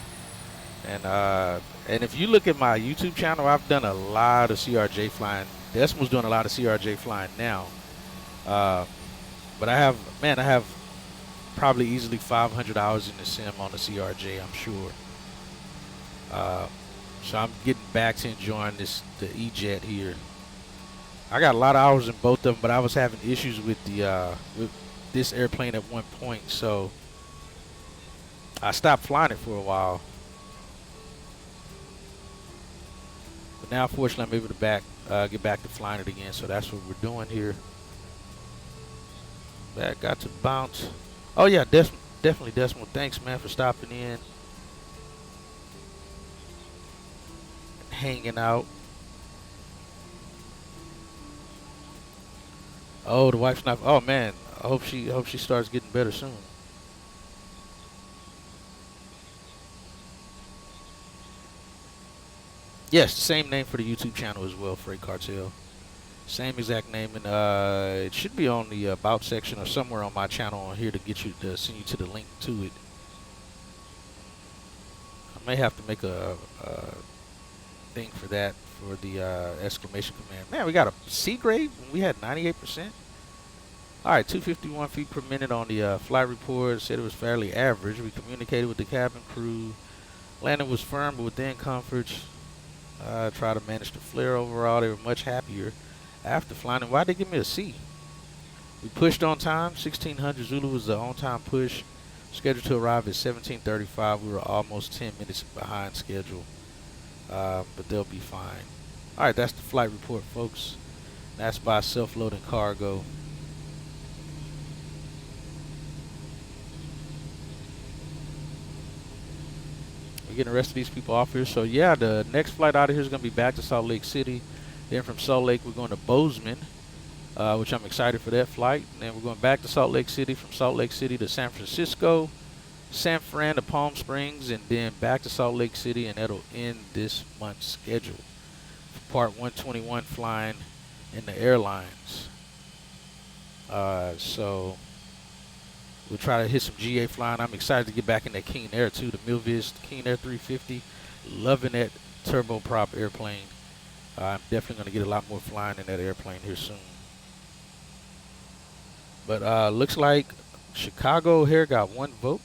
And if you look at my YouTube channel, I've done a lot of CRJ flying. Decimal's doing a lot of CRJ flying now. But I have probably easily 500 hours in the sim on the CRJ, I'm sure. So I'm getting back to enjoying the E-Jet here. I got a lot of hours in both of them, but I was having issues with with this airplane at one point, so I stopped flying it for a while. But now, fortunately, I'm able to get back to flying it again, so that's what we're doing here. That got to bounce. Oh yeah, definitely Decimal. Thanks, man, for stopping in, hanging out. Oh, the wife's not. Oh man, I hope she starts getting better soon. Yes, the same name for the YouTube channel as well, Freight Cartel. Same exact name, and it should be on the about section or somewhere on my channel on here to get you to send you to the link to it. I may have to make a thing for that for the exclamation command. Man, we got a C grade when we had 98%. All right, 251 feet per minute on the flight report. Said it was fairly average. We communicated with the cabin crew. Landing was firm but within comforts. Try to manage the flare overall. They were much happier after flying. And why'd they give me a C? We pushed on time. 1600 Zulu was the on-time push. Scheduled to arrive at 17:35. We were almost 10 minutes behind schedule. But they'll be fine. All right, that's the flight report, folks. That's by self-loading cargo. We're getting the rest of these people off here. So yeah, the next flight out of here is going to be back to Salt Lake City. Then from Salt Lake, we're going to Bozeman, which I'm excited for that flight. And then we're going back to Salt Lake City, from Salt Lake City to San Francisco, San Fran to Palm Springs, and then back to Salt Lake City, and that'll end this month's schedule for Part 121 flying in the airlines. So we'll try to hit some GA flying. I'm excited to get back in that Keen Air too, the Milviz Keen Air 350. Loving that turboprop airplane. I'm definitely going to get a lot more flying in that airplane here soon. But looks like Chicago here got 1 vote.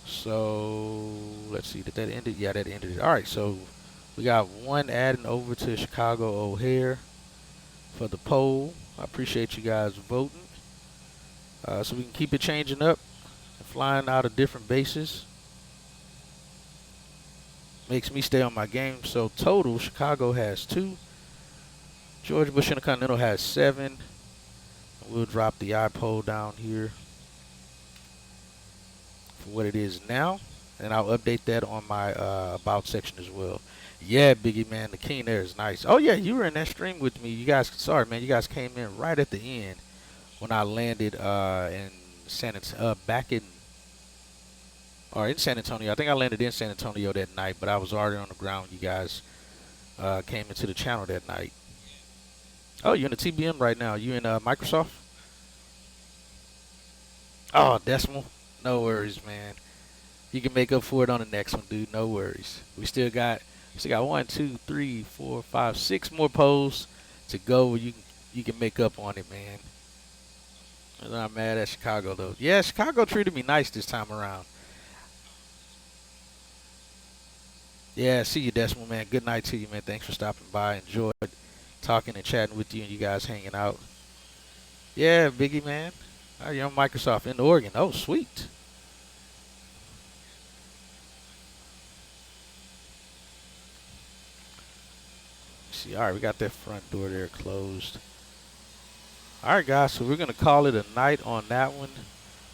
So let's see, did that end it? Yeah, that ended it. All right, so we got 1 adding over to Chicago O'Hare for the poll. I appreciate you guys voting. So we can keep it changing up and flying out of different bases. Makes me stay on my game. So total, Chicago has 2. George Bush Intercontinental has 7. We'll drop the I poll down here for what it is now, and I'll update that on my about section as well. Yeah, Biggie, man, the Keen Air is nice. Oh yeah, you were in that stream with me. You guys, sorry man, you guys came in right at the end when I landed in San Antonio. I think I landed in San Antonio that night, but I was already on the ground. You guys came into the channel that night. Oh, you're in the TBM right now. You in Microsoft? Oh, Decimal. No worries, man. You can make up for it on the next one, dude. No worries. We still got 1, 2, 3, 4, 5, 6 more polls to go where you can make up on it, man. I'm not mad at Chicago though. Yeah, Chicago treated me nice this time around. Yeah, see you, Decimal, man. Good night to you, man. Thanks for stopping by. Enjoyed talking and chatting with you and you guys hanging out. Yeah, Biggie, man. Oh, you're on Microsoft in Oregon. Oh, sweet. See, see. All right, we got that front door there closed. All right, guys, so we're going to call it a night on that one.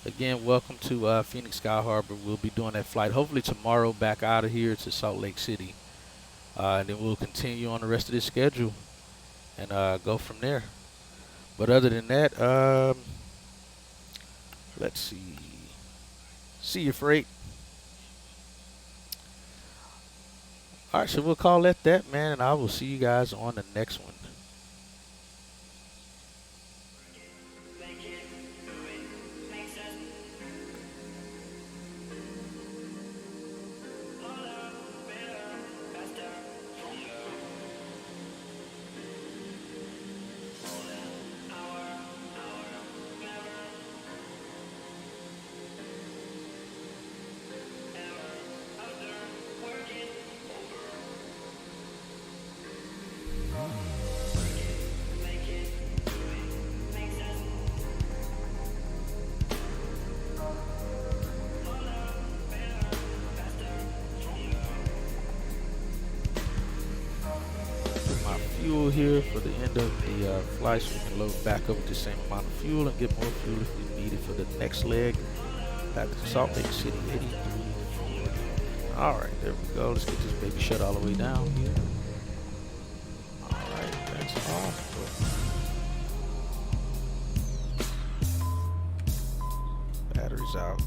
Again, welcome to Phoenix Sky Harbor. We'll be doing that flight hopefully tomorrow back out of here to Salt Lake City. And then we'll continue on the rest of this schedule and go from there. But other than that, let's see. See you, Freight. All right, so we'll call that, man, and I will see you guys on the next one. Fuel here for the end of the flight, so we can load back up with the same amount of fuel and get more fuel if we need it for the next leg back to Salt Lake City. 83. All right, there we go. Let's get this baby shut all the way down here. All right, that's off. Batteries out.